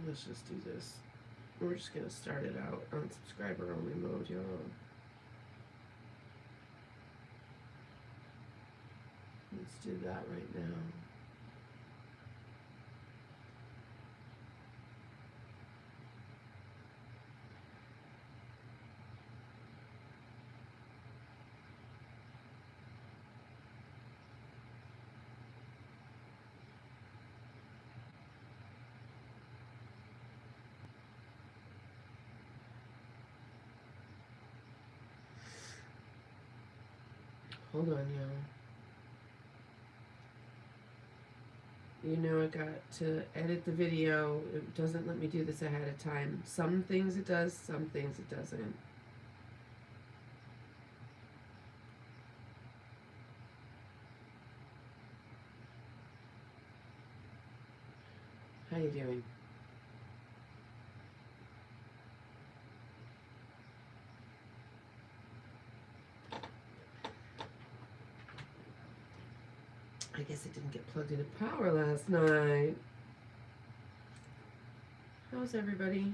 Let's just do this. We're just going to start it out on subscriber only mode, y'all. Let's do that right now. Hold on, y'all. You know I got to edit the video. It doesn't let me do this ahead of time. Some things it does, some things it doesn't. How you doing? I guess it didn't get plugged into power last night. How's everybody?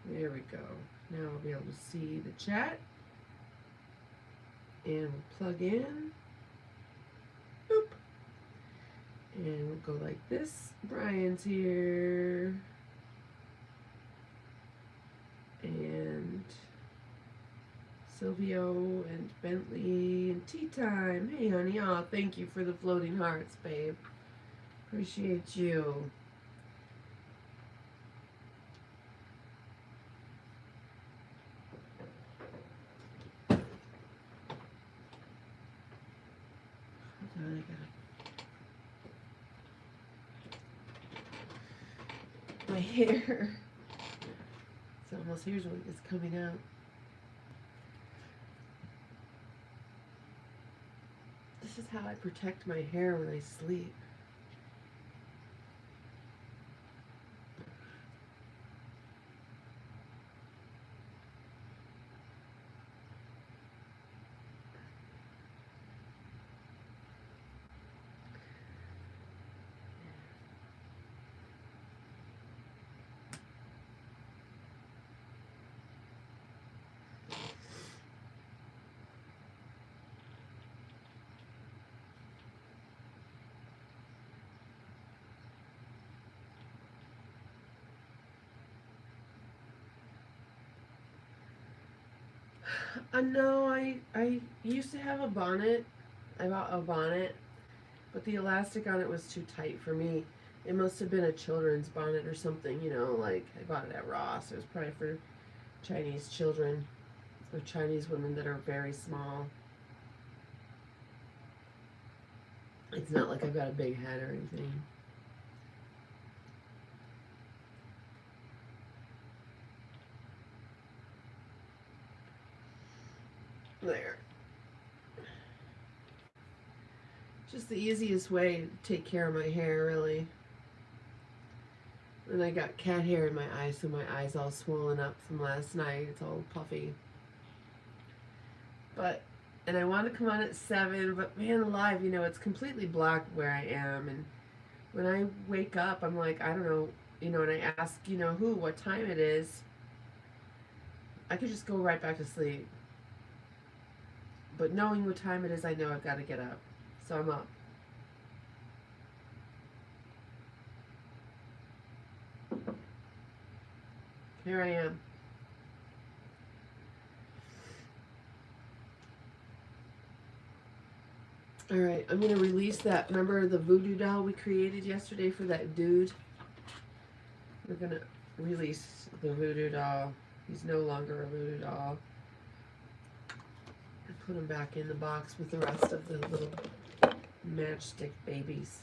There we go. Now I'll be able to see the chat. And we'll plug in. Boop. And we'll go like this. Brian's here. And Silvio and Bentley and Tea Time. Hey, honey. Oh, thank you for the floating hearts, babe. Appreciate you. Hold on, my hair. It's almost, here's what is coming out. This is how I protect my hair when I sleep. No, I used to have a bonnet. I bought a bonnet, but the elastic on it was too tight for me. It must have been a children's bonnet or something, you know, like I bought it at Ross. It was probably for Chinese children or Chinese women that are very small. It's not like I've got a big head or anything. There. Just the easiest way to take care of my hair, really. And I got cat hair in my eyes, so my eyes all swollen up from last night. It's all puffy. But, and I want to come on at 7, but man alive, you know, it's completely black where I am. And when I wake up, I'm like, I don't know, you know, and I ask, you know, what time it is, I could just go right back to sleep. But knowing what time it is, I know I've got to get up. So I'm up. Here I am. All right, I'm going to release that. Remember the voodoo doll we created yesterday for that dude? We're going to release the voodoo doll. He's no longer a voodoo doll. And put him back in the box with the rest of the little matchstick babies.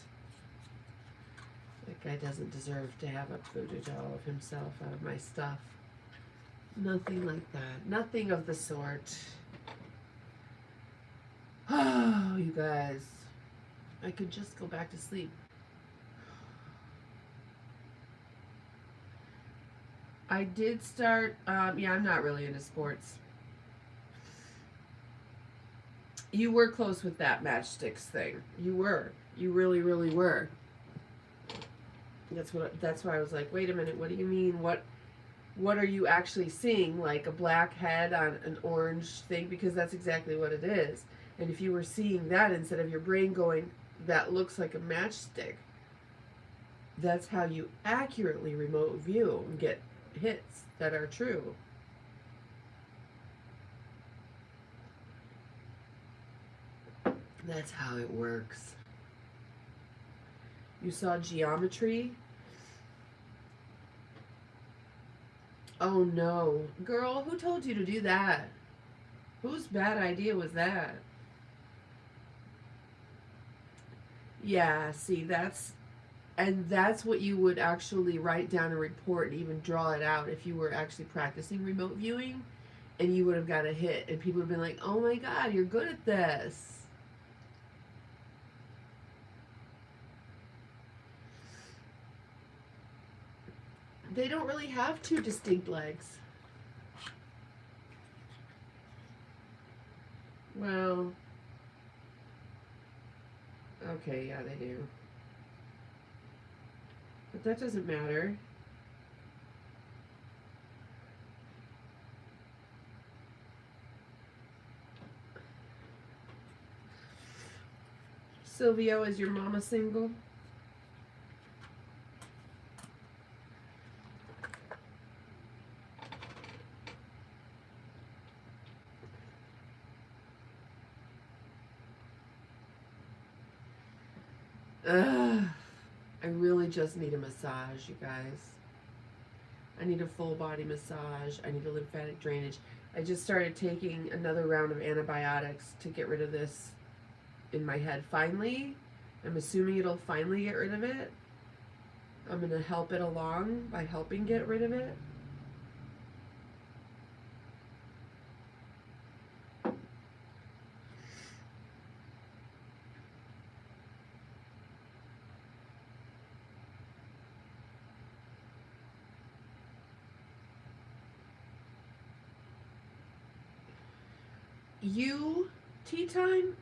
That guy doesn't deserve to have a voodoo doll of himself out of my stuff. Nothing like that. Nothing of the sort. Oh, you guys. I could just go back to sleep. I did start, yeah, I'm not really into sports. You were close with that matchsticks thing. You were. You really, really were. That's why I was like, wait a minute, what do you mean? What are you actually seeing? Like a black head on an orange thing? Because that's exactly what it is. And if you were seeing that instead of your brain going, that looks like a matchstick, that's how you accurately remote view and get hits that are true. That's how it works. You saw geometry? Oh no. Girl, who told you to do that? Whose bad idea was that? Yeah, see, that's what you would actually write down a report and even draw it out if you were actually practicing remote viewing, and you would have got a hit and people would have been like, oh my god, you're good at this. They don't really have two distinct legs. Well, okay, yeah, they do. But that doesn't matter. Silvio, is your mama single? I really just need a massage, you guys. I need a full body massage. I need a lymphatic drainage. I just started taking another round of antibiotics to get rid of this in my head. Finally, I'm assuming it'll finally get rid of it. I'm going to help it along by helping get rid of it. You, tea time,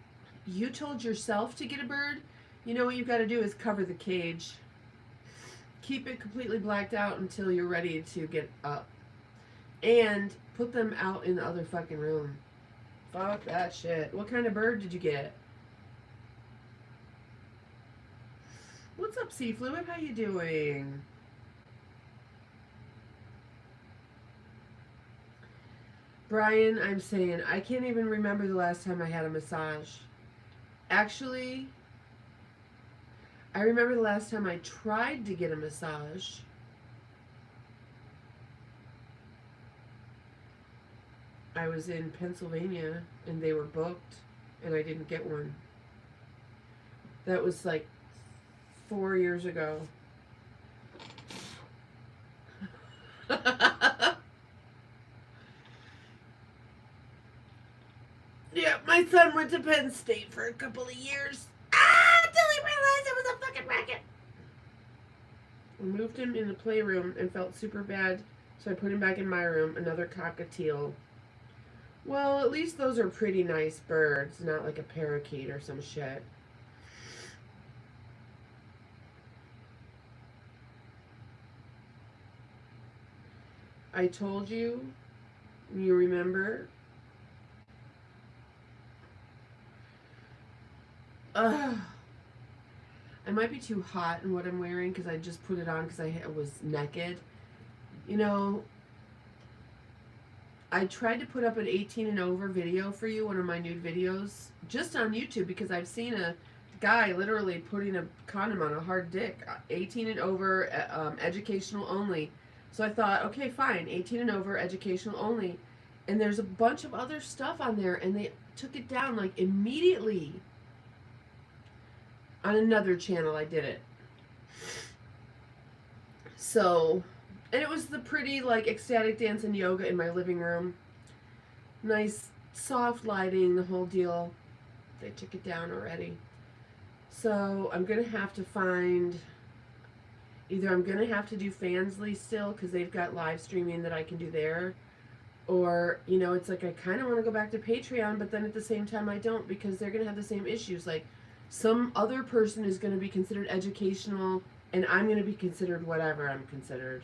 you told yourself to get a bird. You know what you got to do is cover the cage. Keep it completely blacked out until you're ready to get up. And put them out in the other fucking room. Fuck that shit. What kind of bird did you get? What's up, Sea Fluid? How you doing? Brian, I'm saying, I can't even remember the last time I had a massage. Actually, I remember the last time I tried to get a massage. I was in Pennsylvania and they were booked and I didn't get one. That was like 4 years ago. Yeah, my son went to Penn State for a couple of years. Until he realized it was a fucking racket. I moved him in the playroom and felt super bad, so I put him back in my room, another cockatiel. Well, at least those are pretty nice birds, not like a parakeet or some shit. I told you, you remember? Ugh. I might be too hot in what I'm wearing because I just put it on because I was naked. You know, I tried to put up an 18 and over video for you, one of my nude videos, just on YouTube, because I've seen a guy literally putting a condom on a hard dick, 18 and over, educational only. So I thought, okay, fine, 18 and over, educational only. And there's a bunch of other stuff on there, and they took it down like immediately. On another channel I did it. So, and it was the pretty like ecstatic dance and yoga in my living room. Nice soft lighting, the whole deal. They took it down already. So I'm going to have to find, either I'm going to have to do Fansly still because they've got live streaming that I can do there. Or, you know, it's like I kind of want to go back to Patreon, but then at the same time I don't, because they're going to have the same issues. Like some other person is going to be considered educational and I'm going to be considered whatever I'm considered.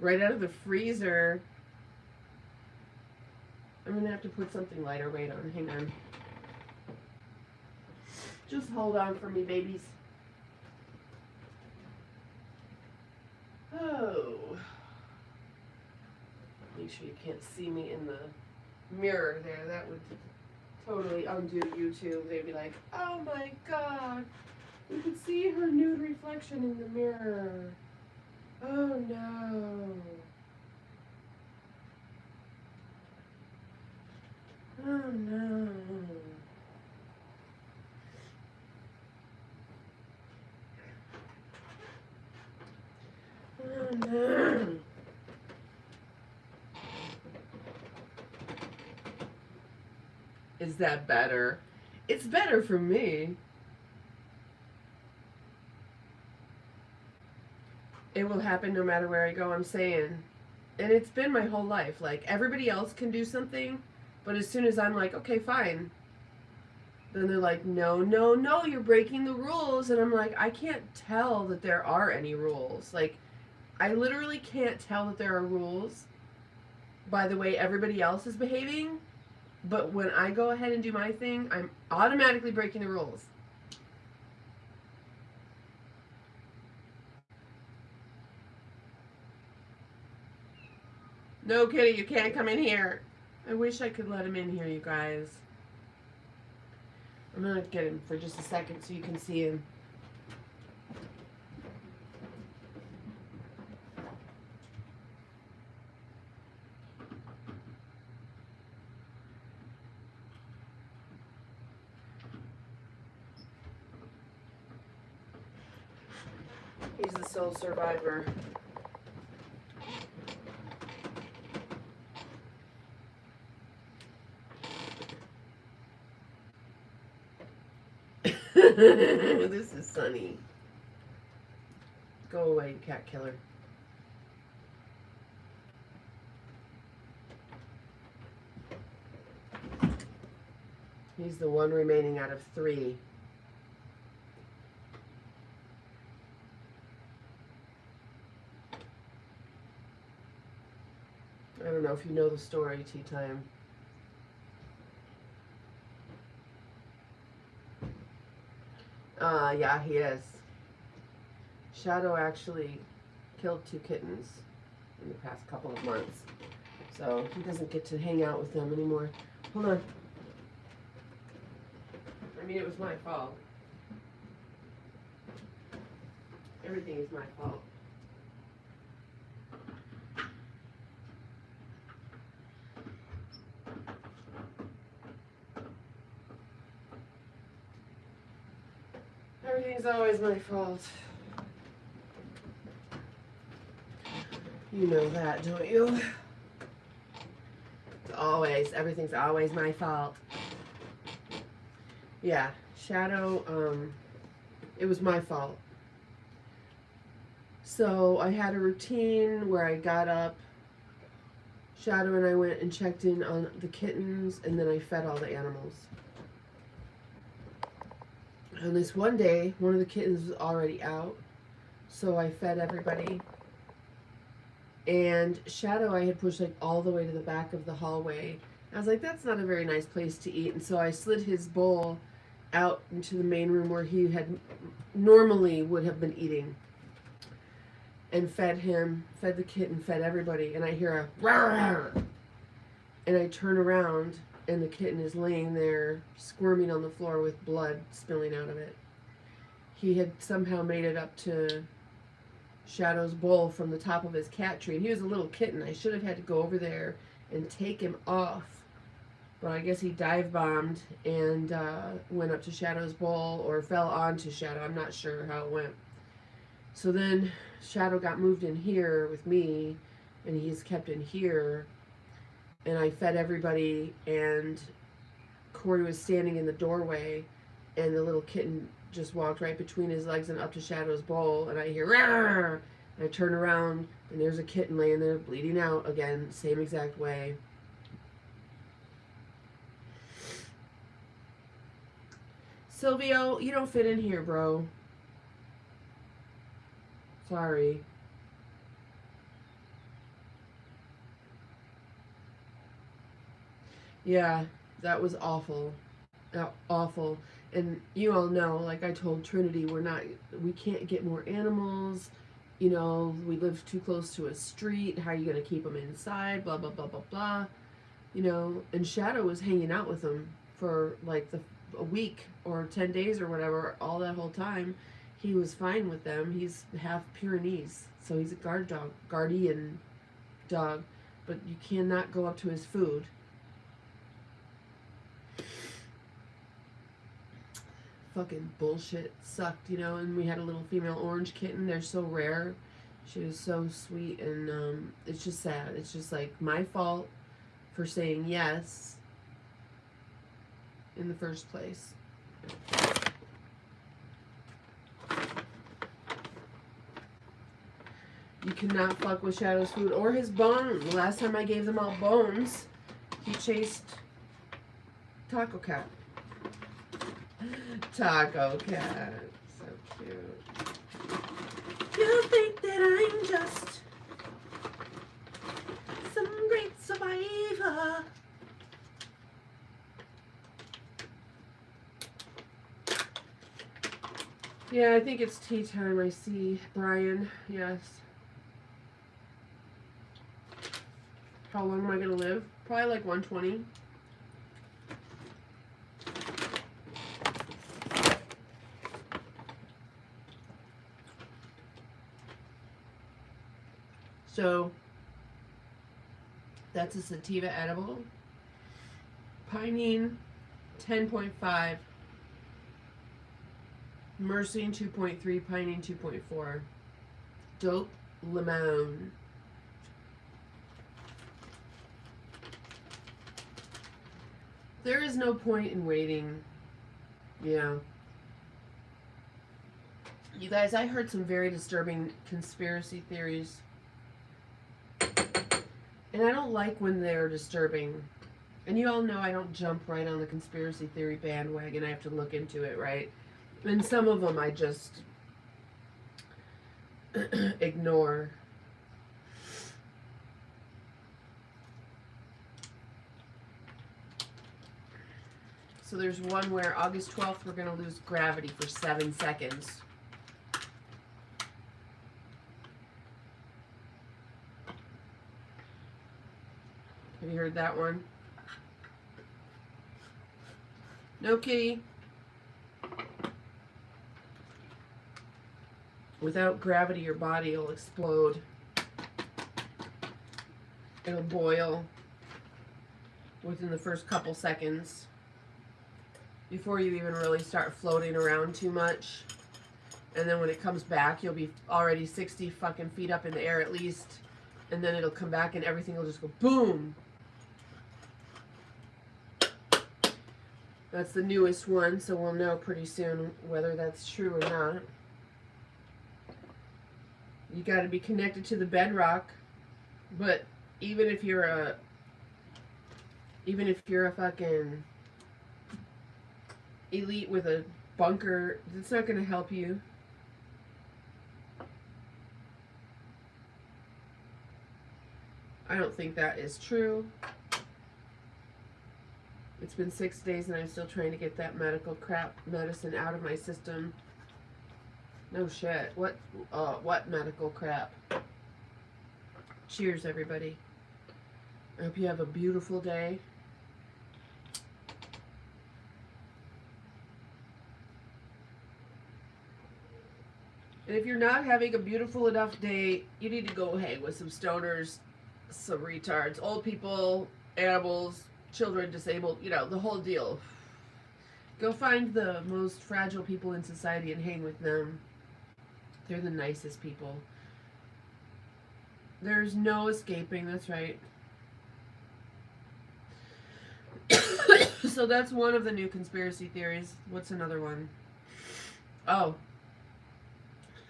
Right out of the freezer. I'm going to have to put something lighter weight on. Hang on. Just hold on for me, babies. Oh. Make sure you can't see me in the mirror there. That would totally undo YouTube. They'd be like, oh my god, we could see her nude reflection in the mirror. Oh no. Oh no. Oh no. Is that better? It's better for me. It will happen no matter where I go, I'm saying. And it's been my whole life. Like, everybody else can do something, but as soon as I'm like, okay, fine, then they're like, no, no, no, you're breaking the rules. And I'm like, I can't tell that there are any rules. Like, I literally can't tell that there are rules by the way everybody else is behaving. But when I go ahead and do my thing, I'm automatically breaking the rules. No, Kitty, you can't come in here. I wish I could let him in here, you guys. I'm going to get him for just a second so you can see him. He's the sole survivor. This is Sunny. Go away, you cat killer. He's the one remaining out of 3. I don't know if you know the story, Tea Time. Yeah, he is. Shadow actually killed 2 kittens in the past couple of months. So he doesn't get to hang out with them anymore. Hold on. I mean, it was my fault. Everything is my fault. Everything's always my fault. You know that, don't you? It's always, everything's always my fault. Yeah, Shadow, it was my fault. So I had a routine where I got up, Shadow and I went and checked in on the kittens, and then I fed all the animals. And this one day, one of the kittens was already out, so I fed everybody. And Shadow I had pushed like all the way to the back of the hallway. I was like, that's not a very nice place to eat. And so I slid his bowl out into the main room where he had normally would have been eating, and fed him, fed the kitten, fed everybody, and I hear a rawr, and I turn around, and the kitten is laying there squirming on the floor with blood spilling out of it. He had somehow made it up to Shadow's bowl from the top of his cat tree, and he was a little kitten. I should have had to go over there and take him off, but I guess he dive bombed and went up to Shadow's bowl or fell onto Shadow. I'm not sure how it went. So then Shadow got moved in here with me, and he's kept in here, and I fed everybody, and Corey was standing in the doorway, and the little kitten just walked right between his legs and up to Shadow's bowl, and I hear rawr, and I turn around, and there's a kitten laying there bleeding out again, same exact way. Silvio, you don't fit in here, bro. Sorry. Yeah, that was awful. Awful. And you all know, like I told Trinity, we can't get more animals. You know, we live too close to a street. How are you going to keep them inside? Blah, blah, blah, blah, blah. You know, and Shadow was hanging out with them for like a week or 10 days or whatever, all that whole time. He was fine with them. He's half Pyrenees, so he's a guardian dog, but you cannot go up to his food. Fucking bullshit. Sucked, you know. And we had a little female orange kitten. They're so rare. She was so sweet, and it's just sad. It's just like my fault for saying yes in the first place. You cannot fuck with Shadow's food or his bone. The last time I gave them all bones, he chased Taco Cat. Taco Cat. So cute. You think that I'm just some great survivor. Yeah, I think it's tea time. I see Brian. Yes. How long am I going to live? Probably like 120. So, that's a sativa edible. Pinene, 10.5. Myrcene, 2.3. Pinene, 2.4. Dope limon. There is no point in waiting. Yeah. You guys, I heard some very disturbing conspiracy theories. And I don't like when they're disturbing. And you all know I don't jump right on the conspiracy theory bandwagon. I have to look into it, right? And some of them I just ignore. So there's one where August 12th we're going to lose gravity for 7 seconds. Have you heard that one? No kitty. Without gravity, your body will explode. It'll boil within the first couple seconds before you even really start floating around too much. And then when it comes back, you'll be already 60 fucking feet up in the air at least. And then it'll come back and everything will just go boom. That's the newest one, so we'll know pretty soon whether that's true or not. You got to be connected to the bedrock, but even if you're a fucking elite with a bunker, it's not going to help you. I don't think that is true. It's been 6 days and I'm still trying to get that medical crap medicine out of my system. No shit. What medical crap? Cheers, everybody. I hope you have a beautiful day. And if you're not having a beautiful enough day, you need to go hang with some stoners, some retards, old people, animals, children, disabled, you know, the whole deal. Go find the most fragile people in society and hang with them. They're the nicest people. There's no escaping, that's right. So that's one of the new conspiracy theories. What's another one? Oh.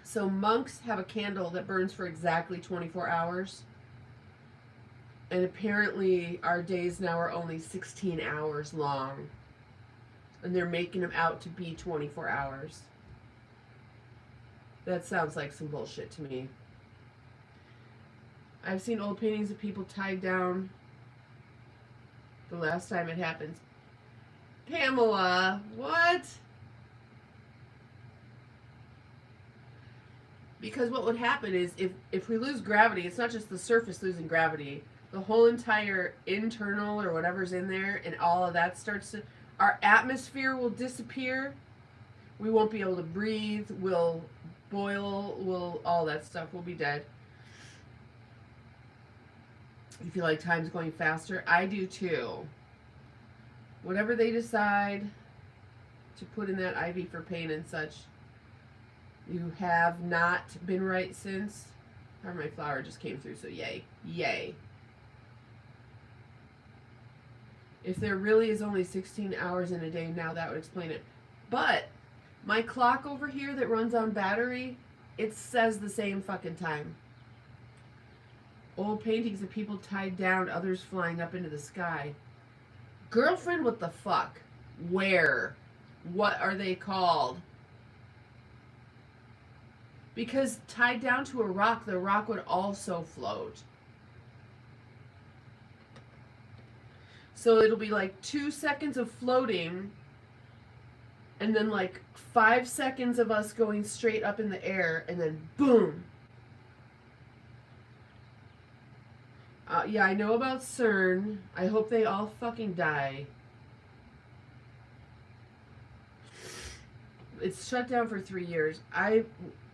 So monks have a candle that burns for exactly 24 hours. And apparently our days now are only 16 hours long. And they're making them out to be 24 hours. That sounds like some bullshit to me. I've seen old paintings of people tied down. The last time it happened. Pamela, what? Because what would happen is if we lose gravity, it's not just the surface losing gravity. The whole entire internal or whatever's in there and all of that starts to... Our atmosphere will disappear. We won't be able to breathe. We'll boil. All that stuff. We'll be dead. You feel like time's going faster? I do too. Whatever they decide to put in that IV for pain and such, you have not been right since. Or my flower just came through, so yay. Yay. If there really is only 16 hours in a day, now that would explain it. But my clock over here that runs on battery, it says the same fucking time. Old paintings of people tied down, others flying up into the sky. Girlfriend, what the fuck? Where? What are they called? Because tied down to a rock, the rock would also float. So it'll be like 2 seconds of floating, and then like 5 seconds of us going straight up in the air, and then boom. Yeah, I know about CERN. I hope they all fucking die. It's shut down for 3 years. I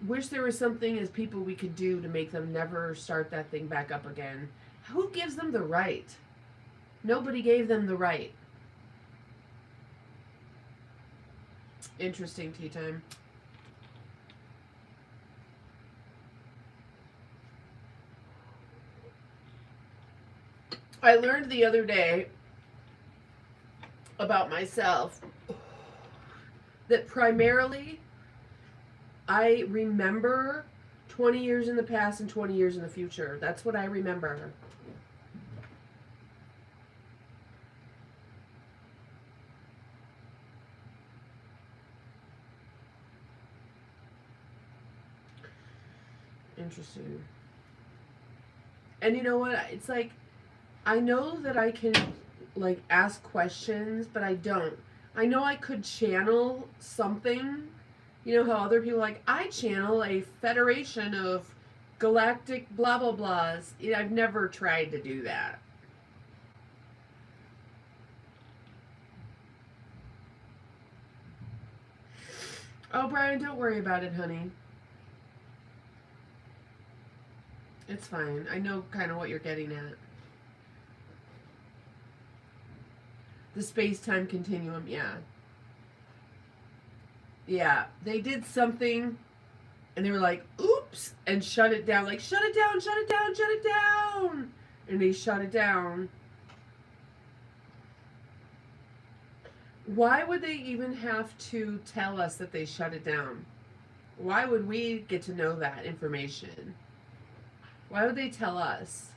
wish there was something as people we could do to make them never start that thing back up again. Who gives them the right? Nobody gave them the right. Interesting tea time. I learned the other day about myself that primarily I remember 20 years in the past and 20 years in the future. That's what I remember. Interesting. And you know what? It's like, I know that I can, like, ask questions, but I don't. I know I could channel something. You know how other people like, I channel a federation of galactic blah blah blahs. I've never tried to do that. Oh, Brian, don't worry about it, honey. It's fine. I know kind of what you're getting at. The space-time continuum, yeah. Yeah, they did something, and they were like, oops, and shut it down. Like, shut it down, shut it down, shut it down. And they shut it down. Why would they even have to tell us that they shut it down? Why would we get to know that information? Why would they tell us?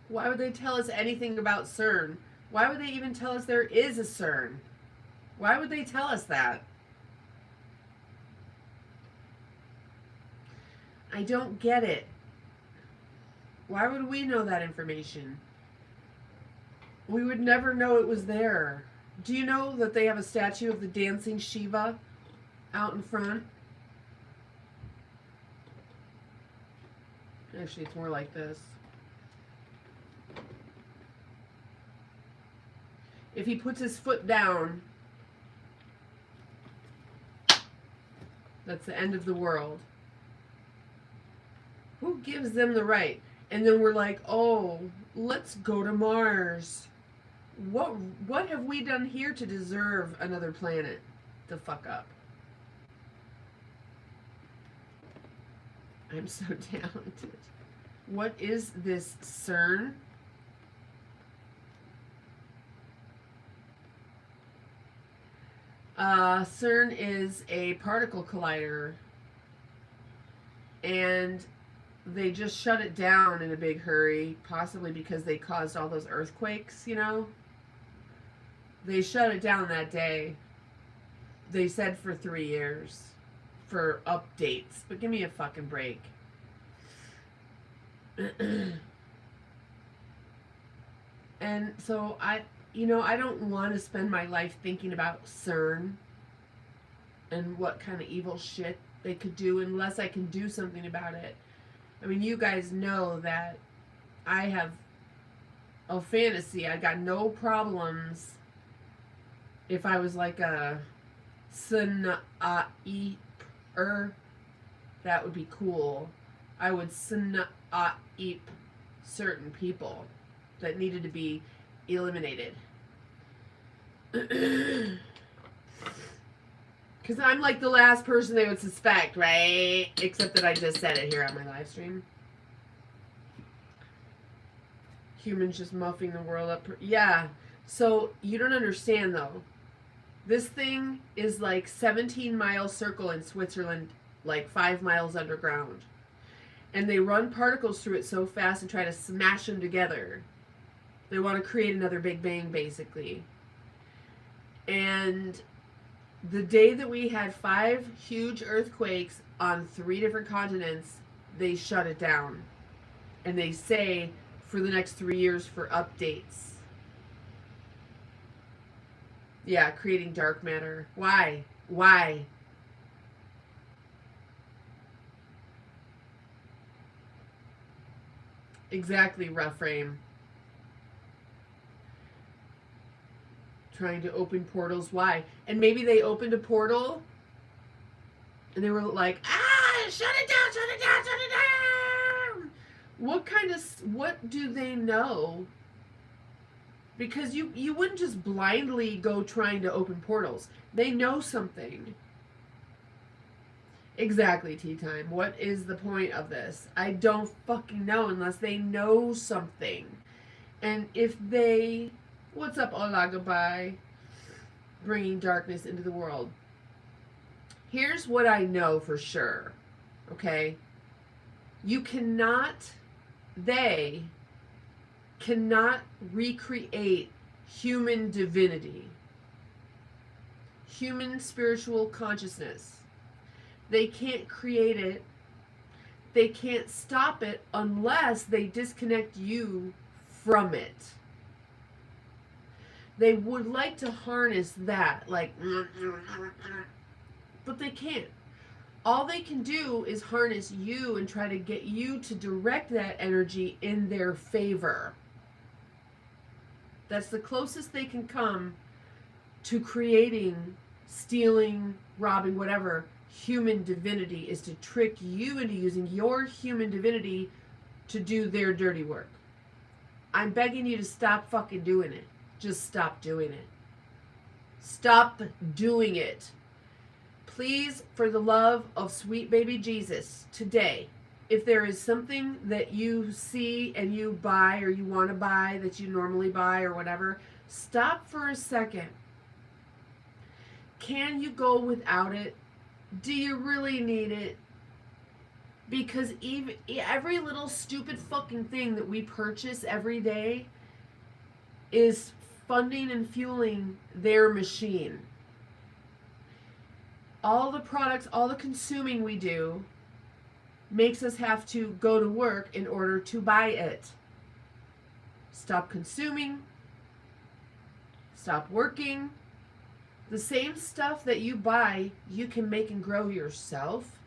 Why would they tell us anything about CERN? Why would they even tell us there is a CERN? Why would they tell us that? I don't get it. Why would we know that information? We would never know it was there. Do you know that they have a statue of the dancing Shiva out in front? Actually, it's more like this. If he puts his foot down, that's the end of the world. Who gives them the right? And then we're like, oh, let's go to Mars. What have we done here to deserve another planet to fuck up? I'm so talented. What is this CERN? CERN is a particle collider, and they just shut it down in a big hurry, possibly because they caused all those earthquakes, you know? They shut it down that day. They said for 3 years for updates, but give me a fucking break. And so I don't want to spend my life thinking about CERN and what kind of evil shit they could do unless I can do something about it. I mean, you guys know that I have a fantasy. I got no problems if I was like a Sanaip, that would be cool. I would Sanaip certain people that needed to be eliminated. Because I'm like the last person they would suspect, right? Except that I just said it here on my live stream. Humans just muffing the world up. Yeah. So you don't understand though. This thing is like 17-mile circle in Switzerland, like 5 miles underground. And they run particles through it so fast and try to smash them together. They want to create another Big Bang, basically. And the day that we had 5 huge earthquakes on 3 different continents, they shut it down. And they say for the next 3 years for updates. Yeah, creating dark matter. Why? Why? Exactly, rough frame. Trying to open portals. Why? And maybe they opened a portal and they were like, shut it down, shut it down, shut it down. What do they know? Because you wouldn't just blindly go trying to open portals. They know something. Exactly, tea time. What is the point of this? I don't fucking know unless they know something. And if they... What's up, Ola, goodbye? Bringing darkness into the world. Here's what I know for sure. Okay? They cannot recreate human divinity. Human spiritual consciousness. They can't create it. They can't stop it unless they disconnect you from it. They would like to harness that, like, but they can't. All they can do is harness you and try to get you to direct that energy in their favor. That's the closest they can come to creating, stealing, robbing, whatever, human divinity, is to trick you into using your human divinity to do their dirty work. I'm begging you to stop fucking doing it. Just stop doing it. Stop doing it. Please, for the love of sweet baby Jesus, today, if there is something that you see and you buy or you want to buy that you normally buy or whatever, stop for a second. Can you go without it? Do you really need it? Because even every little stupid fucking thing that we purchase every day is funding and fueling their machine. All the products, all the consuming we do makes us have to go to work in order to buy it. Stop consuming. Stop working. The same stuff that you buy, you can make and grow yourself.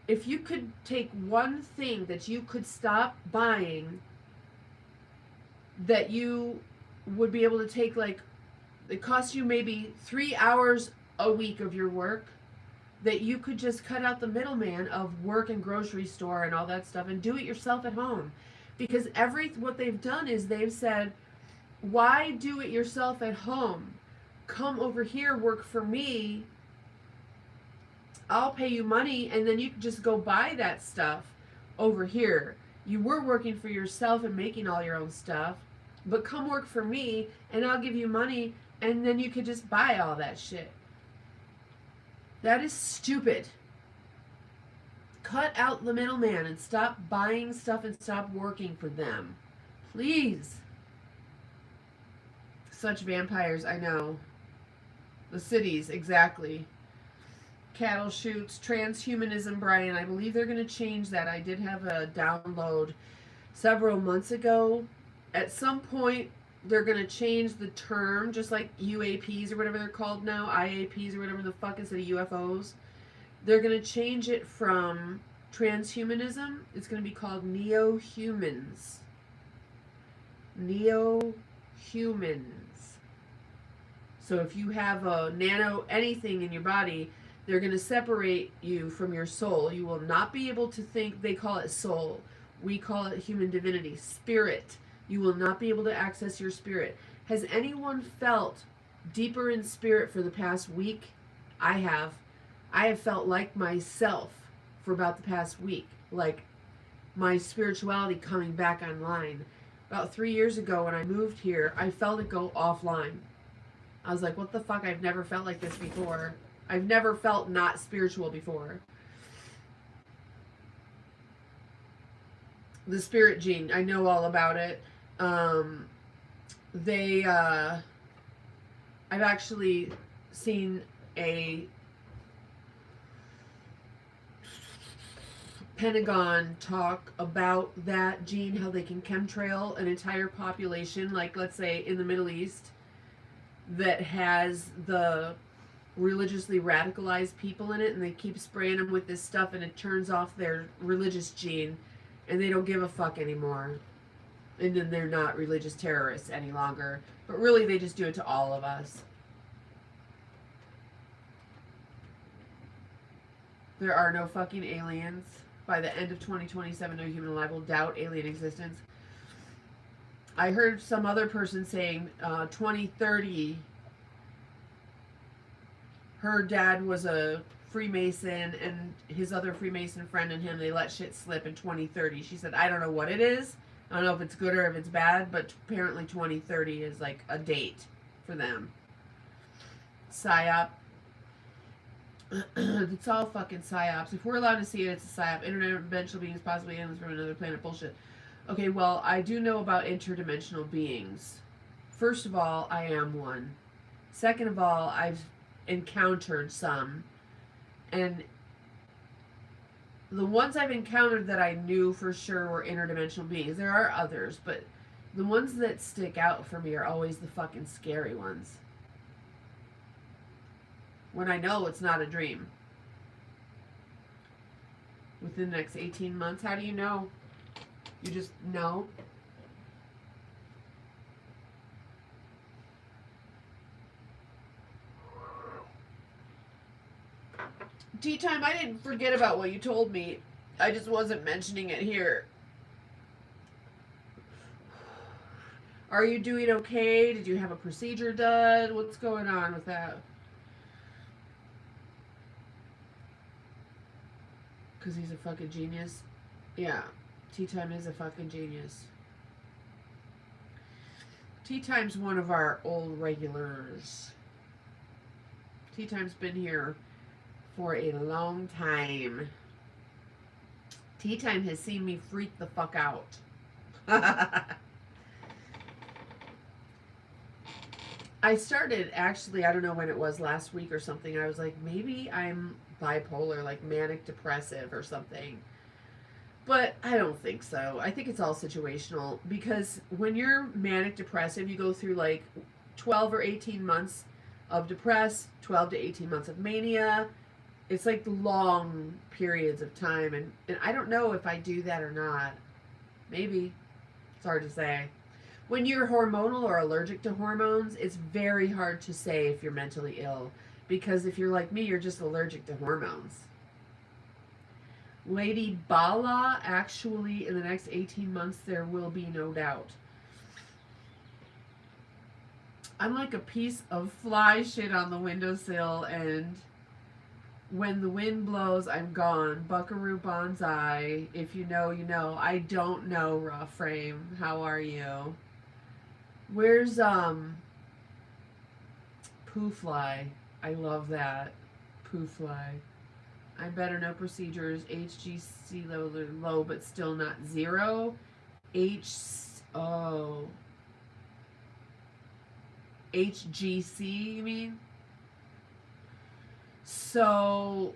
If you could take one thing that you could stop buying, that you would be able to take, like, it costs you maybe 3 hours a week of your work, that you could just cut out the middleman of work and grocery store and all that stuff and do it yourself at home. Because what they've done is they've said, why do it yourself at home? Come over here, work for me. I'll pay you money, and then you can just go buy that stuff over here. You were working for yourself and making all your own stuff, but come work for me, and I'll give you money, and then you could just buy all that shit. That is stupid. Cut out the middleman and stop buying stuff and stop working for them. Please. Such vampires, I know. The cities, exactly. Cattle shoots, transhumanism, Brian. I believe they're going to change that. I did have a download several months ago. At some point, they're going to change the term, just like UAPs or whatever they're called now, IAPs or whatever the fuck, instead of UFOs. They're going to change it from transhumanism. It's going to be called neo-humans. Neo-humans. So if you have a nano anything in your body, they're going to separate you from your soul. You will not be able to think, they call it soul. We call it human divinity, spirit. You will not be able to access your spirit. Has anyone felt deeper in spirit for the past week? I have. I have felt like myself for about the past week. Like my spirituality coming back online. About 3 years ago when I moved here, I felt it go offline. I was like, what the fuck? I've never felt like this before. I've never felt not spiritual before. The spirit gene, I know all about it. I've actually seen a Pentagon talk about that gene, how they can chemtrail an entire population, like let's say in the Middle East, that has the religiously radicalized people in it, and they keep spraying them with this stuff and it turns off their religious gene and they don't give a fuck anymore. And then they're not religious terrorists any longer. But really they just do it to all of us. There are no fucking aliens. By the end of 2027, no human alive will doubt alien existence. I heard some other person saying 2030, her dad was a Freemason and his other Freemason friend and him, they let shit slip in 2030. She said, I don't know what it is. I don't know if it's good or if it's bad, but apparently 2030 is like a date for them. PSYOP. It's all fucking psyops. If we're allowed to see it, it's a psyop. Interdimensional beings, possibly aliens from another planet. Bullshit. Okay, well, I do know about interdimensional beings. First of all, I am one. Second of all, I've encountered some. And the ones I've encountered that I knew for sure were interdimensional beings. There are others, but the ones that stick out for me are always the fucking scary ones. When I know it's not a dream. Within the next 18 months, how do you know? You just know. Tea time, I didn't forget about what you told me. I just wasn't mentioning it here. Are you doing okay? Did you have a procedure done? What's going on with that? Because he's a fucking genius. Yeah. Tea Time is a fucking genius. Tea Time's one of our old regulars. Tea Time's been here for a long time. Tea time has seen me freak the fuck out. I started, actually, I don't know when it was, last week or something. I was like, maybe I'm bipolar, like manic depressive or something. But I don't think so. I think it's all situational, because when you're manic depressive, you go through like 12 or 18 months of depressed, 12 to 18 months of mania. It's like long periods of time. And I don't know if I do that or not. Maybe. It's hard to say. When you're hormonal or allergic to hormones, it's very hard to say if you're mentally ill. Because if you're like me, you're just allergic to hormones. Lady Bala, actually, in the next 18 months, there will be no doubt. I'm like a piece of fly shit on the windowsill, and when the wind blows, I'm gone. Buckaroo Banzai. If you know, you know. I don't know, Raw Frame. How are you? Where's Poo Fly? I love that. Poo Fly. I'm better, no procedures. HGC low, but still not zero. HGC, you mean? So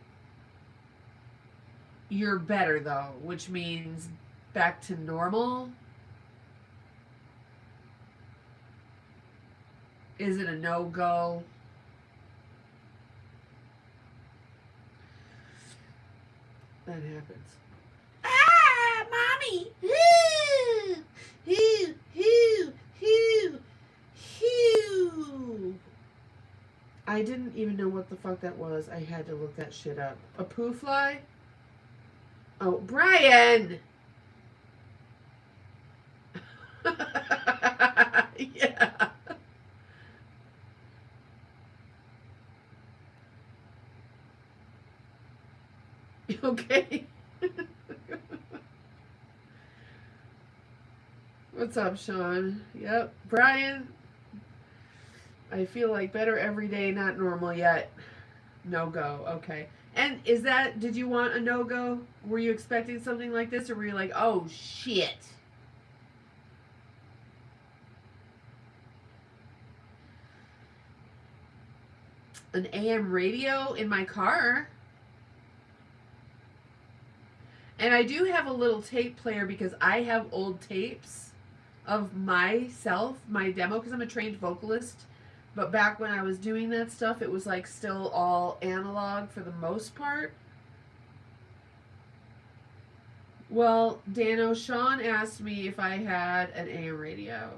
you're better though, which means back to normal. Is it a no-go? That happens. Ah, mommy! Hoo! Hoo! Hoo! Hoo! Hoo! I didn't even know what the fuck that was. I had to look that shit up. A poo fly? Oh, Brian! Yeah. Okay. What's up, Sean? Yep. Brian, I feel like better every day, not normal yet. No go. Okay. And is that, did you want a no go? Were you expecting something like this, or were you like, oh shit? An AM radio in my car? And I do have a little tape player because I have old tapes of myself, my demo, because I'm a trained vocalist. But back when I was doing that stuff, it was like still all analog for the most part. Well, Dano, Sean asked me if I had an AM radio.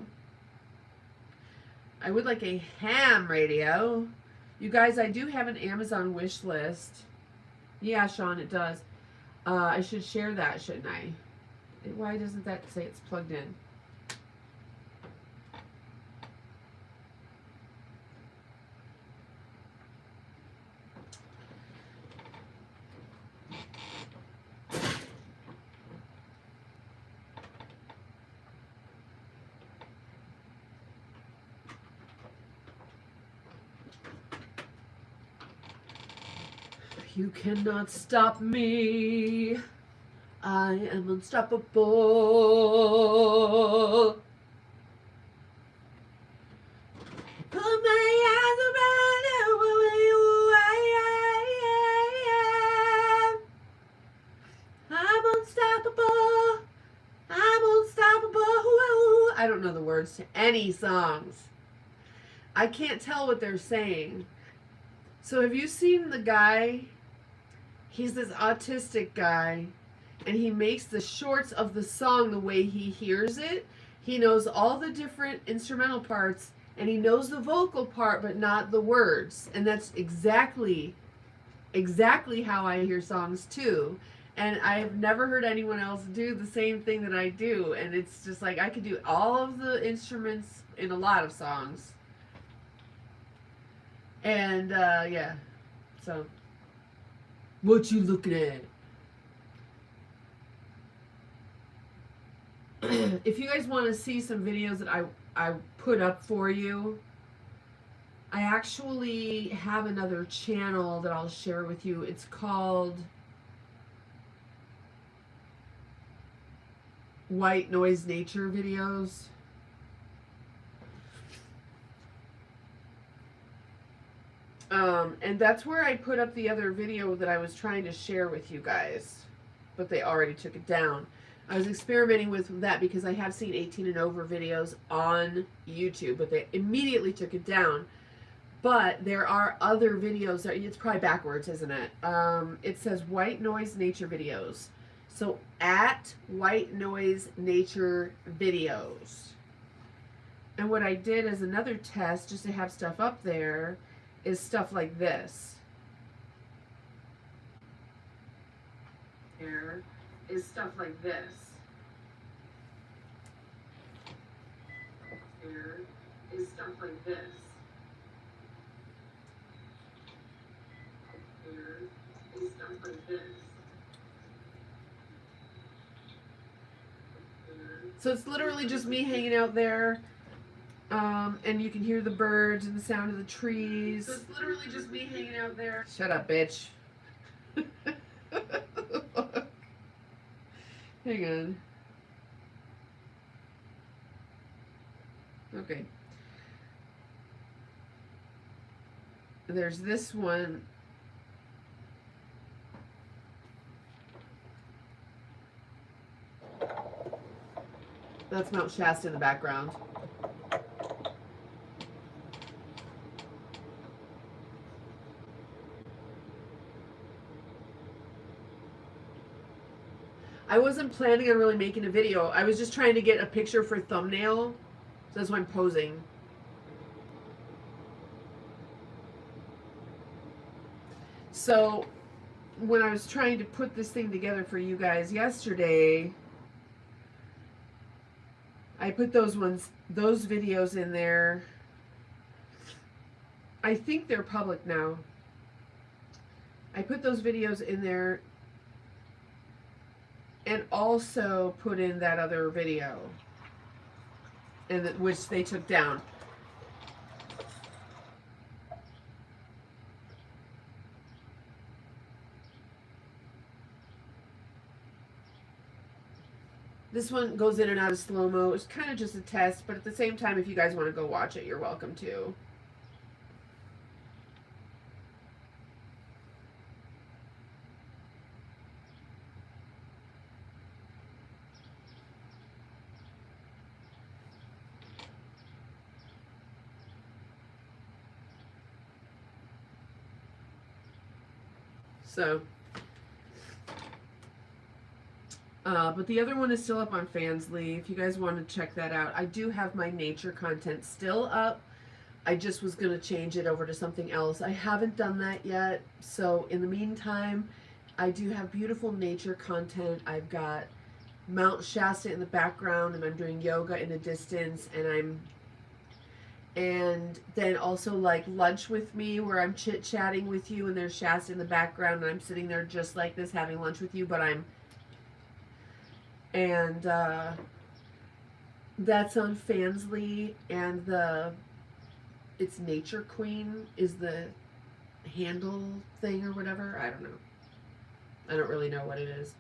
I would like a ham radio. You guys, I do have an Amazon wish list. Yeah, Sean, it does. I should share that, shouldn't I? Why doesn't that say it's plugged in? You cannot stop me. I am unstoppable. Put my arms around you. I'm unstoppable. I'm unstoppable. I don't know the words to any songs. I can't tell what they're saying. So have you seen the guy? He's this autistic guy, and he makes the shorts of the song the way he hears it. He knows all the different instrumental parts, and he knows the vocal part, but not the words. And that's exactly how I hear songs too. And I have never heard anyone else do the same thing that I do. And it's just like I could do all of the instruments in a lot of songs. And yeah, so what you looking at? If you guys want to see some videos that I put up for you, I actually have another channel that I'll share with you. It's called white noise nature videos. And that's where I put up the other video that I was trying to share with you guys, but they already took it down. I was experimenting with that because I have seen 18 and over videos on YouTube, but they immediately took it down. But there are other videos that, it's probably backwards, isn't it? It says white noise nature videos. So at white noise nature videos. And what I did as another test, just to have stuff up there, is stuff like this. Here is stuff like this. Here is stuff like this. Here is stuff like this. So it's literally just me hanging out there. And you can hear the birds and the sound of the trees. So it's literally just me hanging out there. Shut up, bitch. Hang on. Okay. There's this one. That's Mount Shasta in the background. I wasn't planning on really making a video. I was just trying to get a picture for thumbnail. So that's why I'm posing. So when I was trying to put this thing together for you guys yesterday, I put those videos in there. I think they're public now. I put those videos in there and also put in that other video, and which they took down. This one goes in and out of slow-mo. It's kind of just a test, but at the same time, if you guys want to go watch it, you're welcome to. So, but the other one is still up on Fansly. If you guys want to check that out, I do have my nature content still up. I just was going to change it over to something else. I haven't done that yet. So in the meantime, I do have beautiful nature content. I've got Mount Shasta in the background, and I'm doing yoga in the distance, and then also like lunch with me where I'm chit-chatting with you, and there's Shasta in the background, and I'm sitting there just like this having lunch with you, but that's on Fansly, and it's Nature Queen is the handle thing or whatever. I don't know. I don't really know what it is.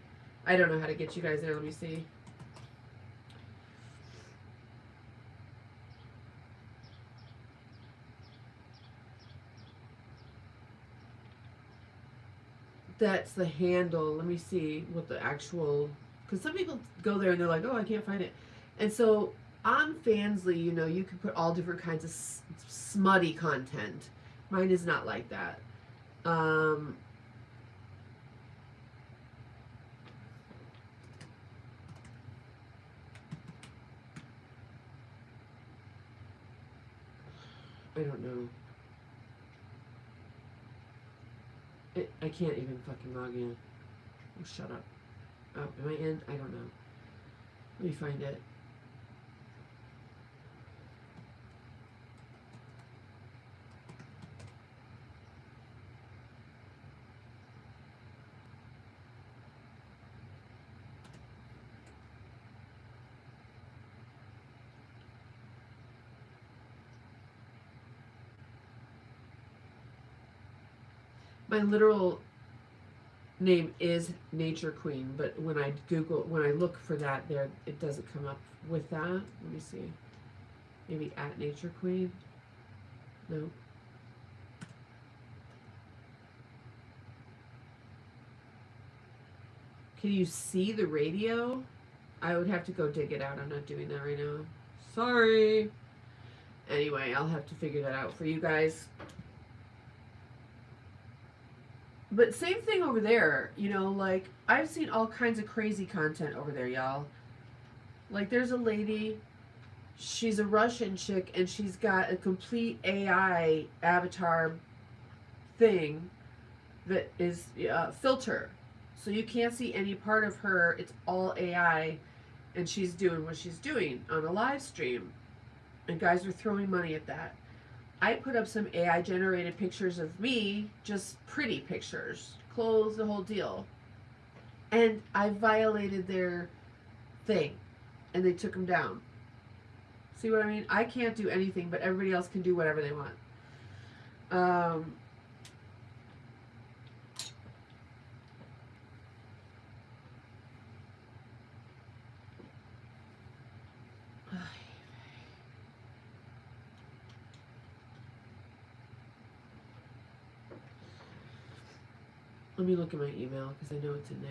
I don't know how to get you guys there. Let me see. That's the handle. Let me see what the actual, because some people go there and they're like, oh, I can't find it. And so on Fansly, you know, you can put all different kinds of smutty content. Mine is not like that. I don't know. I can't even fucking log in. Oh, shut up. Oh, am I in? I don't know. Let me find it. My literal name is Nature Queen, but when I look for that, there it doesn't come up with that. Let me see. Maybe at Nature Queen. No. Can you see the radio? I would have to go dig it out. I'm not doing that right now. Sorry. Anyway, I'll have to figure that out for you guys. But same thing over there, you know, like, I've seen all kinds of crazy content over there, y'all. Like, there's a lady, she's a Russian chick, and she's got a complete AI avatar thing that is filter. So you can't see any part of her. It's all AI, and she's doing what she's doing on a live stream. And guys are throwing money at that. I put up some AI generated pictures of me, just pretty pictures, clothes, the whole deal. And I violated their thing, and they took them down. See what I mean? I can't do anything, but everybody else can do whatever they want. Let me look at my email because I know it's in there.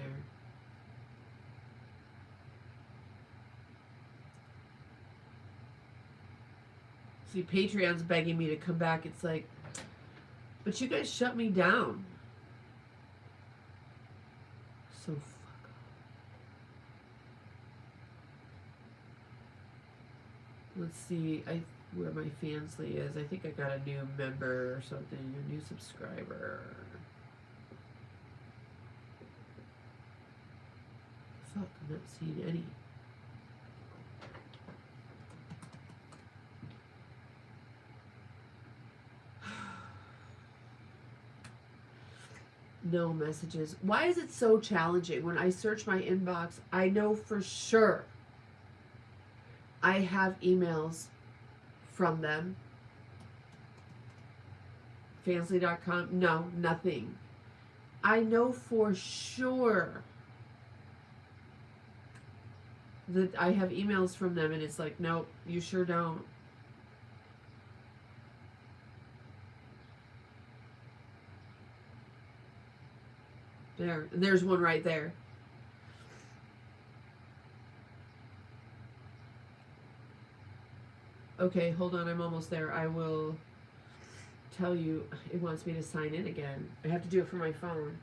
See, Patreon's begging me to come back. It's like, but you guys shut me down. So fuck off. Let's see where my Fansly is. I think I got a new member or something, a new subscriber. Fuck, I'm not seeing any. No messages. Why is it so challenging? When I search my inbox, I know for sure I have emails from them. Fansly.com. No, nothing. I know for sure that I have emails from them, and it's like, nope, you sure don't. There's one right there. Okay, hold on, I'm almost there. I will tell you. It wants me to sign in again. I have to do it from my phone.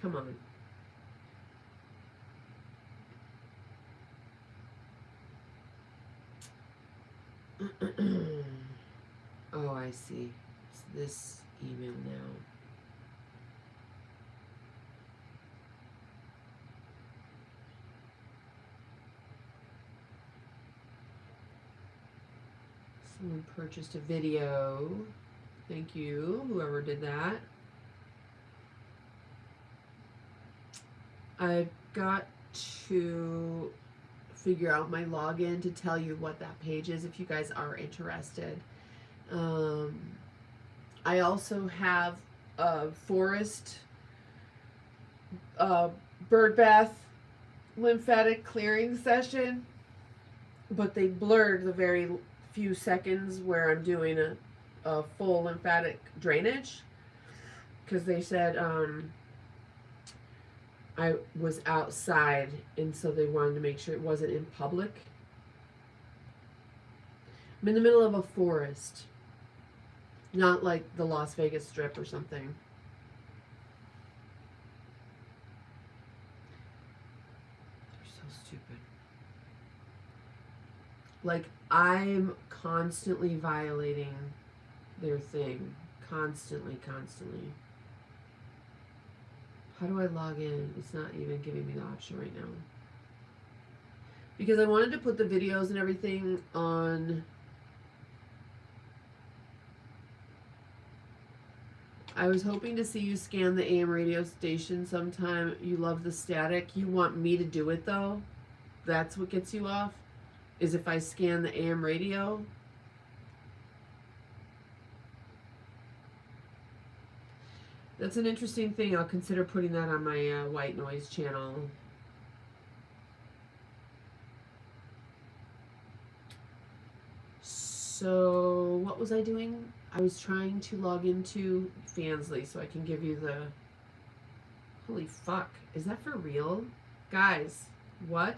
Come on. Oh, I see. It's this email now. Someone purchased a video. Thank you, whoever did that. I've got to figure out my login to tell you what that page is if you guys are interested. I also have a forest bird bath lymphatic clearing session, but they blurred the very few seconds where I'm doing a full lymphatic drainage because they said I was outside, and so they wanted to make sure it wasn't in public. I'm in the middle of a forest, not like the Las Vegas Strip or something. They're so stupid. Like, I'm constantly violating their thing. Constantly. How do I log in? It's not even giving me the option right now. Because I wanted to put the videos and everything on. I was hoping to see you scan the AM radio station sometime. You love the static. You want me to do it though? That's what gets you off? Is if I scan the AM radio? That's an interesting thing. I'll consider putting that on my white noise channel. So what was I doing? I was trying to log into Fansly so I can give you the... Holy fuck. Is that for real? Guys, what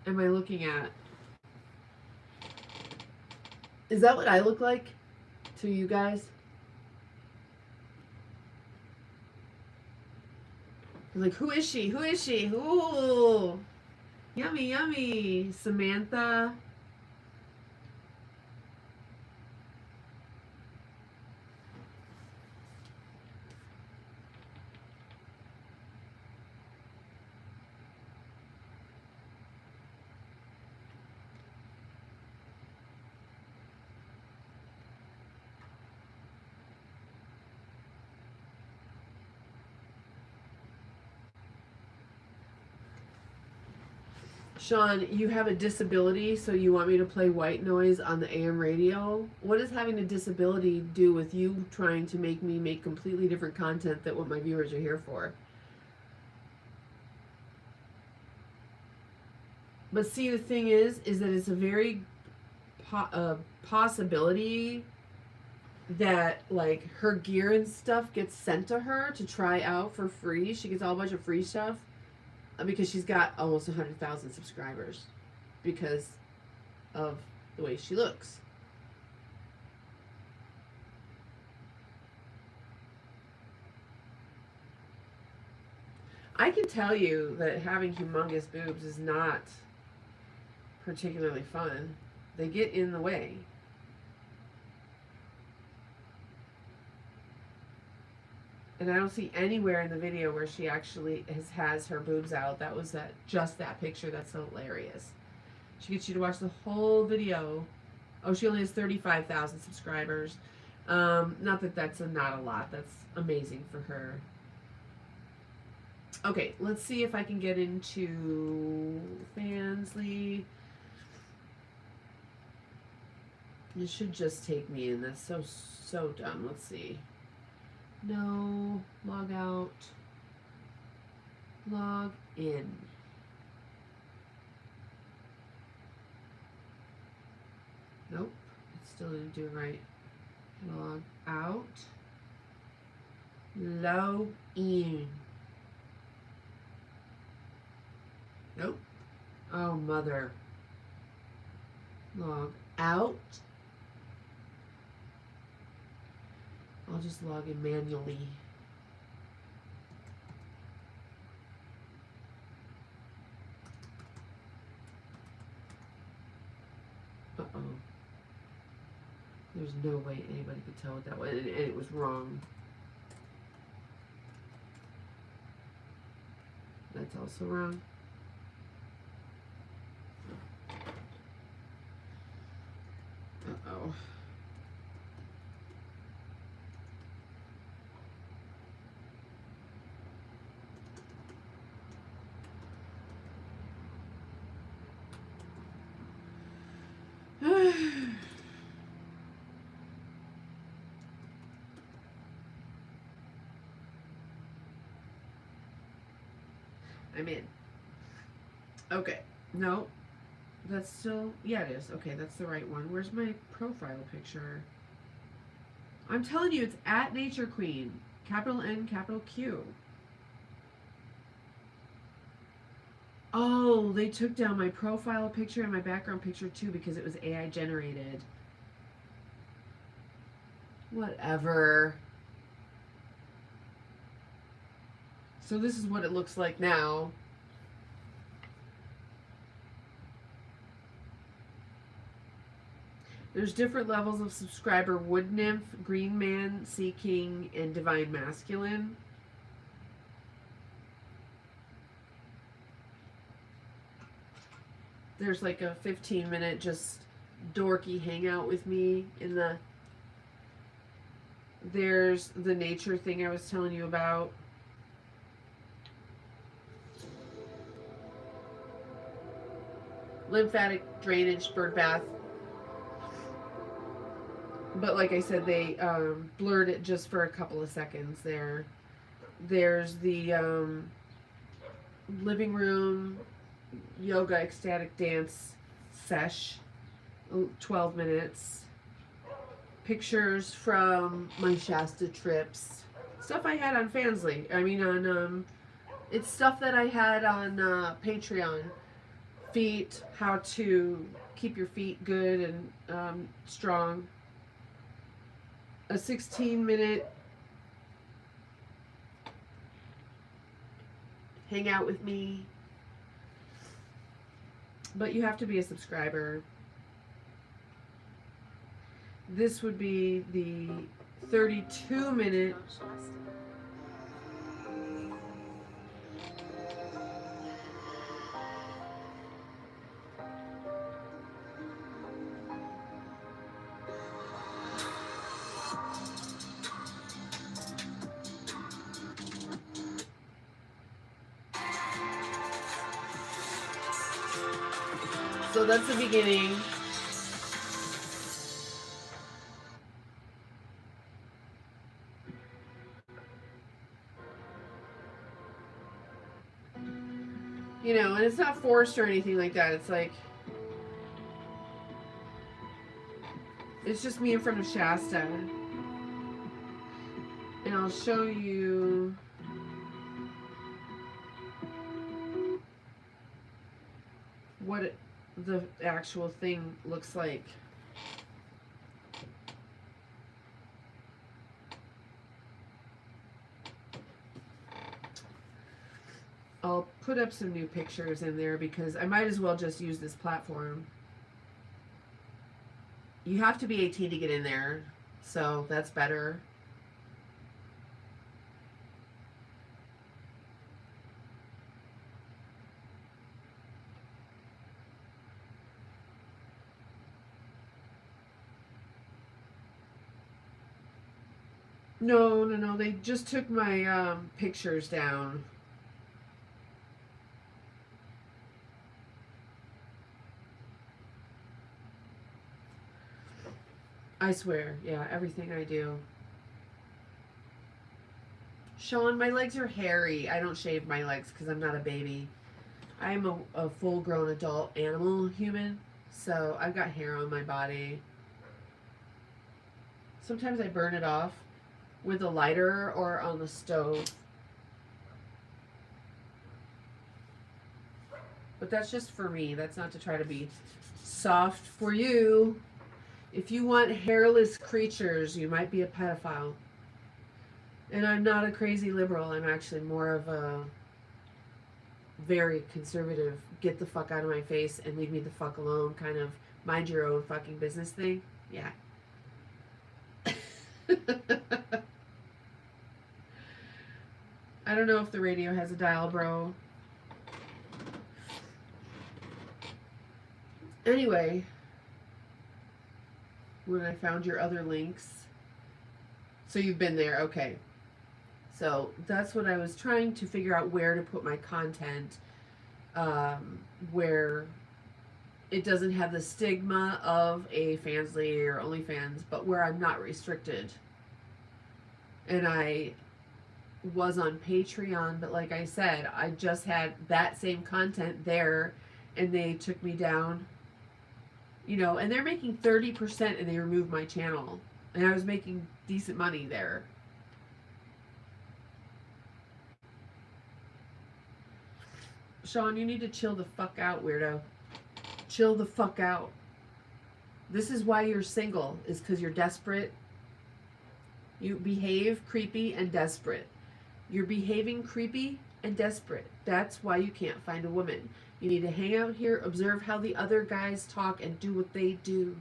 am I looking at? Is that what I look like to you guys? Like, who is she? Who is she? Ooh. Yummy, yummy. Samantha. Sean, you have a disability, so you want me to play white noise on the AM radio? What does having a disability do with you trying to make me make completely different content than what my viewers are here for? But see, the thing is that it's a very possibility that, like, her gear and stuff gets sent to her to try out for free. She gets all a bunch of free stuff. Because she's got almost 100,000 subscribers because of the way she looks. I can tell you that having humongous boobs is not particularly fun. They get in the way. And I don't see anywhere in the video where she actually has her boobs out. That was just that picture. That's hilarious. She gets you to watch the whole video. Oh, she only has 35,000 subscribers. Not that that's not a lot. That's amazing for her. Okay, let's see if I can get into Fansly. It should just take me in. That's so dumb. Let's see. No, log out, log in. Nope, it still didn't do it right. Log out, log in. Nope. Oh, mother. Log out. I'll just log in manually. Uh-oh. There's no way anybody could tell it that way, and it was wrong. That's also wrong. Uh-oh. I'm in. Okay. No. That's still... Yeah, it is. Okay, that's the right one. Where's my profile picture? I'm telling you, it's at Nature Queen. Capital N, capital Q. Oh, they took down my profile picture and my background picture too because it was AI generated. Whatever. So this is what it looks like now. There's different levels of subscriber: Wood Nymph, Green Man, Sea King, and Divine Masculine. There's like a 15-minute just dorky hangout with me in the... There's the nature thing I was telling you about. Lymphatic drainage bird bath. But like I said, they blurred it just for a couple of seconds there. There's the living room yoga ecstatic dance sesh, 12 minutes. Pictures from my Shasta trips. Stuff I had on Fansly. I mean, on, it's stuff that I had on Patreon. Feet, how to keep your feet good and strong. A 16-minute hang out with me. But you have to be a subscriber. This would be the 32-minute so that's the beginning. You know, and it's not forced or anything like that. It's like, it's just me in front of Shasta. And I'll show you what the actual thing looks like. I'll put up some new pictures in there because I might as well just use this platform. You have to be 18 to get in there, so that's better. No, they just took my pictures down. I swear, yeah, everything I do. Sean, my legs are hairy. I don't shave my legs because I'm not a baby. I'm a full-grown adult animal human, so I've got hair on my body. Sometimes I burn it off with a lighter or on the stove. But that's just for me. That's not to try to be soft for you. If you want hairless creatures, you might be a pedophile. And I'm not a crazy liberal. I'm actually more of a very conservative, get the fuck out of my face and leave me the fuck alone, kind of mind your own fucking business thing. Yeah. I don't know if the radio has a dial, bro. Anyway, when I found your other links. So you've been there, okay. So that's what I was trying to figure out, where to put my content, where it doesn't have the stigma of a Fansly or OnlyFans, but where I'm not restricted. And I was on Patreon, but like I said, I just had that same content there, and they took me down. You know, and they're making 30% and they removed my channel. And I was making decent money there. Sean, you need to chill the fuck out, weirdo. Chill the fuck out. This is why you're single, is because you're desperate. You behave creepy and desperate. You're behaving creepy and desperate. That's why you can't find a woman. You need to hang out here, observe how the other guys talk, and do what they do.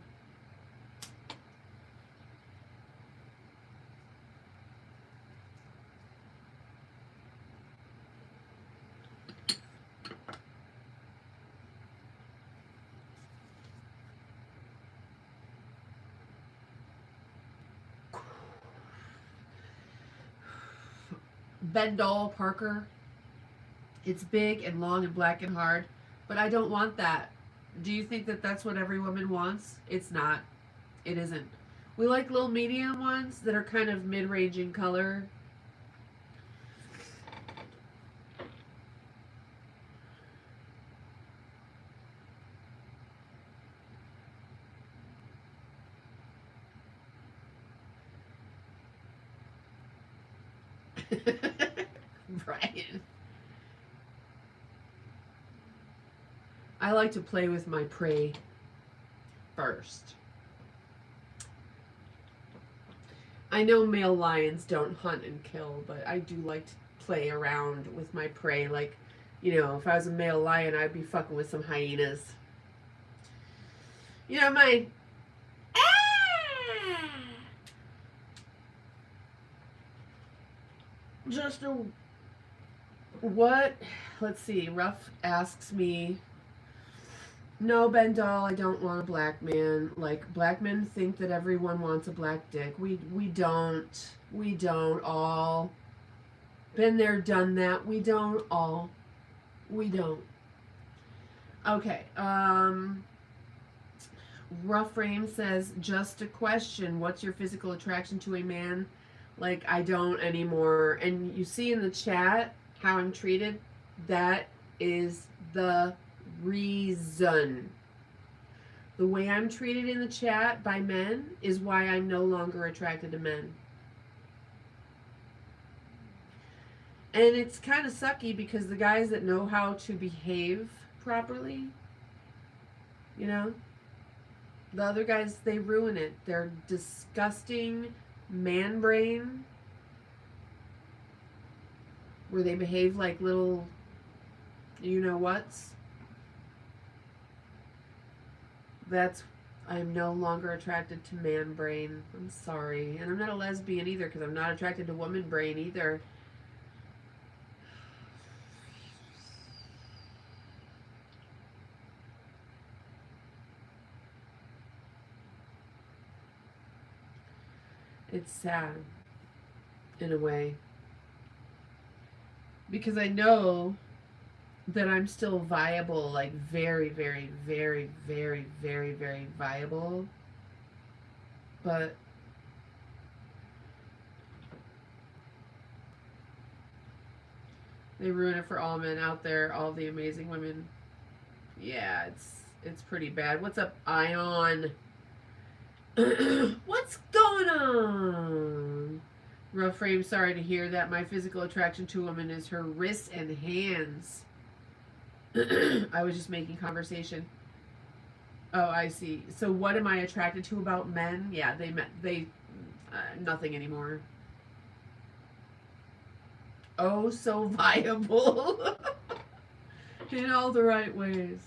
Beightol Parker. It's big and long and black and hard, but I don't want that. Do you think that that's what every woman wants? It's not. It isn't. We like little medium ones that are kind of mid-range in color. Brian. I like to play with my prey first. I know male lions don't hunt and kill, but I do like to play around with my prey. Like, you know, if I was a male lion, I'd be fucking with some hyenas. You know, my... Just a... What? Let's see. Ruff asks me... No, Beightol, I don't want a black man. Like, black men think that everyone wants a black dick. We don't. We don't all. Been there, done that. We don't all. We don't. Okay. Rough Frame says, just a question. What's your physical attraction to a man? Like, I don't anymore. And you see in the chat how I'm treated? That is the reason. The way I'm treated in the chat by men is why I'm no longer attracted to men. And it's kind of sucky because the guys that know how to behave properly, you know, the other guys, they ruin it. They're disgusting man brain where they behave like little you know what's. That's, I'm no longer attracted to man brain. I'm sorry. And I'm not a lesbian either because I'm not attracted to woman brain either. It's sad in a way. Because I know that I'm still viable, like very, very, very, very, very, very viable. But they ruin it for all men out there, all the amazing women. Yeah, it's pretty bad. What's up, Ion? What's going on? Rough Frame, sorry to hear that. My physical attraction to a woman is her wrists and hands. I was just making conversation. Oh, I see. So what am I attracted to about men? Yeah, they nothing anymore. Oh, so viable. In all the right ways.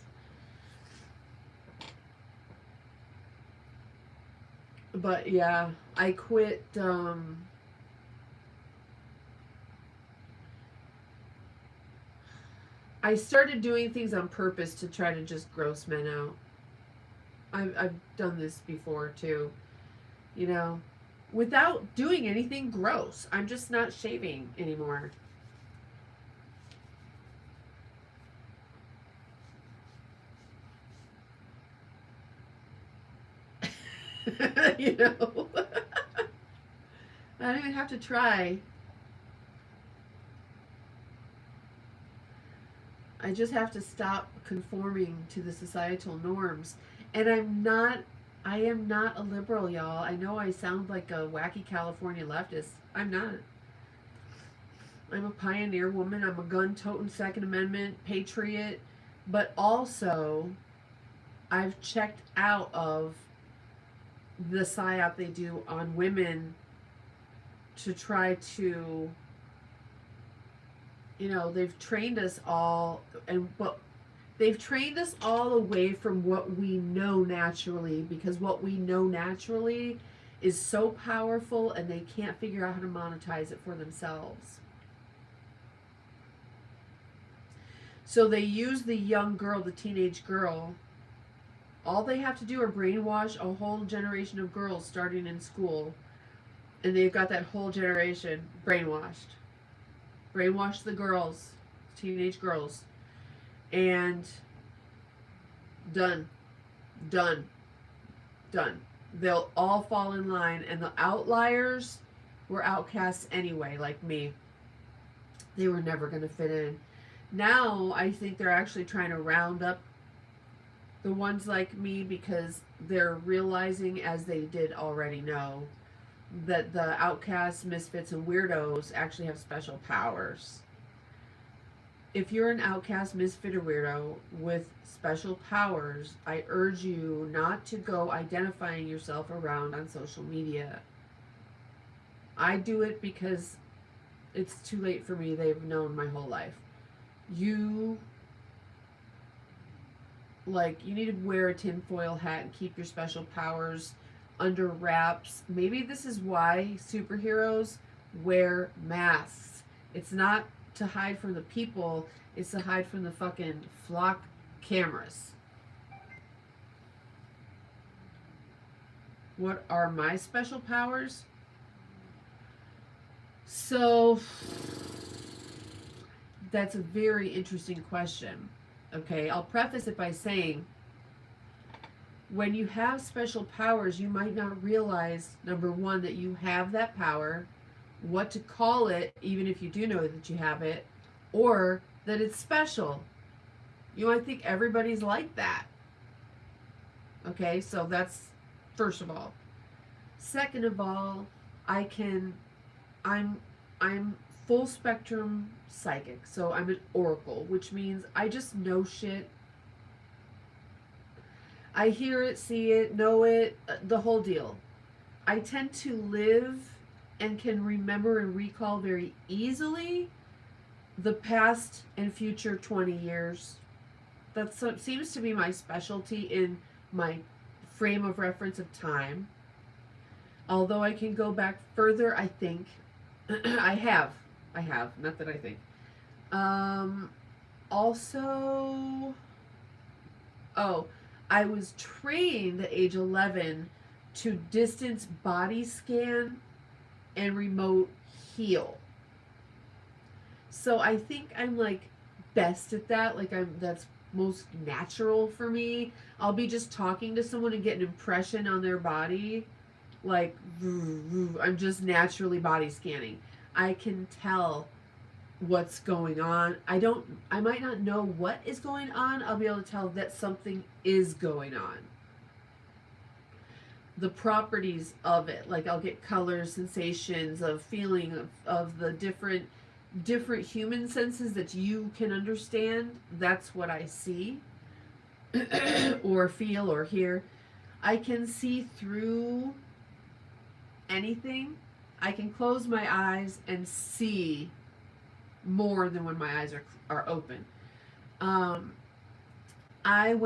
But yeah, I quit I started doing things on purpose to try to just gross men out. I've done this before too, you know, without doing anything gross. I'm just not shaving anymore. You know, I don't even have to try. I just have to stop conforming to the societal norms. And I am not a liberal, y'all. I know I sound like a wacky California leftist. I'm not. I'm a pioneer woman. I'm a gun-toting Second Amendment patriot. But also, I've checked out of the psyop they do on women to try to, you know, they've trained us all, but they've trained us all away from what we know naturally, because what we know naturally is so powerful and they can't figure out how to monetize it for themselves. So they use the young girl, the teenage girl. All they have to do are brainwash a whole generation of girls starting in school. And they've got that whole generation brainwashed. Brainwash the girls, teenage girls. And done. They'll all fall in line, and the outliers were outcasts anyway, like me. They were never going to fit in. Now I think they're actually trying to round up the ones like me because they're realizing, as they did already know, that the outcasts, misfits, and weirdos actually have special powers. If you're an outcast, misfit, or weirdo with special powers, I urge you not to go identifying yourself around on social media. I do it because it's too late for me. They've known my whole life. You need to wear a tinfoil hat and keep your special powers under wraps. Maybe this is why superheroes wear masks. It's not to hide from the people, it's to hide from the fucking flock cameras. What are my special powers? So, that's a very interesting question. Okay, I'll preface it by saying, when you have special powers, you might not realize, number one, that you have that power, what to call it, even if you do know that you have it, or that it's special. You might think everybody's like that. Okay, so that's first of all. Second of all, I'm full spectrum psychic, so I'm an oracle, which means I just know shit. I hear it, see it, know it, the whole deal. I tend to live and can remember and recall very easily the past and future 20 years. That seems to be my specialty in my frame of reference of time. Although I can go back further, I think. I have, not that I think. Also, I was trained at age 11 to distance body scan and remote heal. So I think I'm best at that. That's most natural for me. I'll be just talking to someone and get an impression on their body. I'm just naturally body scanning. I can tell what's going on. I might not know what is going on. I'll be able to tell that something is going on. The properties of it, I'll get colors, sensations, of feeling of the different human senses that you can understand. That's what I see or feel or hear. I can see through anything. I can close my eyes and see more than when my eyes are open. When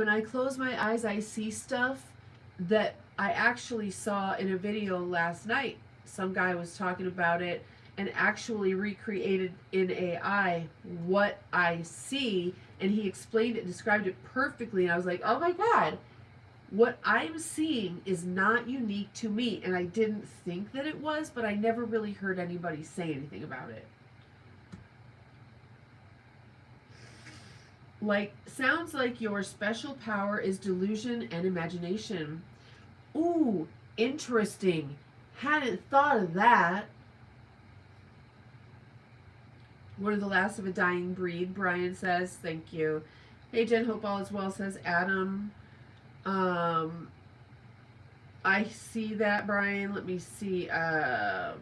I close my eyes, I see stuff that I actually saw in a video last night. Some guy was talking about it and actually recreated in AI what I see, and he explained it, described it perfectly, and I was like, oh my God, what I'm seeing is not unique to me. And I didn't think that it was, but I never really heard anybody say anything about it. Sounds like your special power is delusion and imagination. Ooh, interesting. Hadn't thought of that. We're the last of a dying breed, Brian says. Thank you. Hey, Jen, hope all is well, says Adam. I see that, Brian. Let me see. Yeah,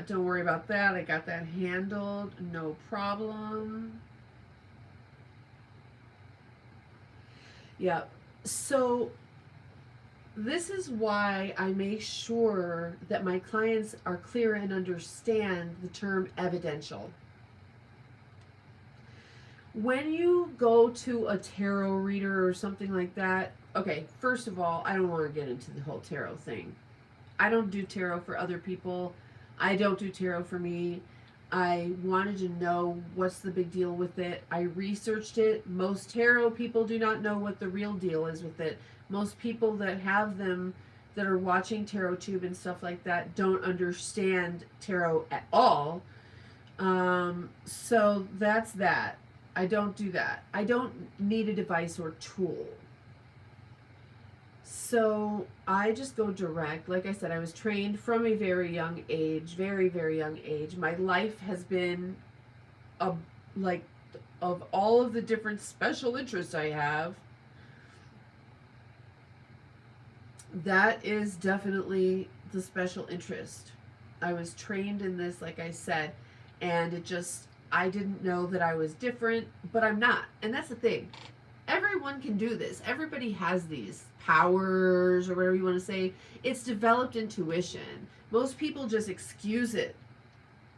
don't worry about that. I got that handled. No problem. Yep. So this is why I make sure that my clients are clear and understand the term evidential. When you go to a tarot reader or something like that, okay, first of all, I don't want to get into the whole tarot thing. I don't do tarot for other people. I don't do tarot for me. I wanted to know what's the big deal with it. I researched it. Most tarot people do not know what the real deal is with it. Most people that have them, that are watching Tarot Tube and stuff like that, don't understand tarot at all. So that's that. I don't do that. I don't need a device or tool. So I just go direct. Like I said, I was trained from a very young age, very, very young age. My life has been a, like, of all of the different special interests I have, that is definitely the special interest. I was trained in this, like I said, and it just, I didn't know that I was different, but I'm not. And that's the thing. Everyone can do this. Everybody has these powers, or whatever you want to say. It's developed intuition. Most people just excuse it.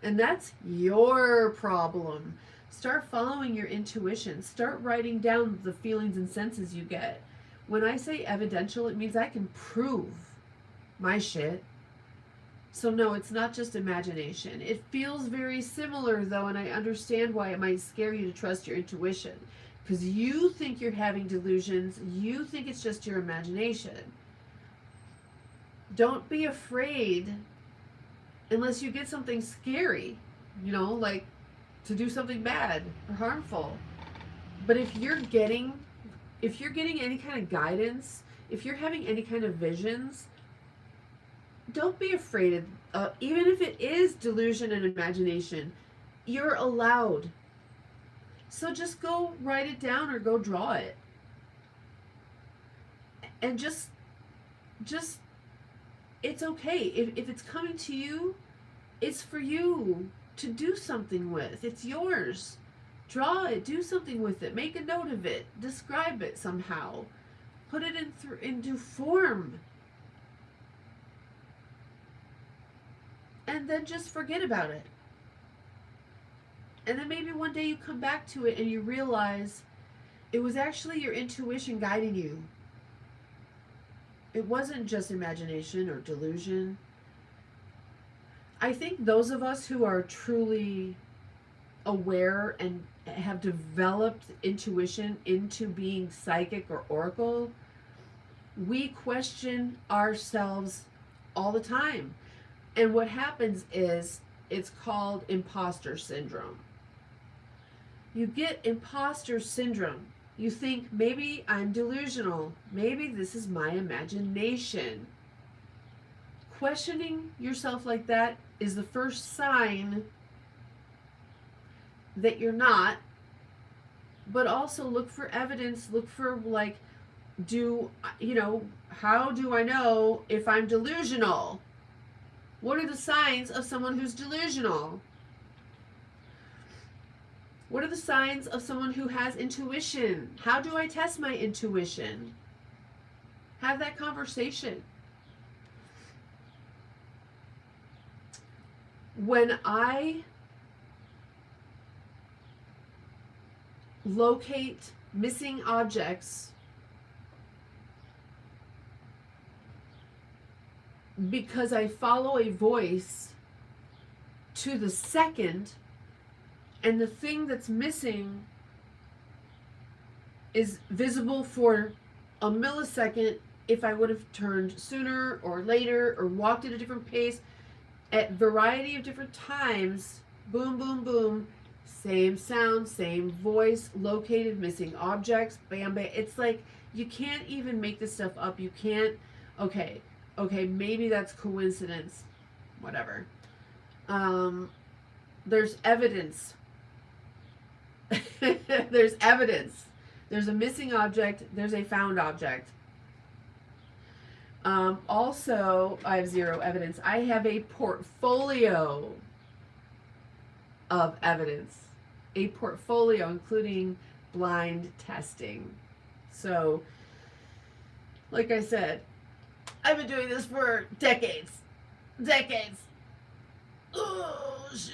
And that's your problem. Start following your intuition. Start writing down the feelings and senses you get. When I say evidential, it means I can prove my shit. So no, it's not just imagination. It feels very similar though, and I understand why it might scare you to trust your intuition. Because you think you're having delusions. You think it's just your imagination. Don't be afraid unless you get something scary, like to do something bad or harmful. But if you're getting any kind of guidance, if you're having any kind of visions, don't be afraid of, even if it is delusion and imagination, you're allowed. So just go write it down or go draw it. And just it's okay. If it's coming to you, it's for you to do something with. It's yours. Draw it, do something with it, make a note of it, describe it somehow. Put it into form. And then just forget about it. And then maybe one day you come back to it and you realize it was actually your intuition guiding you. It wasn't just imagination or delusion. I think those of us who are truly aware and have developed intuition into being psychic or oracle, we question ourselves all the time. And what happens is, it's called imposter syndrome. You get imposter syndrome. You think, maybe I'm delusional. Maybe this is my imagination. Questioning yourself like that is the first sign that you're not. But also look for evidence. Look for, how do I know if I'm delusional? What are the signs of someone who's delusional? What are the signs of someone who has intuition? How do I test my intuition? Have that conversation. When I locate missing objects, because I follow a voice to the second, and the thing that's missing is visible for a millisecond if I would have turned sooner or later or walked at a different pace at variety of different times, boom, boom, boom, same sound, same voice, located missing objects, bam, bam. It's like, you can't even make this stuff up. You can't, okay, maybe that's coincidence, whatever. There's evidence. There's evidence. There's a missing object. There's a found object. Also, I have zero evidence. I have a portfolio of evidence. A portfolio including blind testing. So, like I said, I've been doing this for decades. Decades. Oh, shit.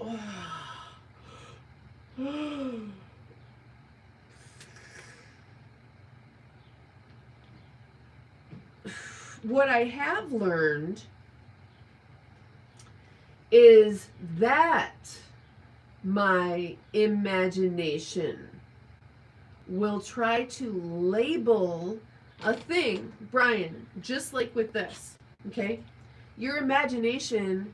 Oh. What I have learned is that my imagination will try to label a thing, Brian, just like with this, okay? Your imagination,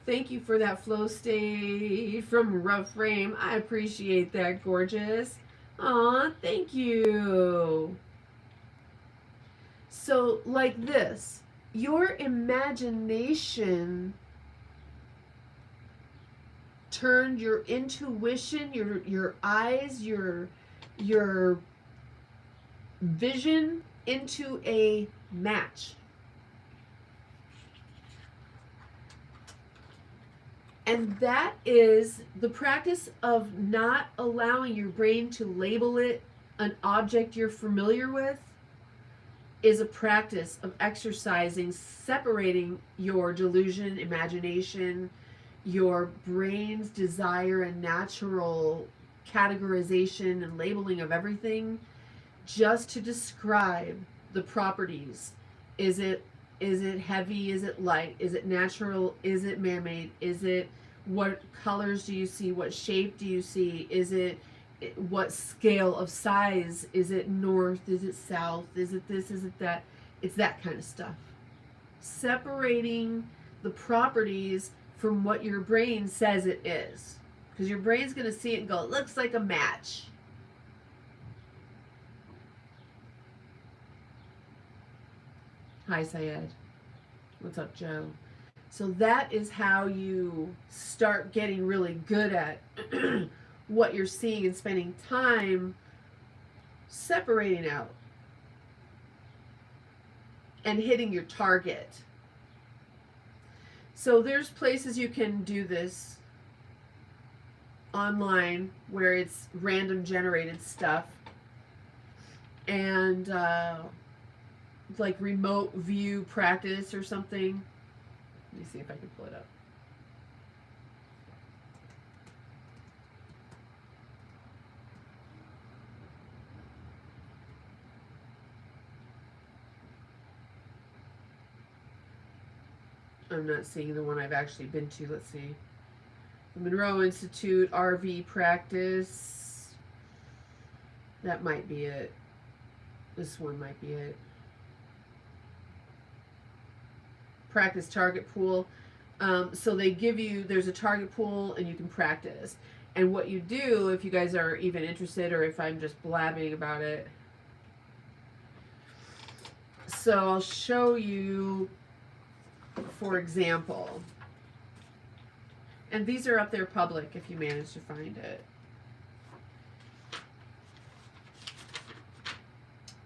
thank you for that flow state from Rough Frame. I appreciate that, gorgeous. Aw, thank you. So, like this, your imagination turned your intuition, your eyes, your vision into a match. And that is the practice of not allowing your brain to label it an object you're familiar with, is a practice of exercising, separating your delusion, imagination, your brain's desire and natural categorization and labeling of everything, just to describe the properties. Is it heavy? Is it light? Is it natural? Is it man-made? Is it, what colors do you see? What shape do you see? Is it, what scale of size? Is it north? Is it south? Is it this? Is it that? It's that kind of stuff. Separating the properties from what your brain says it is. Because your brain's going to see it and go, it looks like a match. Hi, Syed. What's up, Joe? So that is how you start getting really good at what you're seeing and spending time separating out and hitting your target. So there's places you can do this online where it's random generated stuff, and like remote view practice or something. Let me see if I can pull it up. I'm not seeing the one I've actually been to. Let's see. The Monroe Institute RV practice. That might be it. This one might be it. Practice target pool. So they give you, there's a target pool and you can practice. And what you do, if you guys are even interested, or if I'm just blabbing about it. So I'll show you, for example, and these are up there public if you manage to find it.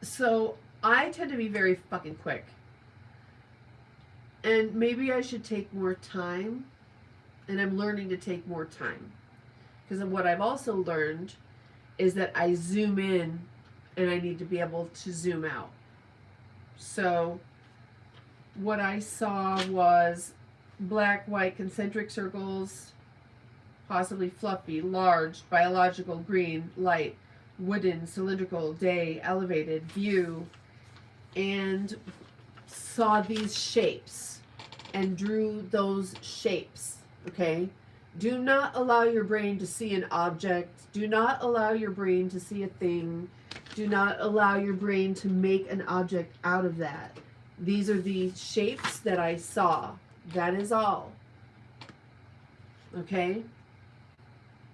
So I tend to be very fucking quick. And maybe I should take more time, and I'm learning to take more time. Because what I've also learned is that I zoom in and I need to be able to zoom out. So what I saw was black, white, concentric circles, possibly fluffy, large, biological, green, light, wooden, cylindrical, day, elevated, view, and saw these shapes and drew those shapes, okay? Do not allow your brain to see an object. Do not allow your brain to see a thing. Do not allow your brain to make an object out of that. These are the shapes that I saw. That is all. Okay?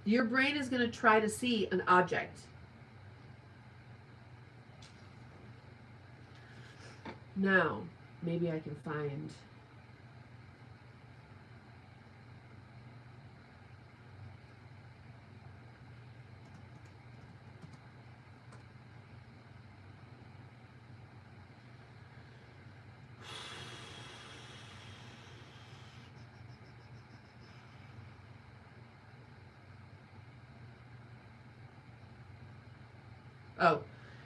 Your brain is going to try to see an object. Now, maybe I can find... Oh,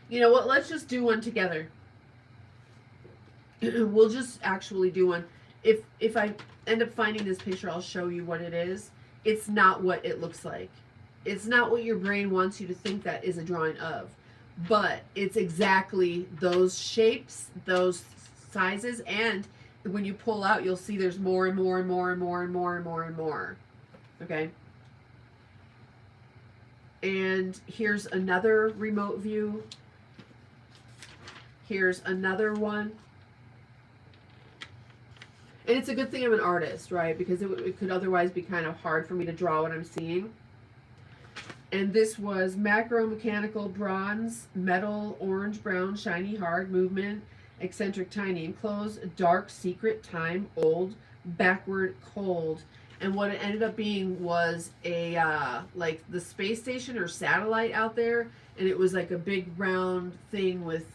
you know what? Let's just do one together. We'll just actually do one. If I end up finding this picture, I'll show you what it is. It's not what it looks like. It's not what your brain wants you to think that is a drawing of. But it's exactly those shapes, those sizes, and when you pull out, you'll see there's more and more and more and more and more and more and more. Okay? And here's another remote view. Here's another one. And it's a good thing I'm an artist, right? Because it could otherwise be kind of hard for me to draw what I'm seeing. And this was macro mechanical bronze, metal, orange, brown, shiny, hard, movement, eccentric, tiny, enclosed, dark, secret, time, old, backward, cold. And what it ended up being was a like the space station or satellite out there, and it was like a big round thing with,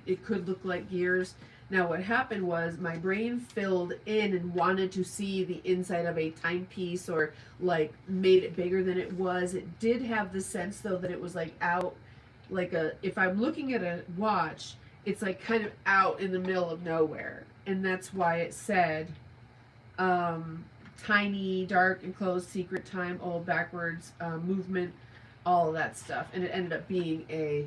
it could look like gears. Now what happened was my brain filled in and wanted to see the inside of a timepiece, or like made it bigger than it was. It did have the sense though that it was like out, like a, if I'm looking at a watch, it's like kind of out in the middle of nowhere. And that's why it said tiny, dark, enclosed, secret, time, old, backwards, movement, all of that stuff. And it ended up being a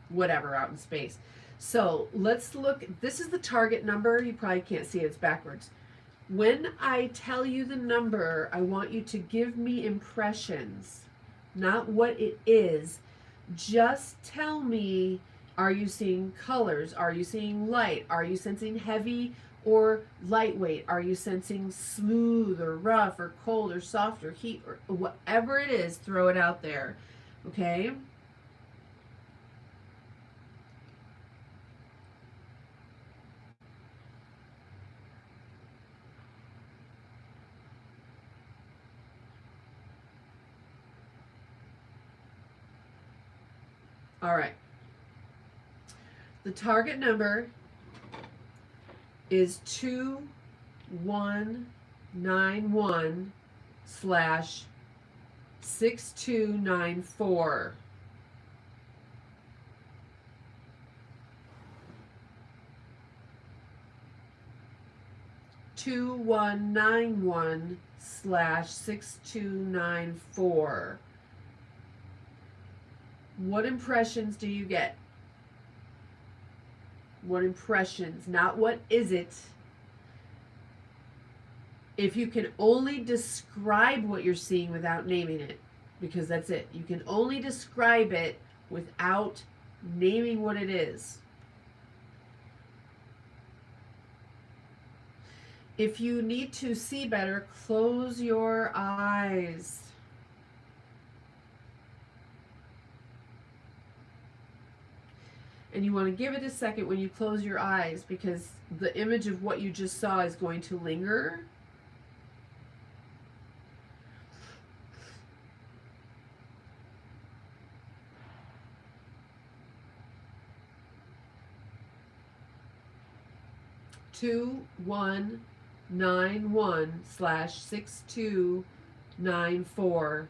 whatever out in space. So let's look. This is the target number. You probably can't see it. It's backwards. When I tell you the number, I want you to give me impressions, not what it is. Just tell me, are you seeing colors? Are you seeing light? Are you sensing heavy or lightweight? Are you sensing smooth or rough or cold or soft or heat or whatever it is? Throw it out there. Okay? All right. The target number is 2191 slash 6294. Two 2191 slash 6294. What impressions do you get? What impressions? Not what is it. If you can only describe what you're seeing without naming it, because that's it. You can only describe it without naming what it is. If you need to see better, close your eyes. And you want to give it a second when you close your eyes, because the image of what you just saw is going to linger. Two 191 slash 6294.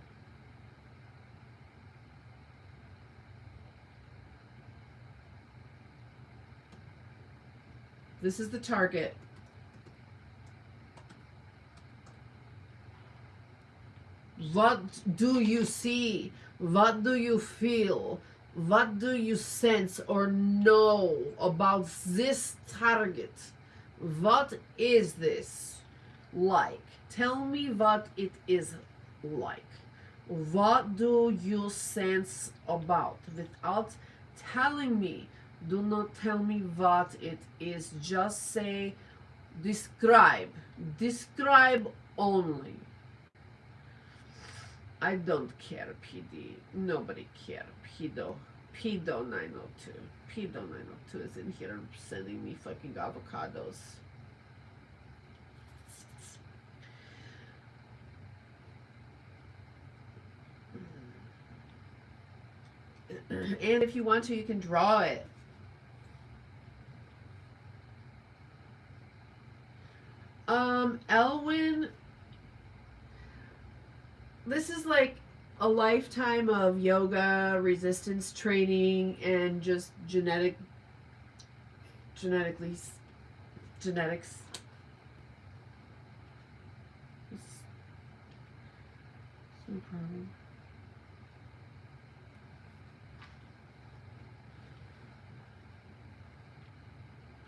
This is the target. What do you see? What do you feel? What do you sense or know about this target? What is this like? Tell me what it is like. What do you sense about? Without telling me. Do not tell me what it is. Just say, describe. Describe only. I don't care, PD. Nobody care. Pedo 902. Pedo 902 is in here sending me fucking avocados. And if you want to, you can draw it. Elwyn, this is like a lifetime of yoga, resistance training, and just genetics. No problem.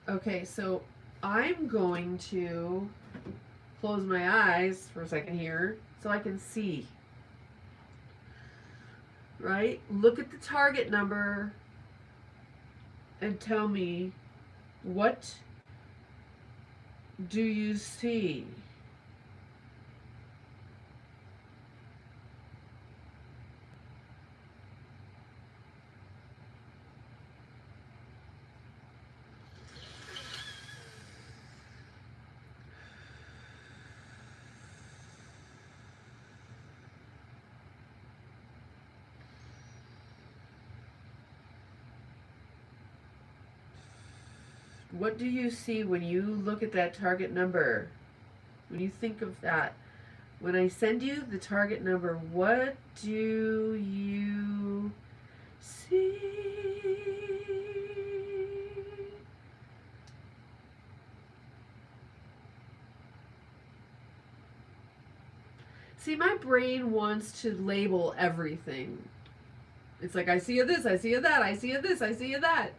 Okay, so I'm going to close my eyes for a second here so I can see. Right? Look at the target number and tell me, what do you see? What do you see when you look at that target number? When you think of that? When I send you the target number, what do you see? See, my brain wants to label everything. It's like, I see a this, I see a that, I see a this, I see a that.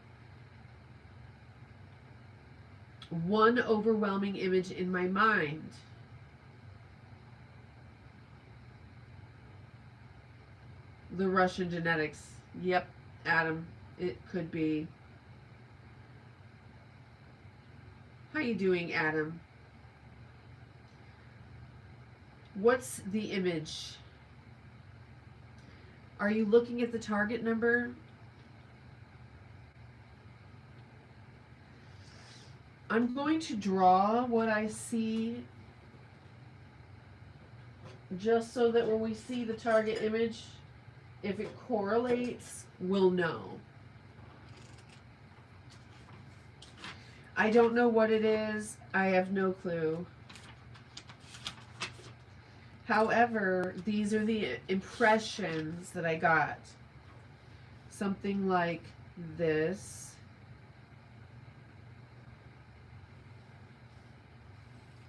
One overwhelming image in my mind. The Russian genetics. Yep, Adam. It could be. How you doing, Adam? What's the image? Are you looking at the target number? I'm going to draw what I see just so that when we see the target image, if it correlates, we'll know. I don't know what it is. I have no clue. However, these are the impressions that I got. Something like this.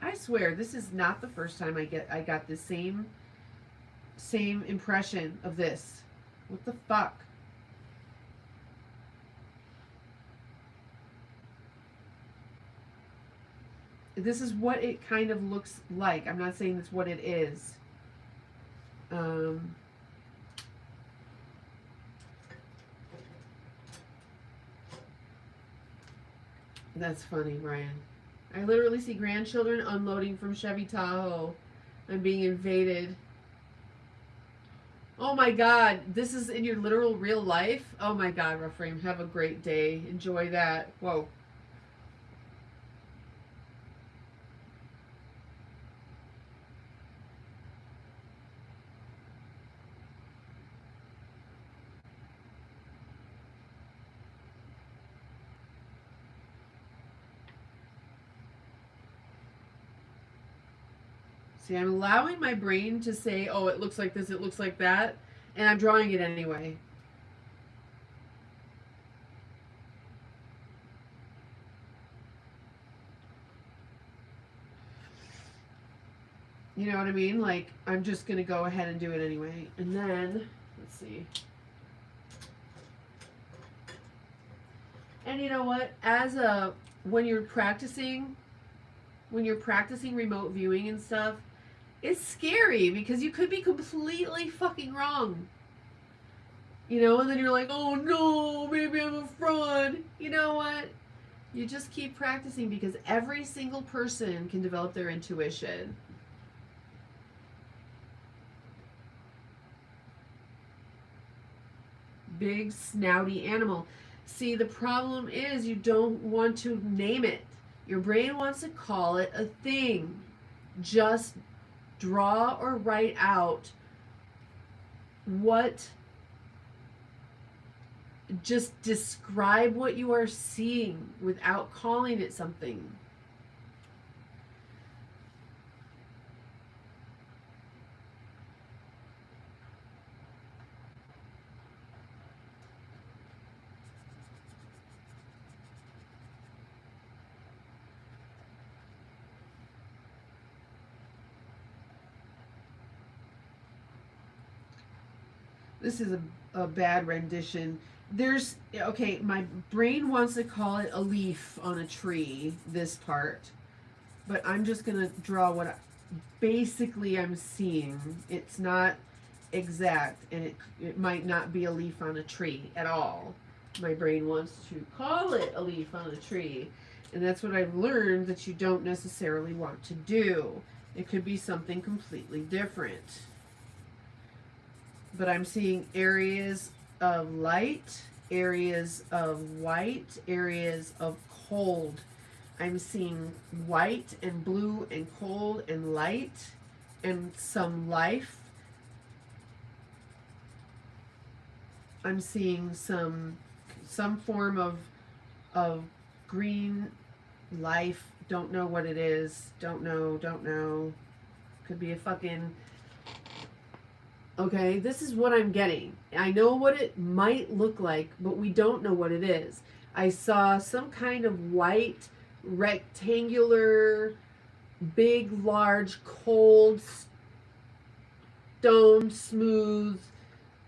I swear, this is not the first time I got the same impression of this. What the fuck? This is what it kind of looks like. I'm not saying that's what it is. That's funny, Brian. I literally see grandchildren unloading from Chevy Tahoe. I'm being invaded. Oh my God, this is in your literal real life? Oh my God, Rough Frame, have a great day. Enjoy that. Whoa. See, I'm allowing my brain to say, oh, it looks like this, it looks like that, and I'm drawing it anyway. You know what I mean? Like, I'm just going to go ahead and do it anyway. And then, let's see. And you know what? When you're practicing remote viewing and stuff, it's scary because you could be completely fucking wrong. You know, and then you're like, oh no, maybe I'm a fraud. You know what? You just keep practicing because every single person can develop their intuition. Big snouty animal. See, the problem is you don't want to name it. Your brain wants to call it a thing. Just draw or write out just describe what you are seeing without calling it something. This is a bad rendition. Okay, my brain wants to call it a leaf on a tree, this part. But I'm just going to draw what basically I'm seeing. It's not exact, and it might not be a leaf on a tree at all. My brain wants to call it a leaf on a tree. And that's what I've learned that you don't necessarily want to do. It could be something completely different. But I'm seeing areas of light, areas of white, areas of cold. I'm seeing white and blue and cold and light and some life. I'm seeing some form of green life. Don't know what it is. Don't know. Could be a fucking... Okay, this is what I'm getting. I know what it might look like, but we don't know what it is. I saw some kind of white, rectangular, big, large, cold, stone, smooth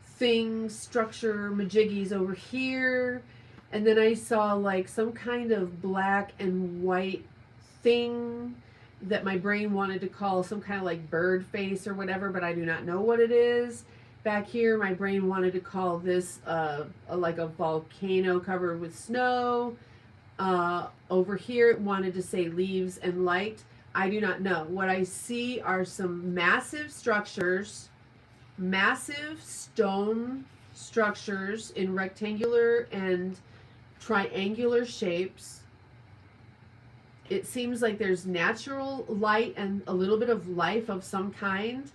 thing, structure, majiggies over here. And then I saw like some kind of black and white thing that my brain wanted to call some kind of like bird face or whatever, but I do not know what it is. Back here, my brain wanted to call this like a volcano covered with snow. Over here, it wanted to say leaves and light. I do not know. What I see are some massive structures, massive stone structures in rectangular and triangular shapes. It seems like there's natural light and a little bit of life of some kind.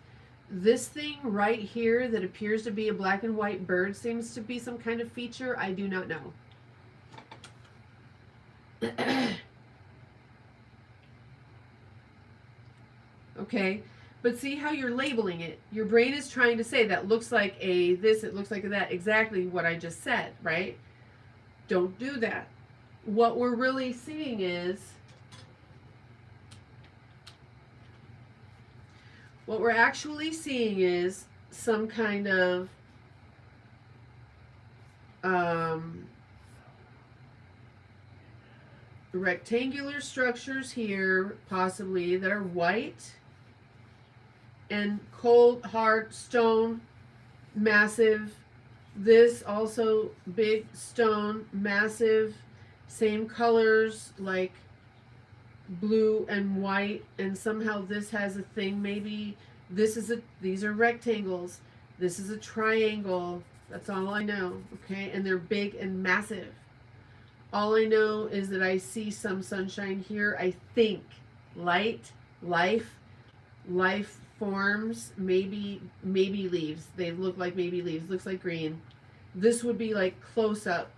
This thing right here that appears to be a black and white bird seems to be some kind of feature. I do not know. Okay, but see how you're labeling it. Your brain is trying to say that looks like a this, it looks like a that. Exactly what I just said, right? Don't do that. What we're really seeing is... What we're actually seeing is some kind of rectangular structures here, possibly, that are white and cold, hard stone, massive. This also big stone, massive, same colors, like blue and white, and somehow this has a thing. Maybe this is these are rectangles, this is a triangle. That's all I know. Okay, and they're big and massive. All I know is that I see some sunshine here. I think light, life forms, maybe leaves. They look like maybe leaves. Looks like green. This would be like close up.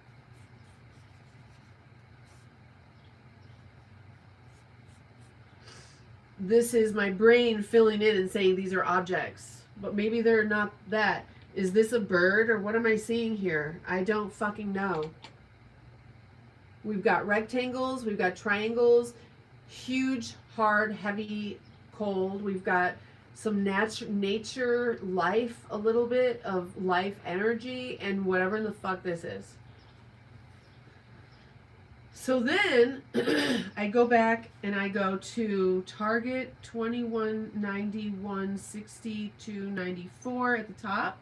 This is my brain filling in and saying these are objects, but maybe they're not that. Is this a bird or what am I seeing here? I don't fucking know. We've got rectangles, we've got triangles, huge, hard, heavy, cold. We've got some nature, life, a little bit of life energy, and whatever the fuck this is. So then I go back and I go to Target 2191 6294 at the top.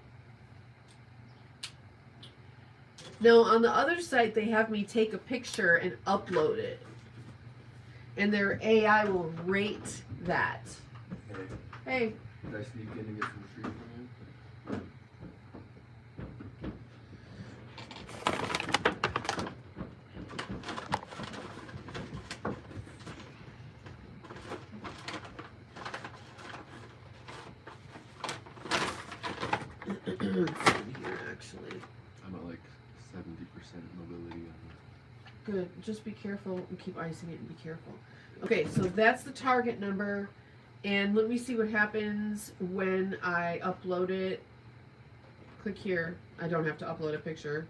Now on the other site they have me take a picture and upload it. And their AI will rate that. Hey. Did I sneak in and get some treat from you? Here, actually. I'm at like 70% mobility on Good. Just be careful and keep icing it and be careful. Okay, so that's the target number. And let me see what happens when I upload it. Click here. I don't have to upload a picture.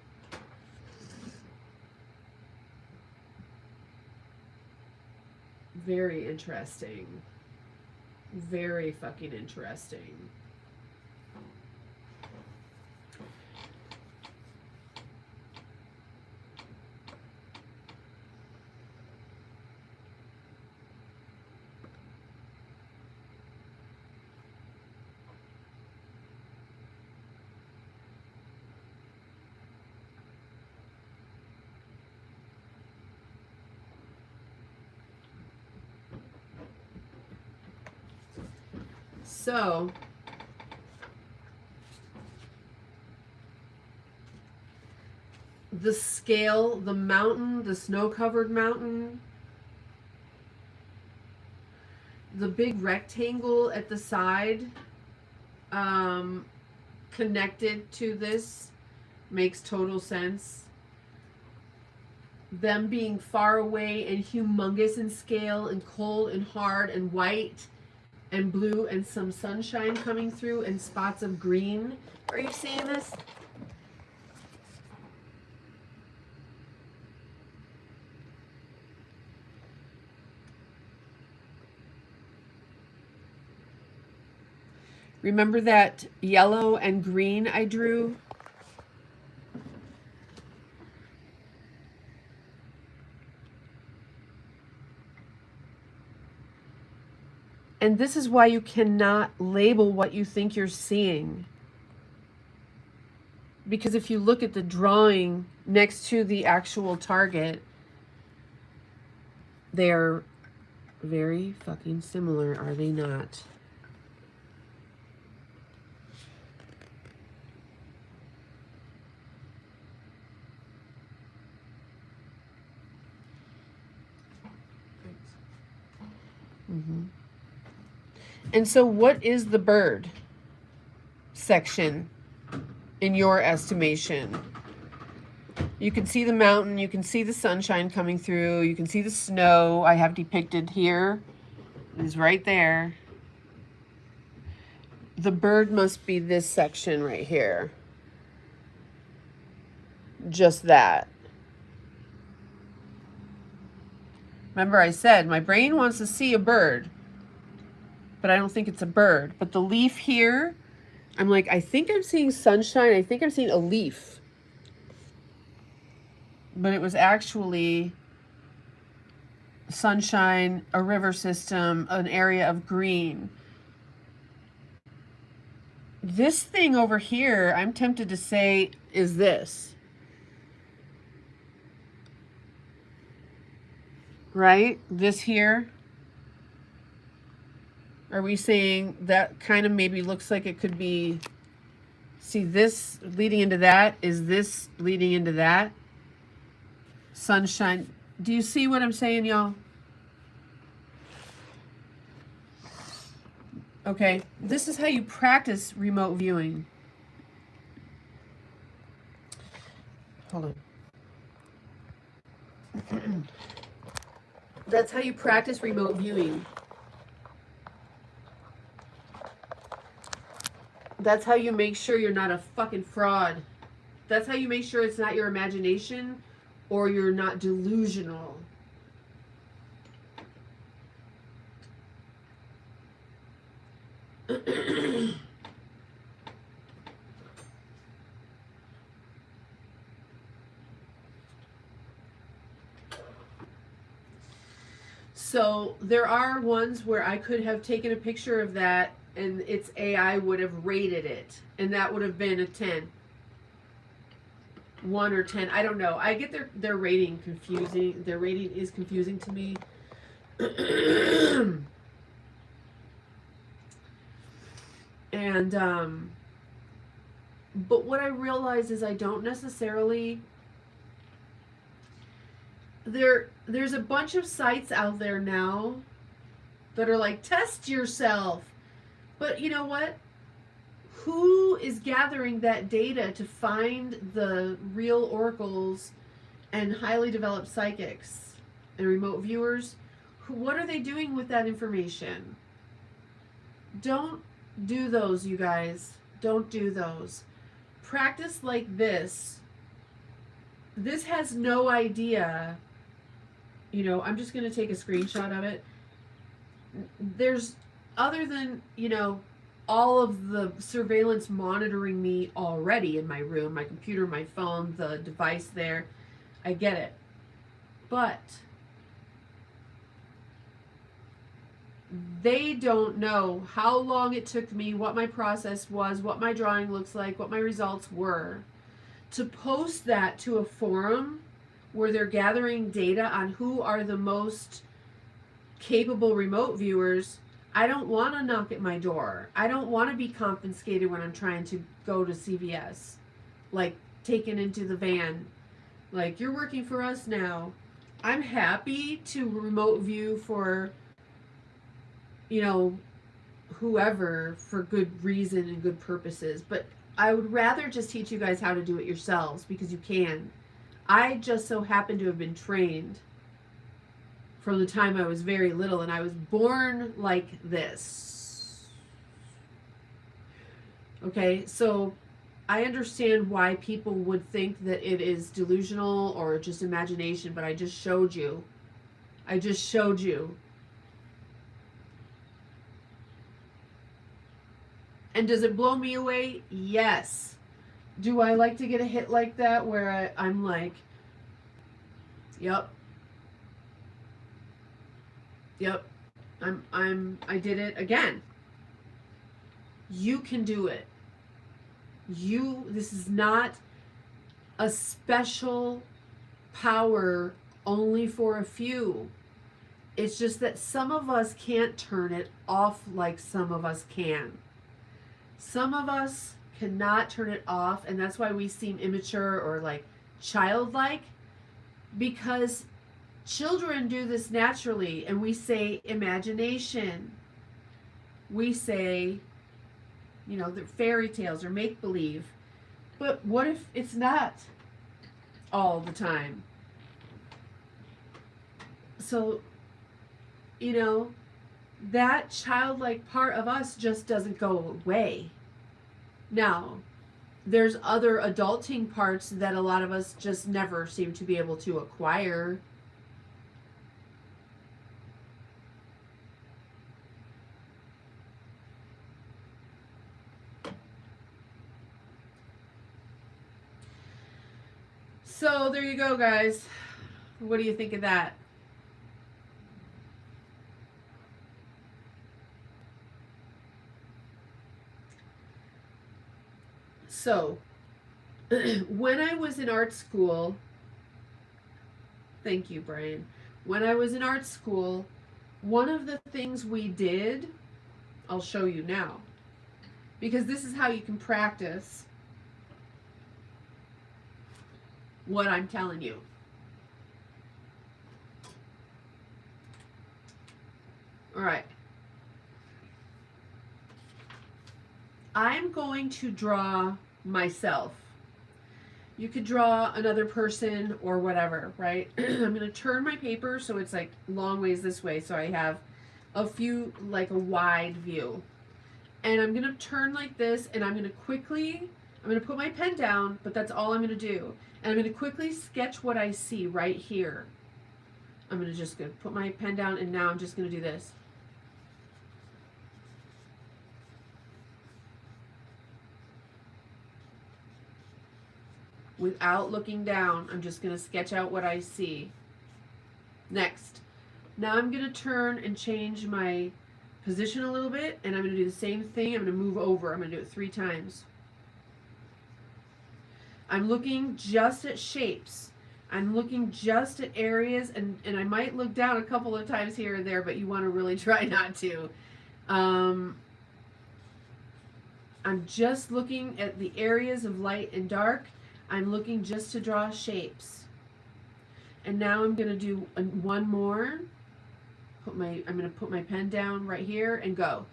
Very interesting. Very fucking interesting. So, the scale, the mountain, the snow-covered mountain, the big rectangle at the side connected to this makes total sense. them being far away and humongous in scale and cold and hard and white and blue and some sunshine coming through and spots of green. Are you seeing this? Remember that yellow and green I drew? And this is why you cannot label what you think you're seeing. Because if you look at the drawing next to the actual target, they're very fucking similar, are they not? Mm-hmm. And so what is the bird section in your estimation? You can see the mountain, you can see the sunshine coming through, you can see the snow I have depicted here. It is right there. The bird must be this section right here. Just that. Remember I said my brain wants to see a bird, but I don't think it's a bird. But the leaf here, I'm like, I think I'm seeing sunshine. I think I'm seeing a leaf. But it was actually sunshine, a river system, an area of green. This thing over here, I'm tempted to say, is this. Right? This here. Are we saying that kind of maybe looks like it could be, see this leading into that? Is this leading into that? Sunshine. Do you see what I'm saying, y'all? Okay, this is how you practice remote viewing. Hold on. That's how you practice remote viewing. That's how you make sure you're not a fucking fraud. That's how you make sure it's not your imagination or you're not delusional. So there are ones where I could have taken a picture of that and its AI would have rated it, and that would have been a 10. 1 or 10, I don't know. I get their rating confusing. Their rating is confusing to me. And but what I realize is I don't necessarily, there's a bunch of sites out there now that are like, test yourself. But you know what? Who is gathering that data to find the real oracles and highly developed psychics and remote viewers? What are they doing with that information? Don't do those, you guys. Don't do those. Practice like this. This has no idea. You know, I'm just going to take a screenshot of it. There's, other than, you know, all of the surveillance monitoring me already in my room, my computer, my phone, the device there, I get it. But they don't know how long it took me, what my process was, what my drawing looks like, what my results were. To post that to a forum where they're gathering data on who are the most capable remote viewers, I don't want to knock at my door. I don't want to be confiscated when I'm trying to go to CVS. Like, taken into the van. Like, you're working for us now. I'm happy to remote view for, you know, whoever for good reason and good purposes. But I would rather just teach you guys how to do it yourselves, because you can. I just so happen to have been trained from the time I was very little, and I was born like this. Okay, so I understand why people would think that it is delusional or just imagination, but I just showed you. I just showed you. And does it blow me away? Yes. Do I like to get a hit like that where I'm like, yep, I did it again. You can do it. This is not a special power only for a few. It's just that some of us can't turn it off like some of us can. Some of us cannot turn it off, and that's why we seem immature or like childlike, because children do this naturally, and we say imagination. We say, you know, the fairy tales or make-believe. But what if it's not all the time? So, you know, that childlike part of us just doesn't go away. Now, there's other adulting parts that a lot of us just never seem to be able to acquire. So there you go, guys. What do you think of that? So, when I was in art school, thank you, Brian. When I was in art school, one of the things we did, I'll show you now, because this is how you can practice what I'm telling you. All right. I'm going to draw myself. You could draw another person or whatever, right? I'm going to turn my paper so it's like long ways this way, so I have a few, like a wide view. And I'm going to turn like this, and I'm going to put my pen down, but that's all I'm going to do. And I'm going to quickly sketch what I see right here. I'm going to put my pen down, and now I'm just going to do this. Without looking down, I'm just going to sketch out what I see. Next. Now I'm going to turn and change my position a little bit, and I'm going to do the same thing. I'm going to move over. I'm going to do it 3 times. I'm looking just at shapes. I'm looking just at areas, and I might look down a couple of times here and there, but you want to really try not to. I'm just looking at the areas of light and dark. I'm looking just to draw shapes. And now I'm going to do one more. I'm going to put my pen down right here and go.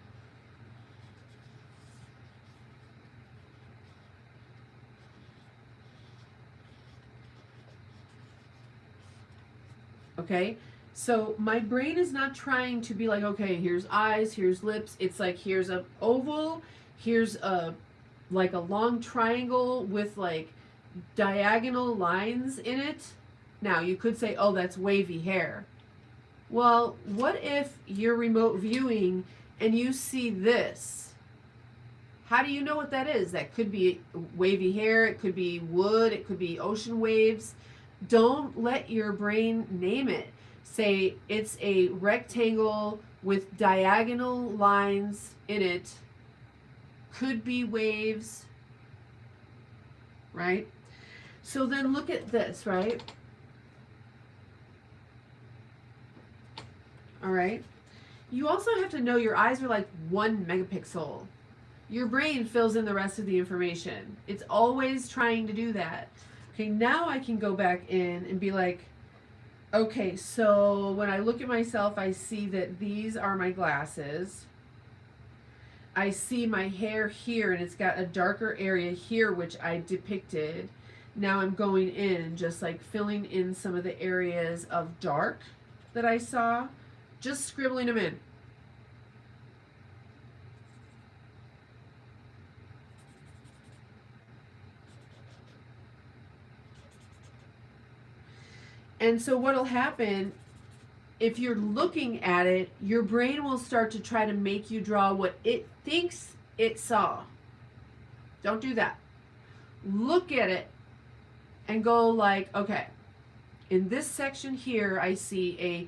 Okay? So my brain is not trying to be like, okay, here's eyes, here's lips. It's like, here's an oval, here's a long triangle with like diagonal lines in it. Now you could say, oh, that's wavy hair. Well, what if you're remote viewing and you see this? How do you know what that is? That could be wavy hair, it could be wood, it could be ocean waves. Don't let your brain name it. Say it's a rectangle with diagonal lines in it. Could be waves, right? So then look at this, right? All right. You also have to know your eyes are like 1 megapixel. Your brain fills in the rest of the information. It's always trying to do that. Okay, now I can go back in and be like, okay, so when I look at myself, I see that these are my glasses. I see my hair here, and it's got a darker area here, which I depicted. Now I'm going in and just like filling in some of the areas of dark that I saw, just scribbling them in. And so what'll happen, if you're looking at it, your brain will start to try to make you draw what it thinks it saw. Don't do that. Look at it and go like, okay, in this section here, I see a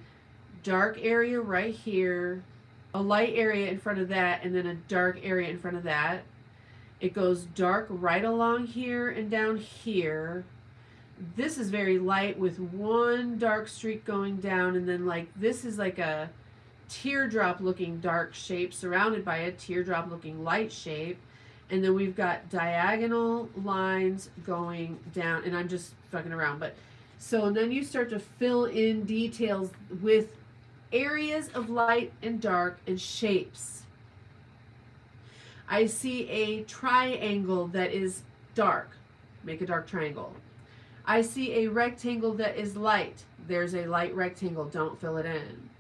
dark area right here, a light area in front of that, and then a dark area in front of that. It goes dark right along here and down here. This is very light with one dark streak going down, and then like this is like a teardrop looking dark shape surrounded by a teardrop looking light shape. And then we've got diagonal lines going down, and I'm just fucking around, but so then you start to fill in details with areas of light and dark and shapes. I see a triangle that is dark. Make a dark triangle. I see a rectangle that is light. There's a light rectangle. Don't fill it in.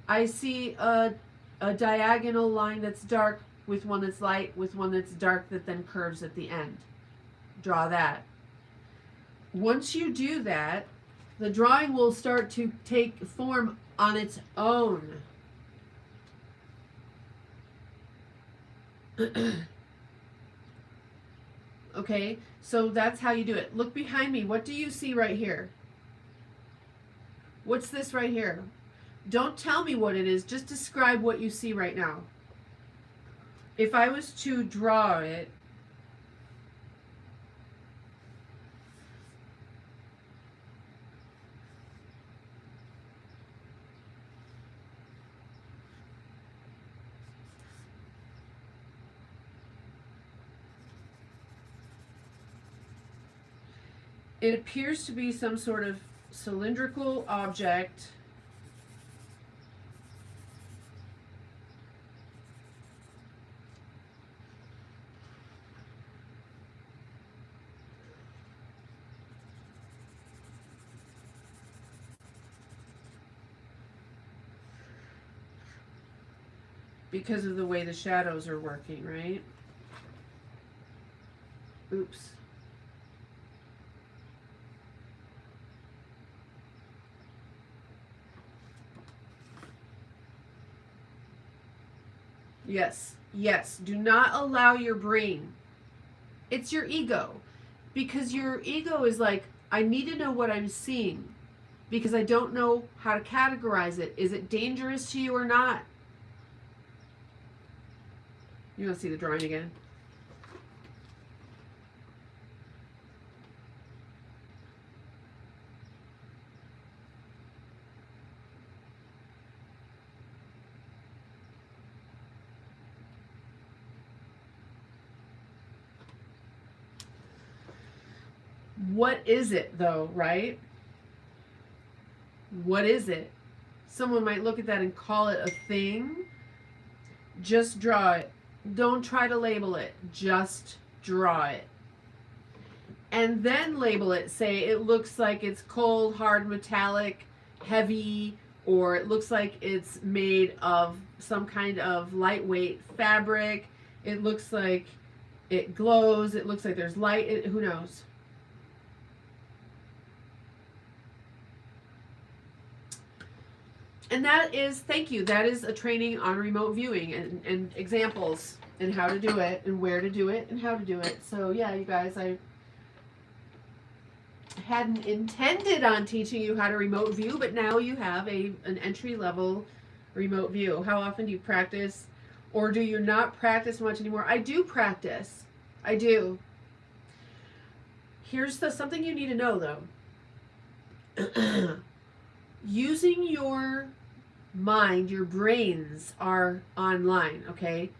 I see a diagonal line that's dark with one that's light, with one that's dark that then curves at the end. Draw that. Once you do that, the drawing will start to take form on its own. Okay, so that's how you do it. Look behind me. What do you see right here? What's this right here? Don't tell me what it is. Just describe what you see right now. If I was to draw it, it appears to be some sort of cylindrical object. Because of the way the shadows are working, right? Oops. Yes, yes. Do not allow your brain. It's your ego. Because your ego is like, I need to know what I'm seeing. Because I don't know how to categorize it. Is it dangerous to you or not? You want to see the drawing again? What is it though, right? What is it? Someone might look at that and call it a thing. Just draw it. Don't try to label it. Just draw it. And then label it. Say it looks like it's cold, hard, metallic, heavy, or it looks like it's made of some kind of lightweight fabric. It looks like it glows. It looks like there's light. Who knows? And that is, thank you, that is a training on remote viewing and examples and how to do it and where to do it and how to do it. So yeah, you guys, I hadn't intended on teaching you how to remote view, but now you have an entry-level remote view. How often do you practice, or do you not practice much anymore? I do practice. I do. Here's something you need to know, though. Using your mind, your brains are online, okay?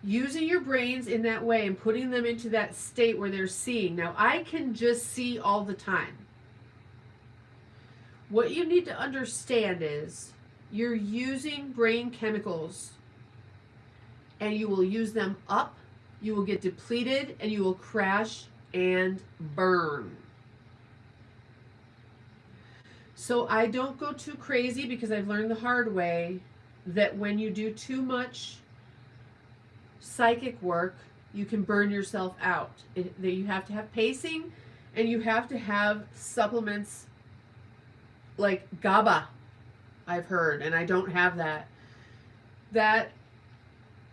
Using your brains in that way and putting them into that state where they're seeing. Now, I can just see all the time. What you need to understand is you're using brain chemicals and you will use them up, you will get depleted, and you will crash and burn. So I don't go too crazy because I've learned the hard way that when you do too much psychic work, you can burn yourself out. That you have to have pacing, and you have to have supplements like GABA, I've heard, and I don't have that. That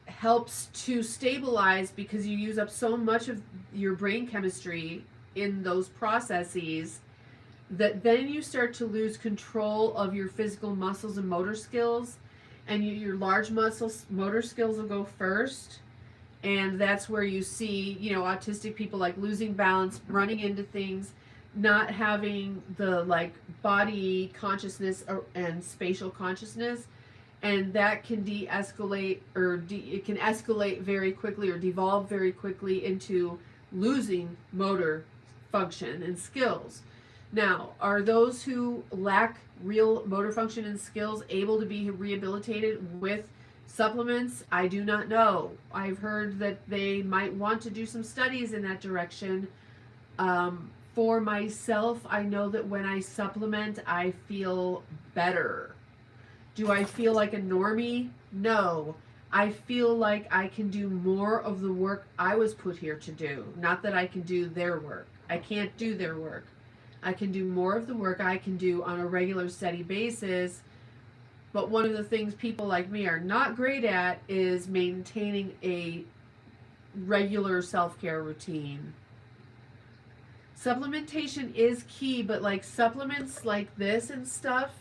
helps to stabilize because you use up so much of your brain chemistry in those processes that then you start to lose control of your physical muscles and motor skills, and your large muscles motor skills will go first. And that's where you see, autistic people like losing balance, running into things, not having the like body consciousness and spatial consciousness. And that can de-escalate it can escalate very quickly or devolve very quickly into losing motor function and skills. Now, are those who lack real motor function and skills able to be rehabilitated with supplements? I do not know. I've heard that they might want to do some studies in that direction. For myself, I know that when I supplement, I feel better. Do I feel like a normie? No. I feel like I can do more of the work I was put here to do. Not that I can do their work. I can't do their work. I can do more of the work I can do on a regular, steady basis. But one of the things people like me are not great at is maintaining a regular self-care routine. Supplementation is key, but like supplements like this and stuff,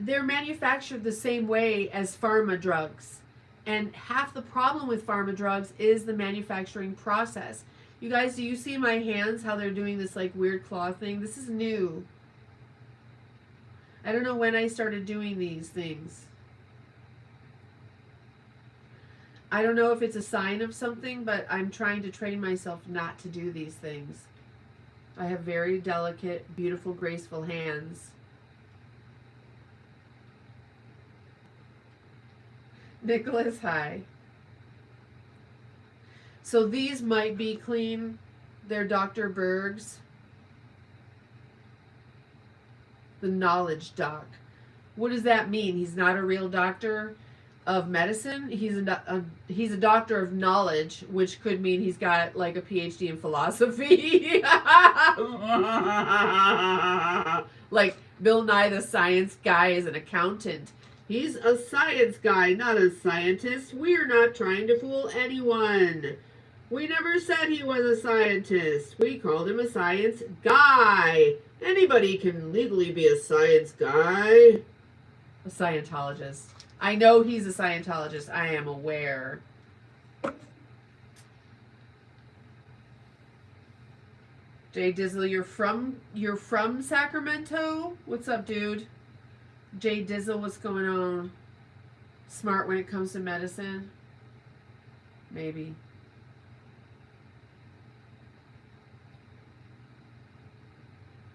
they're manufactured the same way as pharma drugs. And half the problem with pharma drugs is the manufacturing process. You guys, do you see my hands, how they're doing this like weird claw thing? This is new. I don't know when I started doing these things. I don't know if it's a sign of something, but I'm trying to train myself not to do these things. I have very delicate, beautiful, graceful hands. Nicholas, hi. So these might be clean. They're Dr. Berg's. The knowledge doc. What does that mean? He's not a real doctor of medicine. He's a doctor of knowledge, which could mean he's got like a PhD in philosophy. Like Bill Nye the Science Guy is an accountant. He's a science guy, not a scientist. We're not trying to fool anyone. We never said he was a scientist. We called him a science guy. Anybody can legally be a science guy. A Scientologist. I know he's a Scientologist. I am aware. Jay Dizzle, you're from Sacramento? What's up, dude? Jay Dizzle, what's going on? Smart when it comes to medicine? Maybe.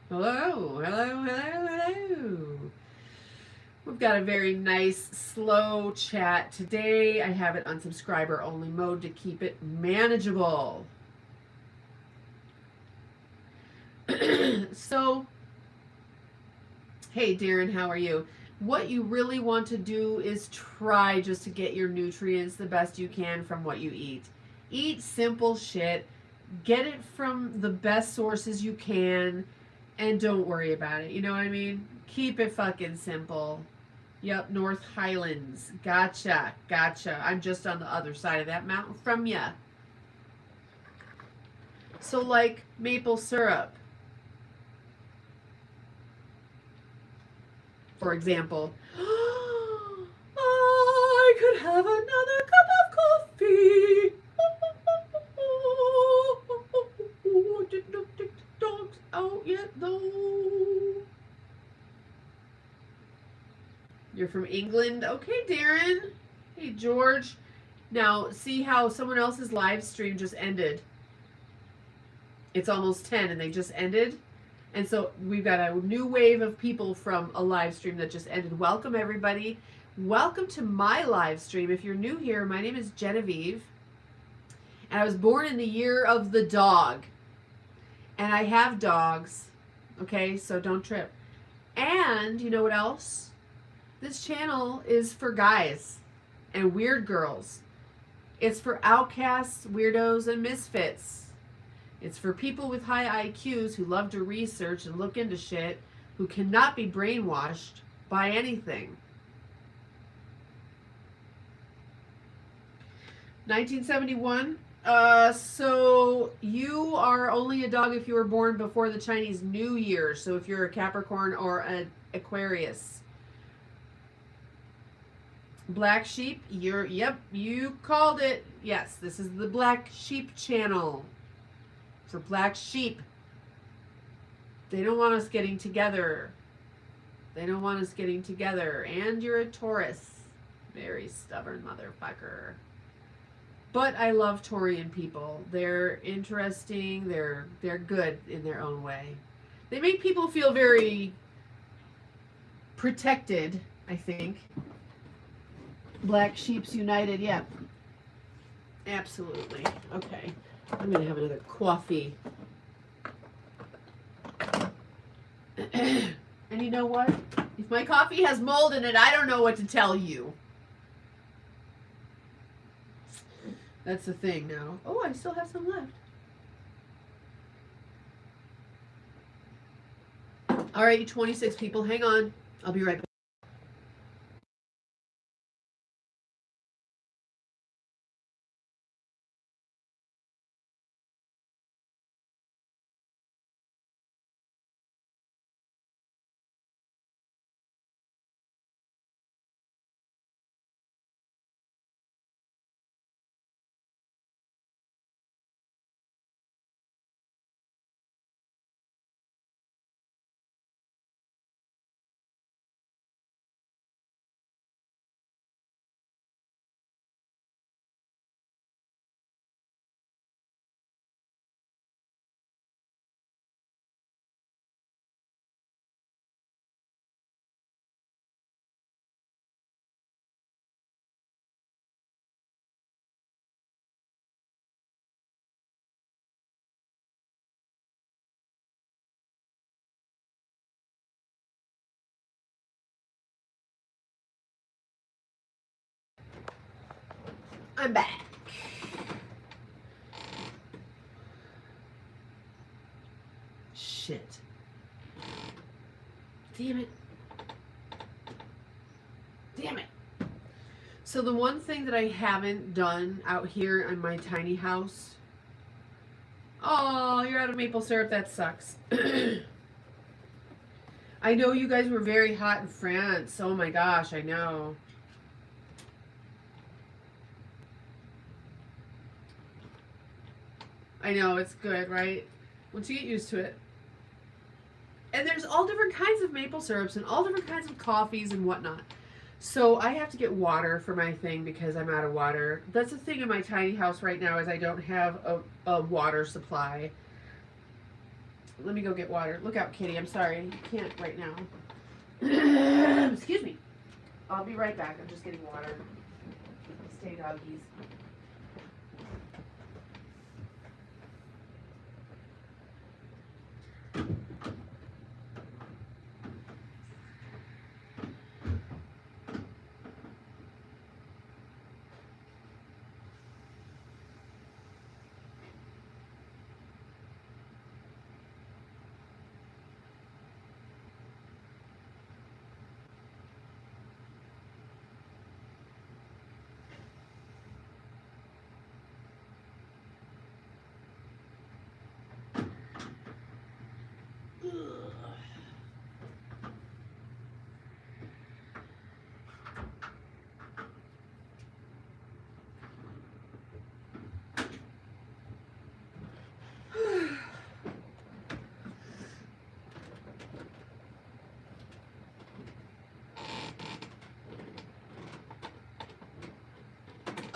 Hello, hello, hello, hello. We've got a very nice, slow chat today. I have it on subscriber only mode to keep it manageable. So, hey Darren, how are you? What you really want to do is try just to get your nutrients the best you can from what you eat. Eat simple shit. Get it from the best sources you can. And don't worry about it. You know what I mean? Keep it fucking simple. Yep, North Highlands. Gotcha. I'm just on the other side of that mountain from ya. So like maple syrup, for example. I could have another cup of coffee. Did not take the dogs out yet though. You're from England? Okay, Darren. Hey, George. Now, see how someone else's live stream just ended? It's almost 10 and they just ended. And so we've got a new wave of people from a live stream that just ended. Welcome, everybody. Welcome to my live stream. If you're new here, my name is Geneviève. And I was born in the year of the dog. And I have dogs. Okay, so don't trip. And you know what else? This channel is for guys and weird girls. It's for outcasts, weirdos, and misfits. It's for people with high IQs who love to research and look into shit, who cannot be brainwashed by anything. 1971. So you are only a dog if you were born before the Chinese New Year. So if you're a Capricorn or an Aquarius. Black sheep, yep, you called it. Yes, this is the Black Sheep channel. For black sheep. They don't want us getting together. They don't want us getting together. And you're a Taurus. Very stubborn motherfucker. But I love Taurian people. They're interesting. They're good in their own way. They make people feel very protected, I think. Black Sheeps United, yeah. Absolutely. Okay. I'm going to have another coffee. And you know what? If my coffee has mold in it, I don't know what to tell you. That's the thing now. Oh, I still have some left. All right, you 26 people, hang on. I'll be right back. I'm back. Shit. Damn it. Damn it. So the one thing that I haven't done out here in my tiny house. Oh, you're out of maple syrup. That sucks. I know you guys were very hot in France. Oh my gosh, I know. I know, it's good, right? Once you get used to it. And there's all different kinds of maple syrups and all different kinds of coffees and whatnot. So I have to get water for my thing because I'm out of water. That's the thing in my tiny house right now is I don't have a water supply. Let me go get water. Look out, kitty. I'm sorry. You can't right now. Excuse me. I'll be right back. I'm just getting water. Stay doggies.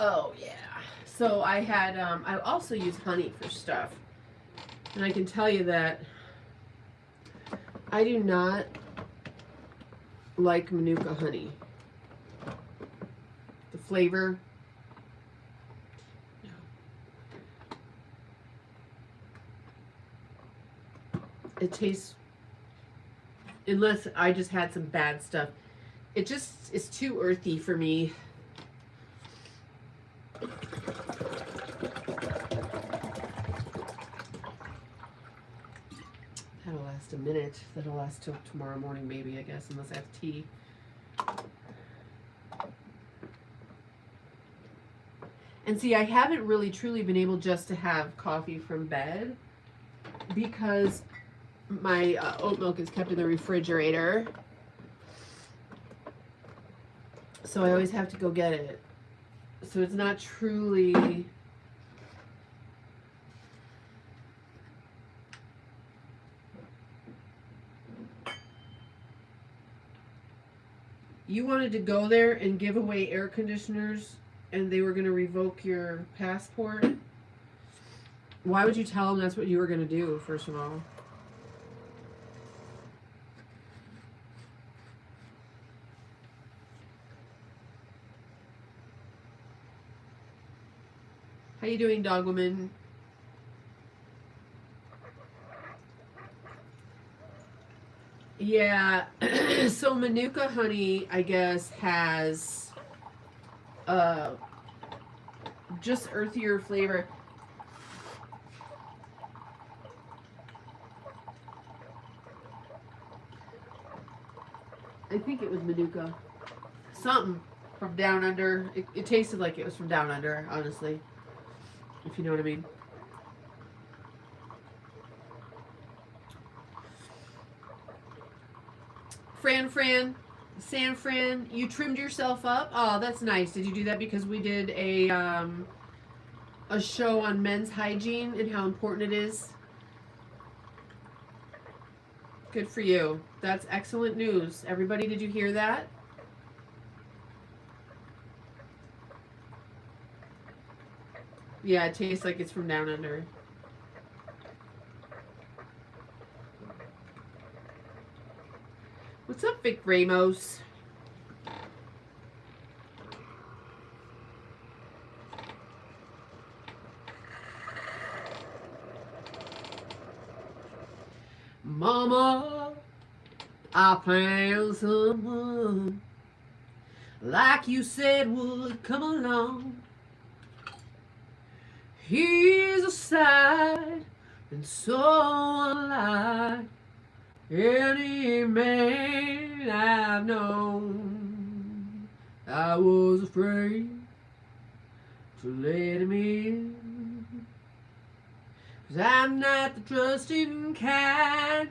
Oh, yeah. So I had, I also use honey for stuff. And I can tell you that I do not like Manuka honey. The flavor, no. It tastes, unless I just had some bad stuff, it just is too earthy for me. That'll last a minute. That'll last till tomorrow morning, maybe, I guess, unless I have tea. And see, I haven't really truly been able just to have coffee from bed because my oat milk is kept in the refrigerator. So I always have to go get it. So it's not truly... You wanted to go there and give away air conditioners and they were going to revoke your passport? Why would you tell them that's what you were going to do, first of all? How you doing, dog woman? Yeah, so Manuka honey, I guess, has just earthier flavor. I think it was Manuka. Something from down under. It tasted like it was from down under, honestly. If you know what I mean. San Fran, you trimmed yourself up? Oh, that's nice. Did you do that because we did a show on men's hygiene and how important it is? Good for you. That's excellent news. Everybody, did you hear that? Yeah, it tastes like it's from down under. What's up, Vic Ramos? Mama, I found someone like you said would come along. He's a sight and so unlike any man I've known. I was afraid to let him in, 'cause I'm not the trusting kind.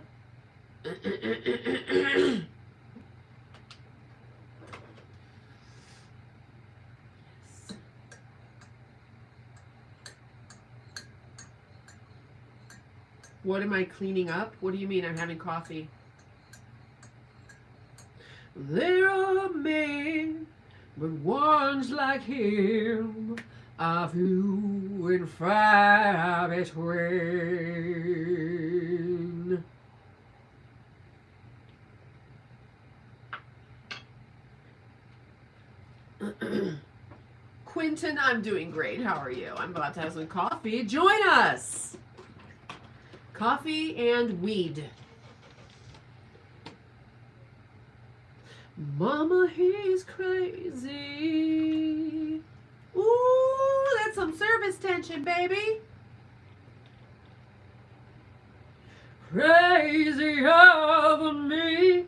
What am I cleaning up? What do you mean I'm having coffee? There are men, but ones like him are few and far between. Quentin, I'm doing great. How are you? I'm about to have some coffee. Join us! Coffee and weed. Mama, he's crazy. Ooh, that's some service tension, baby. Crazy over me.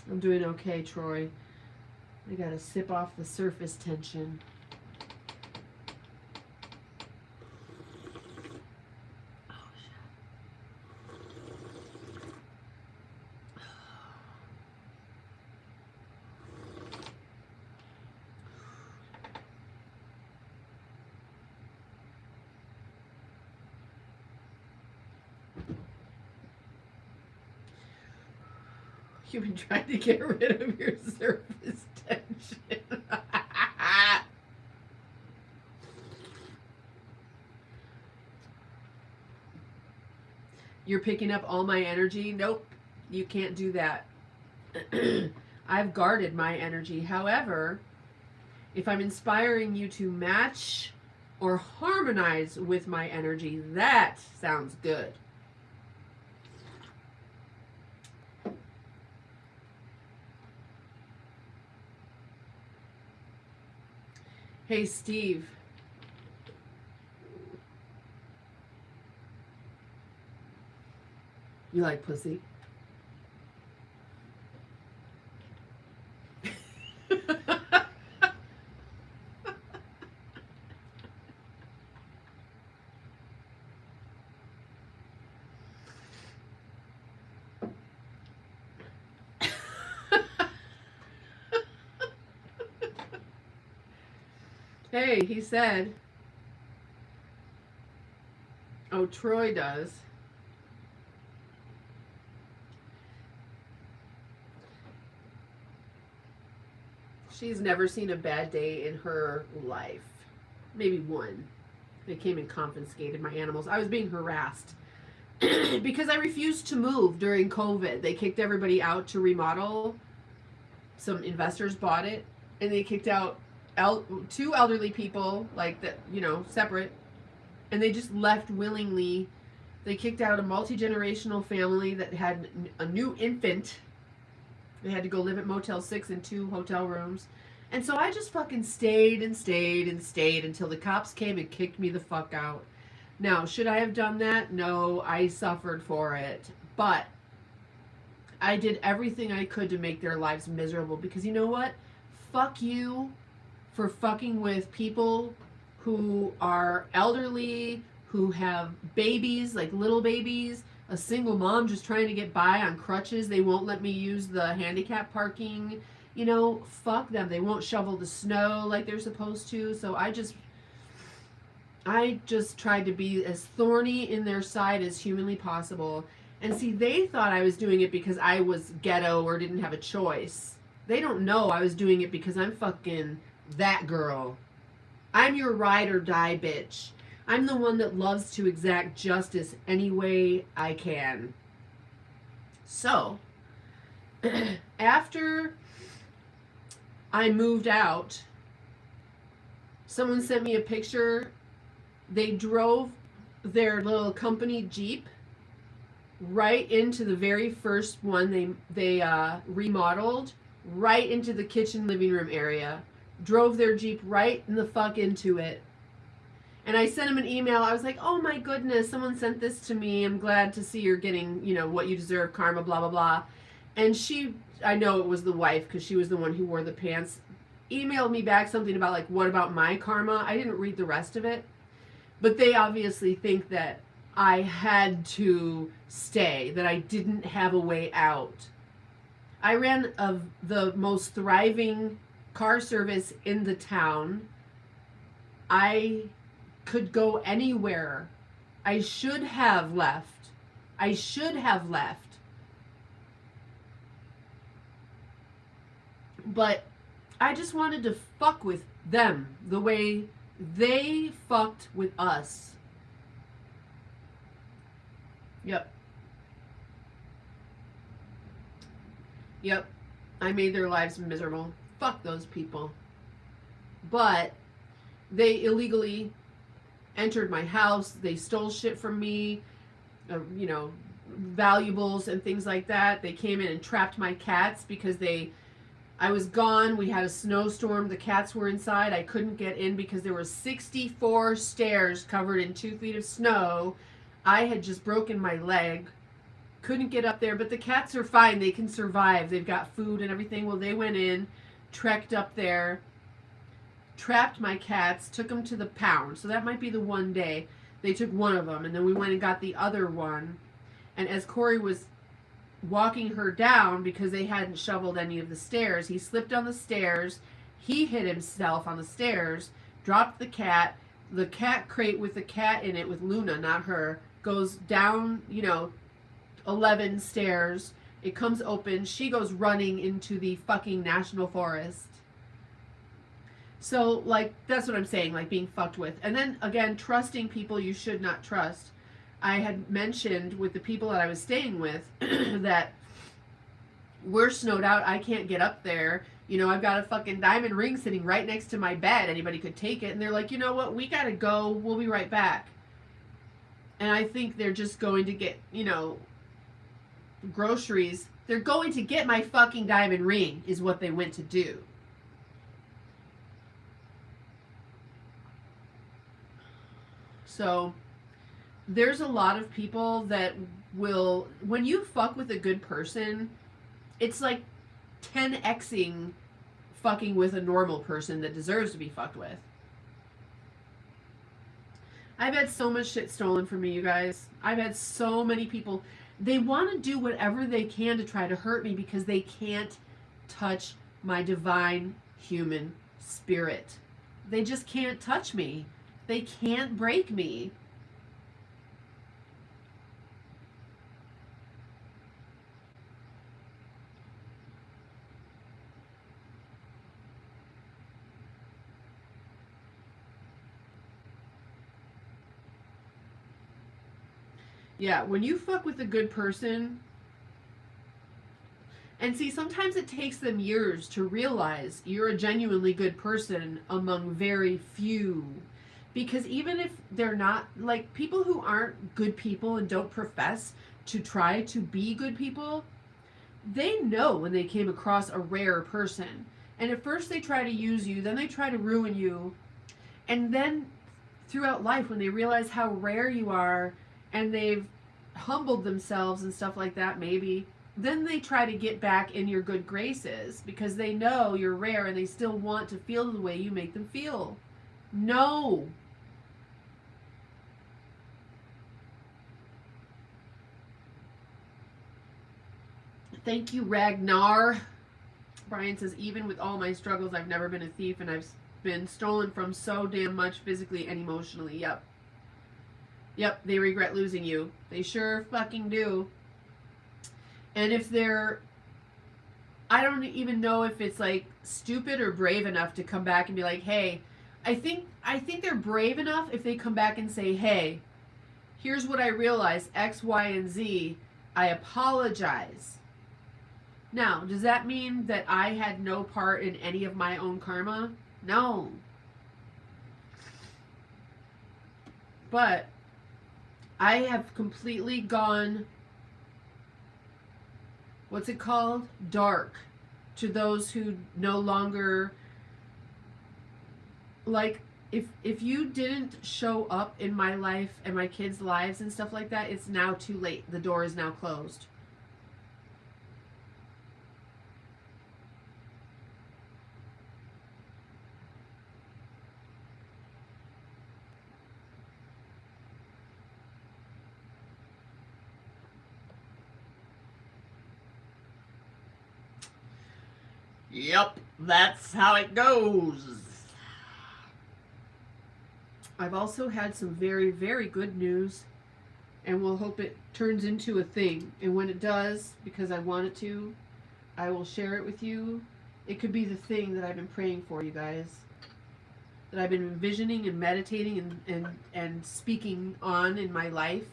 I'm doing okay, Troy. I gotta sip off the surface tension. You've been trying to get rid of your surface tension. You're picking up all my energy? Nope, you can't do that. I've guarded my energy. However, if I'm inspiring you to match or harmonize with my energy. That sounds good. Hey, Steve. You like pussy? Hey, he said. Oh, Troy does. She's never seen a bad day in her life. Maybe one. They came and confiscated my animals. I was being harassed because I refused to move during COVID. They kicked everybody out to remodel. Some investors bought it, and they kicked out two elderly people, like that, you know, separate, and they just left willingly. They kicked out a multi-generational family that had a new infant. They had to go live at Motel 6 in 2 hotel rooms. And so I just fucking stayed and stayed and stayed until the cops came and kicked me the fuck out. Now, should I have done that? No, I suffered for it. But I did everything I could to make their lives miserable, because you know what? Fuck you for fucking with people who are elderly, who have babies, like little babies, a single mom just trying to get by on crutches. They won't let me use the handicap parking. You know, fuck them. They won't shovel the snow like they're supposed to. So I just tried to be as thorny in their side as humanly possible. And see, they thought I was doing it because I was ghetto or didn't have a choice. They don't know I was doing it because I'm fucking that girl. I'm your ride or die bitch. I'm the one that loves to exact justice any way I can. So, after I moved out, someone sent me a picture. They drove their little company Jeep right into the very first one they remodeled, right into the kitchen living room area. Drove their Jeep right in the fuck into it. And I sent him an email. I was like, oh my goodness, someone sent this to me. I'm glad to see you're getting, you know, what you deserve, karma, blah, blah, blah. And she, I know it was the wife because she was the one who wore the pants, emailed me back something about like, what about my karma? I didn't read the rest of it. But they obviously think that I had to stay, that I didn't have a way out. I ran the most thriving car service in the town. I could go anywhere. I should have left. But I just wanted to fuck with them the way they fucked with us. Yep. I made their lives miserable. Fuck those people. But they illegally entered my house. They stole shit from me, you know, valuables and things like that. They came in and trapped my cats because I was gone. We had a snowstorm. The cats were inside. I couldn't get in because there were 64 stairs covered in 2 feet of snow. I had just broken my leg. Couldn't get up there, but the cats are fine. They can survive. They've got food and everything. Well, they went in, trekked up there, trapped my cats, took them to the pound. So that might be the one day. They took one of them, and then we went and got the other one. And as Corey was walking her down, because they hadn't shoveled any of the stairs, he slipped on the stairs. He hit himself on the stairs, dropped the cat crate with the cat in it, with Luna, not her, goes down, 11 stairs. It comes open. She goes running into the fucking national forest. So, that's what I'm saying, being fucked with. And then, again, trusting people you should not trust. I had mentioned with the people that I was staying with that we're snowed out. I can't get up there. You know, I've got a fucking diamond ring sitting right next to my bed. Anybody could take it. And they're like, you know what? We got to go. We'll be right back. And I think they're just going to get, you know, groceries. They're going to get my fucking diamond ring is what they went to do. So there's a lot of people that will, when you fuck with a good person, it's like 10xing fucking with a normal person that deserves to be fucked with. I've had so much shit stolen from me, you guys. I've had so many people. They want to do whatever they can to try to hurt me because they can't touch my divine human spirit. They just can't touch me. They can't break me. Yeah, when you fuck with a good person, and see, sometimes it takes them years to realize you're a genuinely good person among very few. Because even if they're not, like, people who aren't good people and don't profess to try to be good people, they know when they came across a rare person. And at first they try to use you, then they try to ruin you. And then throughout life, when they realize how rare you are, and they've humbled themselves and stuff like that, maybe, then they try to get back in your good graces because they know you're rare and they still want to feel the way you make them feel. No. Thank you, Ragnar. Brian says, even with all my struggles, I've never been a thief and I've been stolen from so damn much physically and emotionally. Yep. Yep, they regret losing you. They sure fucking do. And if they're, I don't even know if it's like stupid or brave enough to come back and be like, hey, I think they're brave enough if they come back and say, hey, here's what I realized, X, Y, and Z. I apologize. Now, does that mean that I had no part in any of my own karma? No. But I have completely gone, what's it called? Dark. To those who no longer, like, if you didn't show up in my life and my kids' lives and stuff like that, it's now too late. The door is now closed. Yep, that's how it goes. I've also had some very, very good news, and we'll hope it turns into a thing. And when it does, because I want it to, I will share it with you. It could be the thing that I've been praying for, you guys. That I've been envisioning and meditating and speaking on in my life.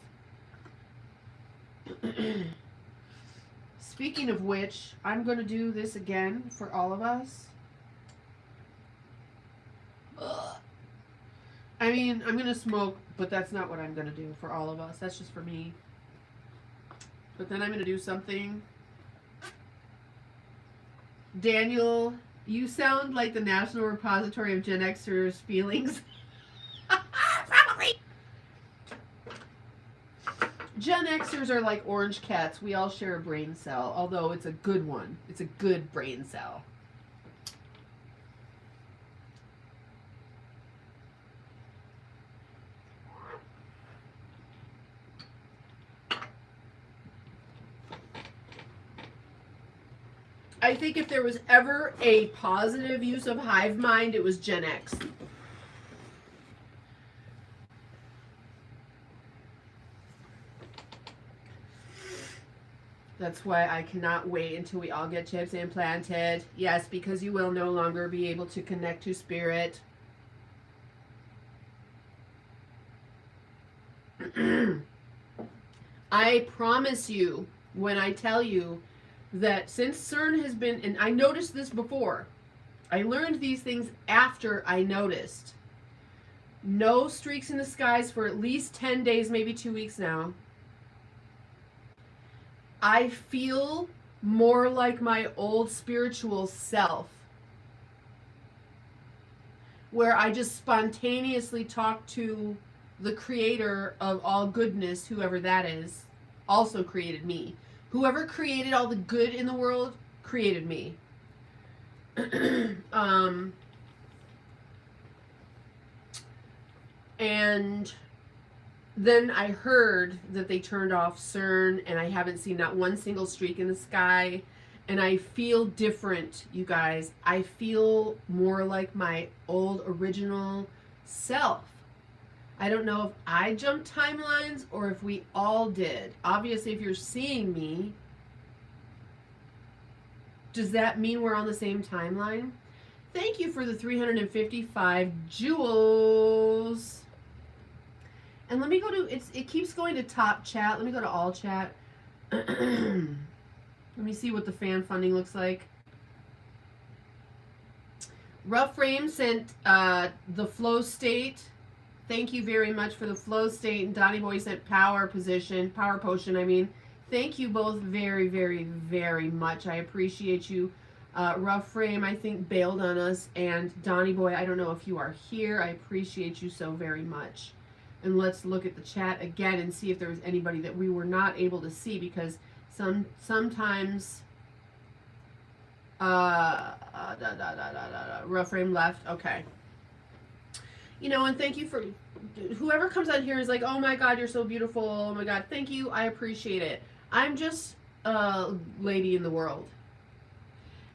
Speaking of which, I'm going to do this again for all of us. I mean, I'm going to smoke, but that's not what I'm going to do for all of us. That's just for me. But then I'm going to do something. Daniel, you sound like the National Repository of Gen Xers' feelings. Probably. Gen Xers are like orange cats. We all share a brain cell, although it's a good one. It's a good brain cell. I think if there was ever a positive use of hive mind, it was Gen X. That's why I cannot wait until we all get chips implanted. Yes, because you will no longer be able to connect to spirit. I promise you, when I tell you that since CERN has been, and I noticed this before, I learned these things after I noticed. No streaks in the skies for at least 10 days, maybe 2 weeks now. I feel more like my old spiritual self, where I just spontaneously talk to the creator of all goodness, whoever that is, also created me. Whoever created all the good in the world created me. And then I heard that they turned off CERN, and I haven't seen not one single streak in the sky. And I feel different, you guys. I feel more like my old original self. I don't know if I jumped timelines or if we all did. Obviously, if you're seeing me, does that mean we're on the same timeline? Thank you for the 355 jewels. And let me go to, it keeps going to top chat. Let me go to all chat. Let me see what the fan funding looks like. Rough Frame sent the flow state. Thank you very much for the flow state. And Donnie Boy sent power potion, I mean. Thank you both very, very, very much. I appreciate you. Rough Frame, I think, bailed on us. And Donnie Boy, I don't know if you are here. I appreciate you so very much. And let's look at the chat again and see if there was anybody that we were not able to see, because sometimes Rough Frame left. Okay. You know, and thank you for whoever comes out here and is like, oh my God, you're so beautiful. Oh my God, thank you. I appreciate it. I'm just a lady in the world.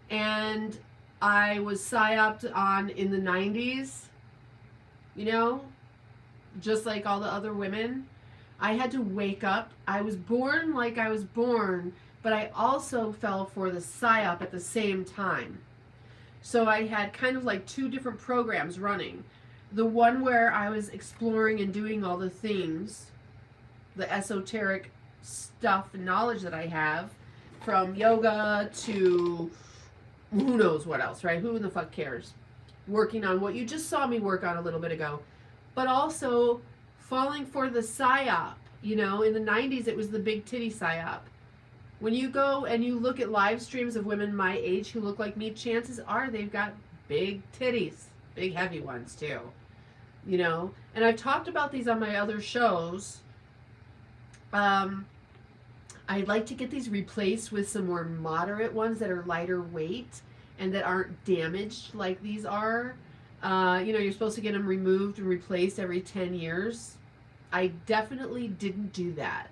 And I was psyoped on in the 90s, you know, just like all the other women. I had to wake up. I was born like I was born, but I also fell for the psyop at the same time. So I had kind of like two different programs running. The one where I was exploring and doing all the things, the esoteric stuff and knowledge that I have, from yoga to who knows what else, right? Who in the fuck cares? Working on what you just saw me work on a little bit ago. But also falling for the psyop. You know, in the 90s, it was the big titty psyop. When you go and you look at live streams of women my age who look like me, chances are they've got big titties. Big heavy ones, too. You know? And I've talked about these on my other shows. I'd like to get these replaced with some more moderate ones that are lighter weight and that aren't damaged like these are. You know, you're supposed to get them removed and replaced every 10 years. I definitely didn't do that.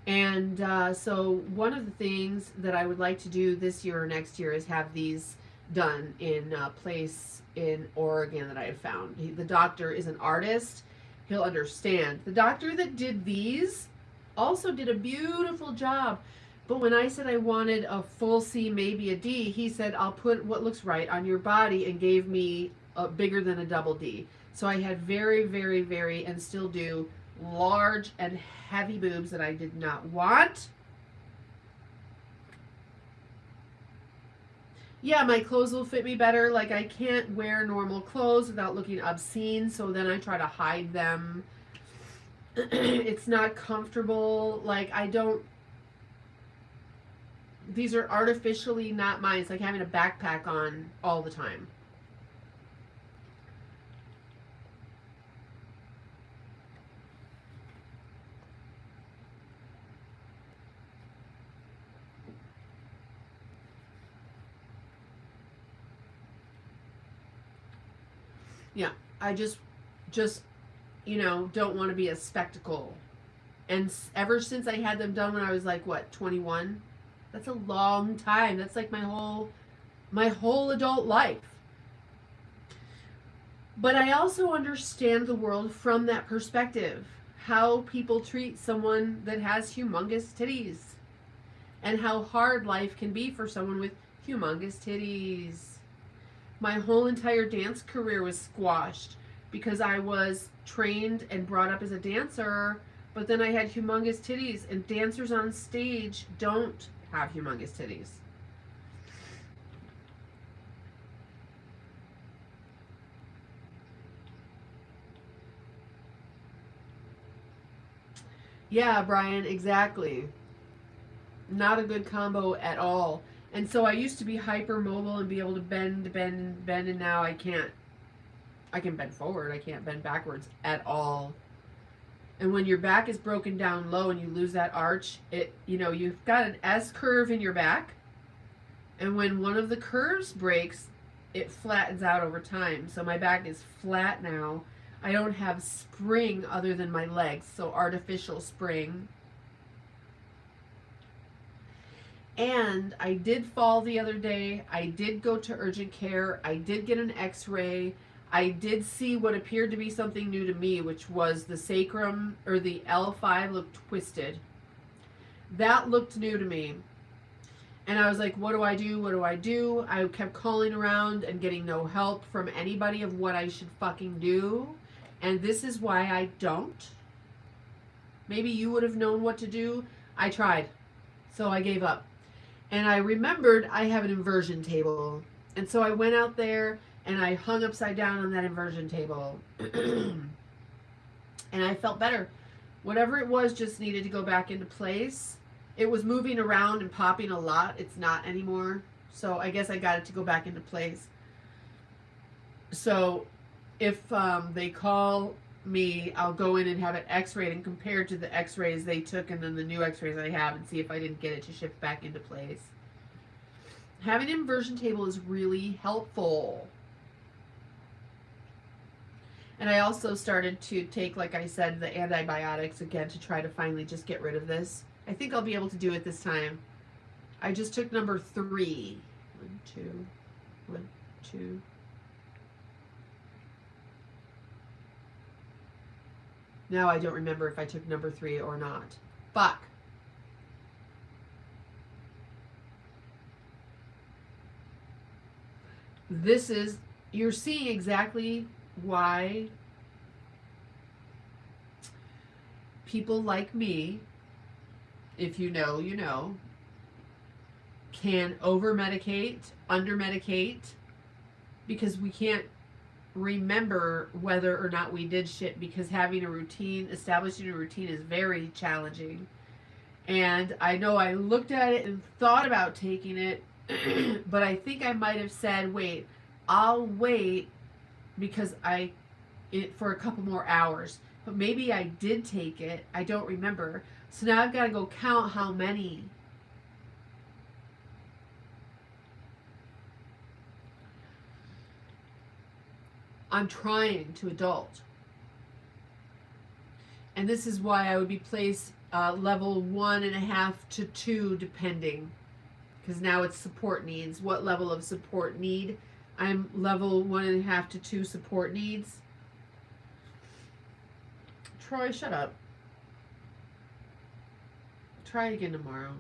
And so one of the things that I would like to do this year or next year is have these done in a place in Oregon that I have found. The doctor is an artist. He'll understand. The doctor that did these also did a beautiful job. But when I said I wanted a full C, maybe a D, he said, I'll put what looks right on your body, and gave me a bigger than a double D. So I had very, very, very, and still do, large and heavy boobs that I did not want. Yeah, my clothes will fit me better. Like, I can't wear normal clothes without looking obscene, so then I try to hide them. It's not comfortable. Like, I don't... These are artificially not mine. It's like having a backpack on all the time. Yeah, I just, you know, don't want to be a spectacle. And ever since I had them done when I was like, what, 21? That's a long time. That's like my whole adult life. But I also understand the world from that perspective. How people treat someone that has humongous titties. And how hard life can be for someone with humongous titties. My whole entire dance career was squashed because I was trained and brought up as a dancer, but then I had humongous titties, and dancers on stage don't have humongous titties. Yeah, Brian, exactly. Not a good combo at all. And so I used to be hyper mobile and be able to bend, and now I can't. I can bend forward, I can't bend backwards at all. And when your back is broken down low and you lose that arch, you've got an S curve in your back. And when one of the curves breaks, it flattens out over time. So my back is flat now. I don't have spring other than my legs, so artificial spring. And I did fall the other day. I did go to urgent care. I did get an x-ray. I did see what appeared to be something new to me, which was the sacrum, or the L5 looked twisted. That looked new to me. And I was like, what do I do? What do I do? I kept calling around and getting no help from anybody of what I should fucking do. And this is why I don't. Maybe you would have known what to do. I tried. So I gave up. And I remembered I have an inversion table. And so I went out there and I hung upside down on that inversion table. And I felt better. Whatever it was just needed to go back into place. It was moving around and popping a lot. It's not anymore. So I guess I got it to go back into place. So if they call me, I'll go in and have it x-rayed and compared to the x-rays they took and then the new x-rays I have and see if I didn't get it to shift back into place. Having an inversion table is really helpful. And I also started to take, like I said, the antibiotics again to try to finally just get rid of this. I think I'll be able to do it this time. I just took number 3. 1, 2, 1, 2. Now I don't remember if I took number 3 or not. Fuck. This is, you're seeing exactly why people like me, if you know, you know, can over-medicate, under-medicate, because we can't remember whether or not we did shit, because having a routine, establishing a routine is very challenging. And I know I looked at it and thought about taking it, but I think I might have said, wait, I'll wait because for a couple more hours. But maybe I did take it. I don't remember. So now I've got to go count how many. I'm trying to adult. And this is why I would be placed level 1.5 to 2 depending. Because now it's support needs. What level of support need? I'm level 1.5 to 2 support needs. Troy, shut up. Try again tomorrow.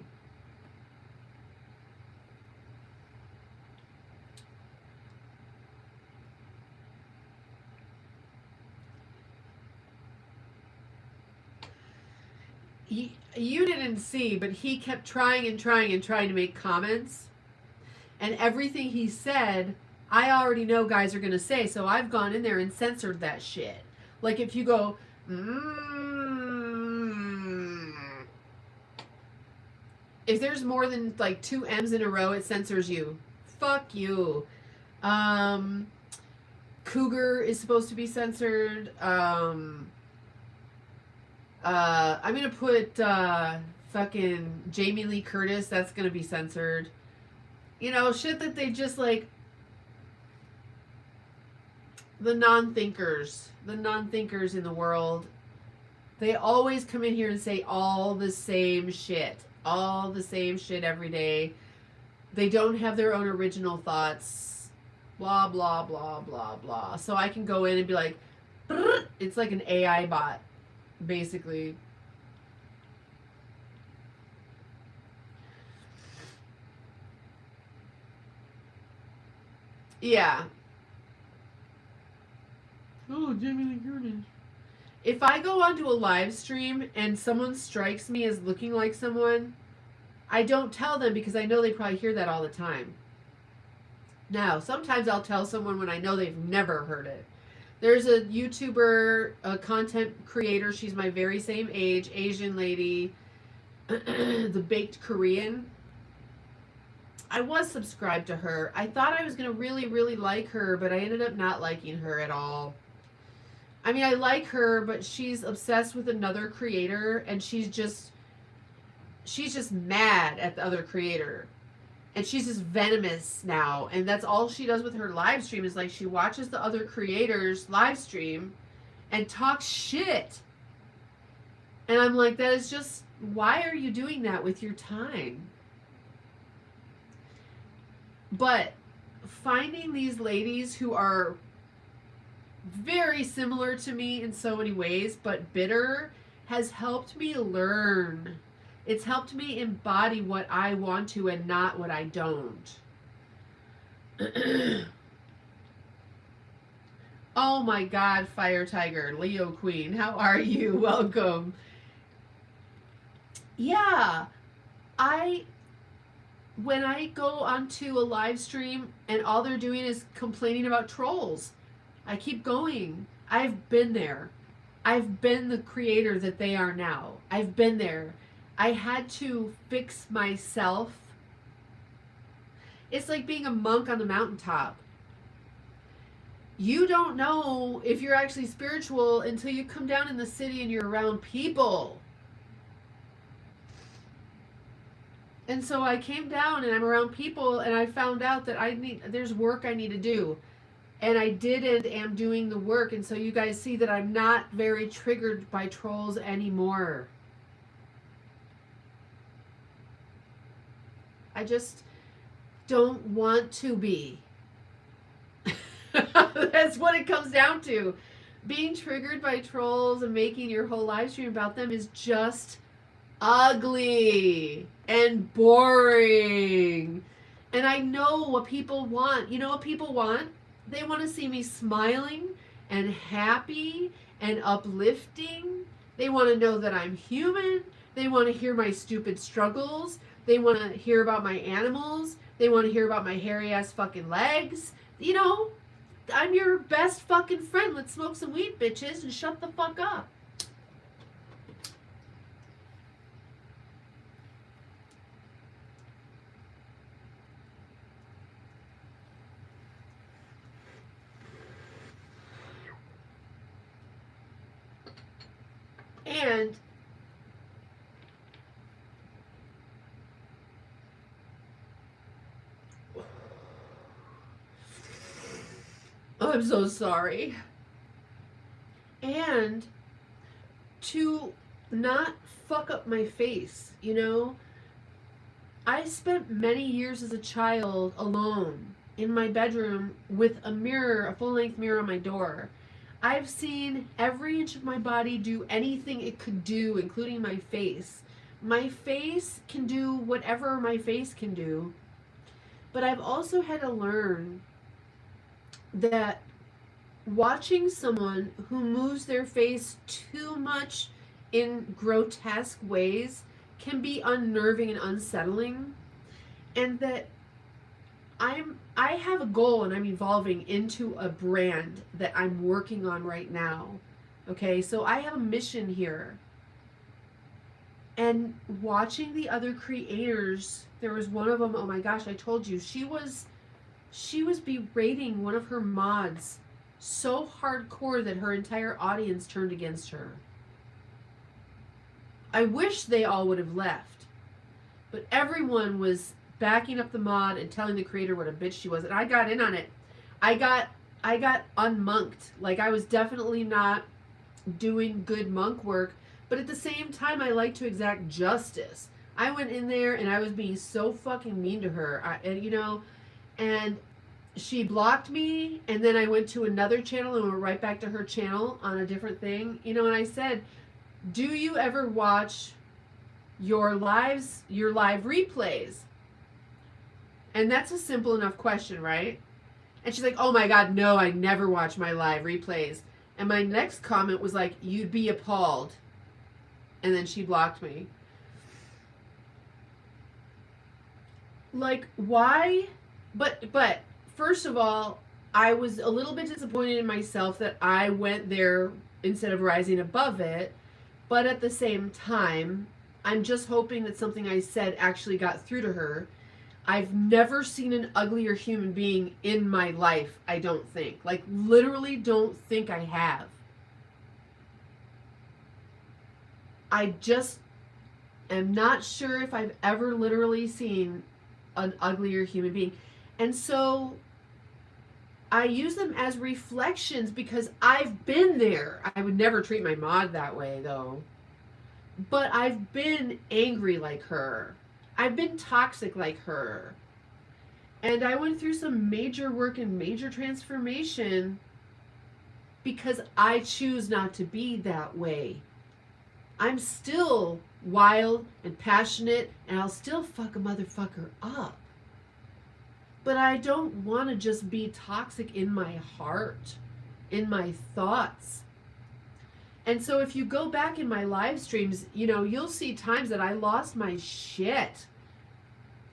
You didn't see, but he kept trying to make comments. And everything he said, I already know guys are going to say, so I've gone in there and censored that shit. Like if you go, if there's more than like 2 M's in a row, it censors you. Fuck you. Cougar is supposed to be censored. I'm going to put fucking Jamie Lee Curtis. That's going to be censored. You know, shit that they just like... The non-thinkers in the world, they always come in here and say all the same shit every day. They don't have their own original thoughts, blah, blah, blah, blah, blah. So I can go in and be like, it's like an AI bot, basically. Yeah. Oh, Jamie Lee Curtis. If I go onto a live stream and someone strikes me as looking like someone, I don't tell them because I know they probably hear that all the time. Now, sometimes I'll tell someone when I know they've never heard it. There's a YouTuber, a content creator. She's my very same age, Asian lady, the Baked Korean. I was subscribed to her. I thought I was going to really, really like her, but I ended up not liking her at all. I mean, I like her, but she's obsessed with another creator, and she's just mad at the other creator. And she's just venomous now, and that's all she does with her live stream is like she watches the other creators live stream and talks shit. And I'm like, that is just, why are you doing that with your time? But finding these ladies who are very similar to me in so many ways, but bitter, has helped me learn. It's helped me embody what I want to and not what I don't. Oh my God, Fire Tiger, Leo Queen, how are you? Welcome. Yeah, when I go onto a live stream and all they're doing is complaining about trolls, I keep going. I've been there. I've been the creator that they are now. I've been there. I had to fix myself. It's like being a monk on the mountaintop. You don't know if you're actually spiritual until you come down in the city and you're around people. And so I came down and I'm around people and I found out that there's work I need to do. And I did and am doing the work. And so you guys see that I'm not very triggered by trolls anymore. I just don't want to be. That's what it comes down to. Being triggered by trolls and making your whole live stream about them is just ugly and boring. And I know what people want. You know what people want? They want to see me smiling and happy and uplifting. They want to know that I'm human. They want to hear my stupid struggles. They want to hear about my animals. They want to hear about my hairy ass fucking legs. You know, I'm your best fucking friend. Let's smoke some weed, bitches, and shut the fuck up. And I'm so sorry. And to not fuck up my face, you know? I spent many years as a child alone in my bedroom with a mirror, a full-length mirror on my door. I've seen every inch of my body do anything it could do, including my face. My face can do whatever my face can do. But I've also had to learn that watching someone who moves their face too much in grotesque ways can be unnerving and unsettling. And that I have a goal and I'm evolving into a brand that I'm working on right now. Okay, so I have a mission here. And watching the other creators, there was one of them, oh my gosh, I told you, she was berating one of her mods so hardcore that her entire audience turned against her. I wish they all would have left. But everyone was backing up the mod and telling the creator what a bitch she was. And I got in on it. I got unmonked. Like, I was definitely not doing good monk work. But at the same time, I like to exact justice. I went in there and I was being so fucking mean to her. And she blocked me. And then I went to another channel and went right back to her channel on a different thing. And I said, do you ever watch your live replays? And that's a simple enough question, right? And she's like, oh my God, no, I never watch my live replays. And my next comment was like, you'd be appalled. And then she blocked me. like, why? But first of all, I was a little bit disappointed in myself that I went there instead of rising above it. But at the same time, I'm just hoping that something I said actually got through to her. I've never seen an uglier human being in my life, I don't think. Like, literally don't think I have. I just am not sure if I've ever literally seen an uglier human being. And so I use them as reflections because I've been there. I would never treat my mod that way, though. But I've been angry like her. I've been toxic like her. And I went through some major work and major transformation because I choose not to be that way. I'm still wild and passionate, and I'll still fuck a motherfucker up. But I don't want to just be toxic in my heart, in my thoughts. And so if you go back in my live streams, you know, you'll see times that I lost my shit.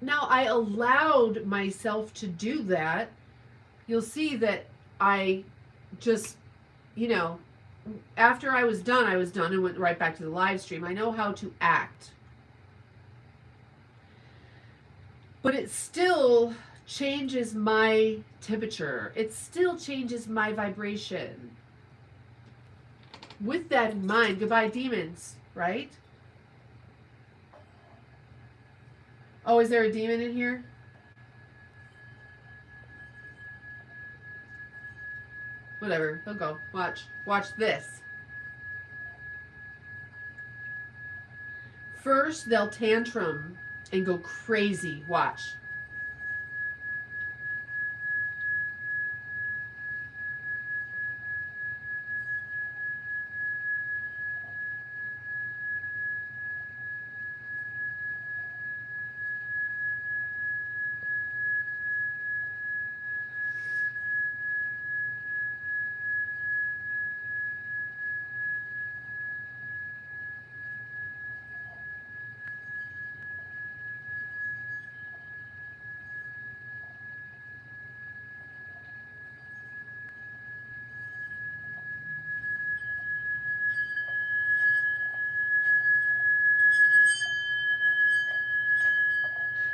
Now, I allowed myself to do that. You'll see that I just, you know, after I was done and went right back to the live stream. I know how to act. But it still changes my temperature. It still changes my vibration. With that in mind, goodbye demons, right? Oh, is there a demon in here? Whatever, he'll go. Watch this. First, they'll tantrum and go crazy. Watch.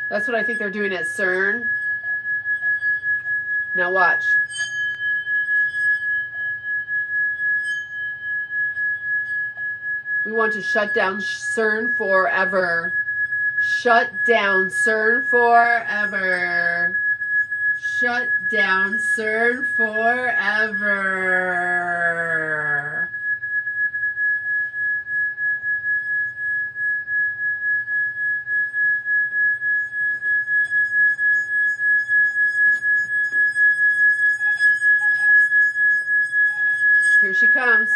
That's what I think they're doing at CERN. Now watch. We want to shut down CERN forever. Shut down CERN forever. Shut down CERN forever. Here she comes.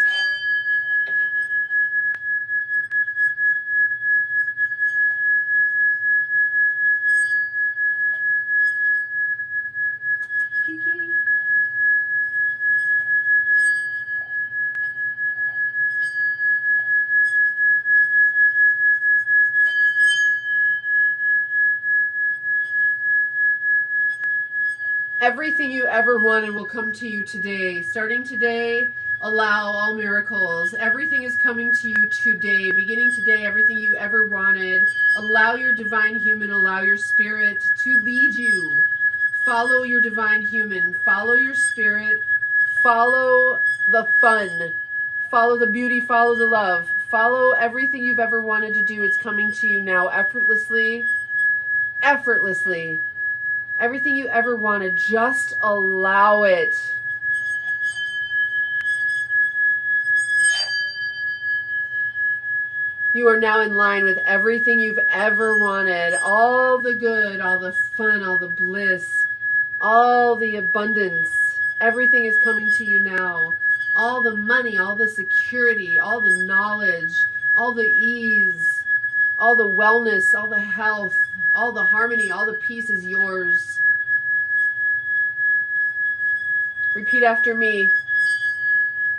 Kitty. Everything you ever wanted will come to you today. Starting today, allow all miracles. Everything is coming to you today. Beginning today, everything you ever wanted. Allow your divine human, allow your spirit to lead you. Follow your divine human. Follow your spirit. Follow the fun. Follow the beauty. Follow the love. Follow everything you've ever wanted to do. It's coming to you now effortlessly. Effortlessly. Everything you ever wanted, just allow it. You are now in line with everything you've ever wanted. All the good, all the fun, all the bliss, all the abundance. Everything is coming to you now. All the money, all the security, all the knowledge, all the ease, all the wellness, all the health, all the harmony, all the peace is yours. Repeat after me.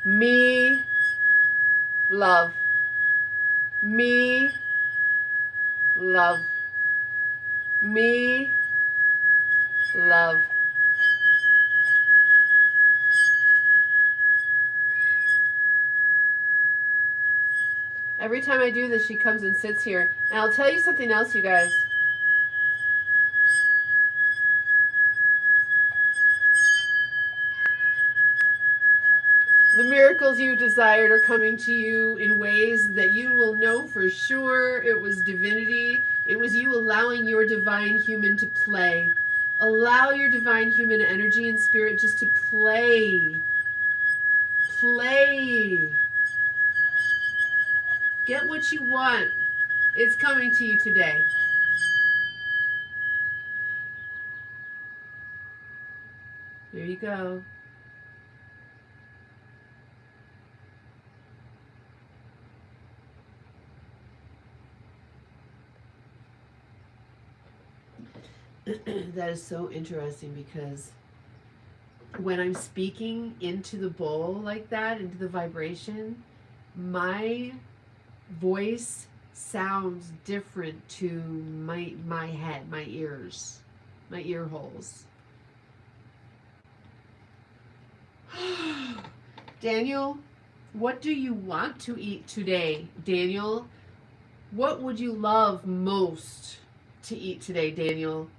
Me, love. Me, love. Me, Love. Every time I do this, she comes and sits here. And I'll tell you something else, you guys. The miracles you desired are coming to you in ways that you will know for sure it was divinity. It was you allowing your divine human to play. Allow your divine human energy and spirit just to play. Play. Get what you want. It's coming to you today. There you go. That is so interesting because when I'm speaking into the bowl like that, into the vibration, my voice sounds different to my head, my ears, my ear holes. Daniel, what do you want to eat today? Daniel, what would you love most to eat today, Daniel?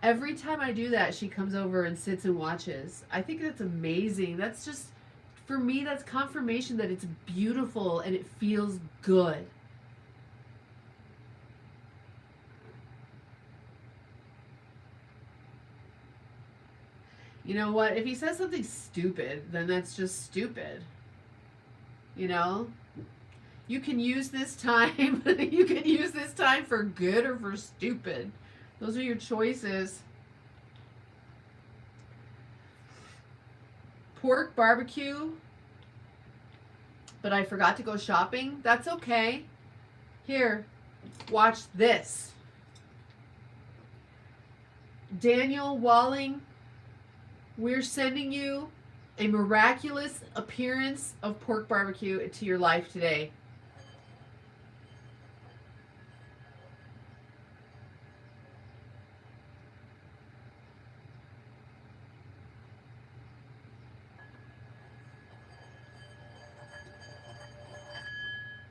Every time I do that, she comes over and sits and watches. I think that's amazing. That's just, for me, that's confirmation that it's beautiful and it feels good. You know what? If he says something stupid, then that's just stupid. You know? You can use this time, you can use this time for good or for stupid. Those are your choices. Pork barbecue, but I forgot to go shopping. That's okay. Here, watch this. Daniel Walling, we're sending you a miraculous appearance of pork barbecue into your life today.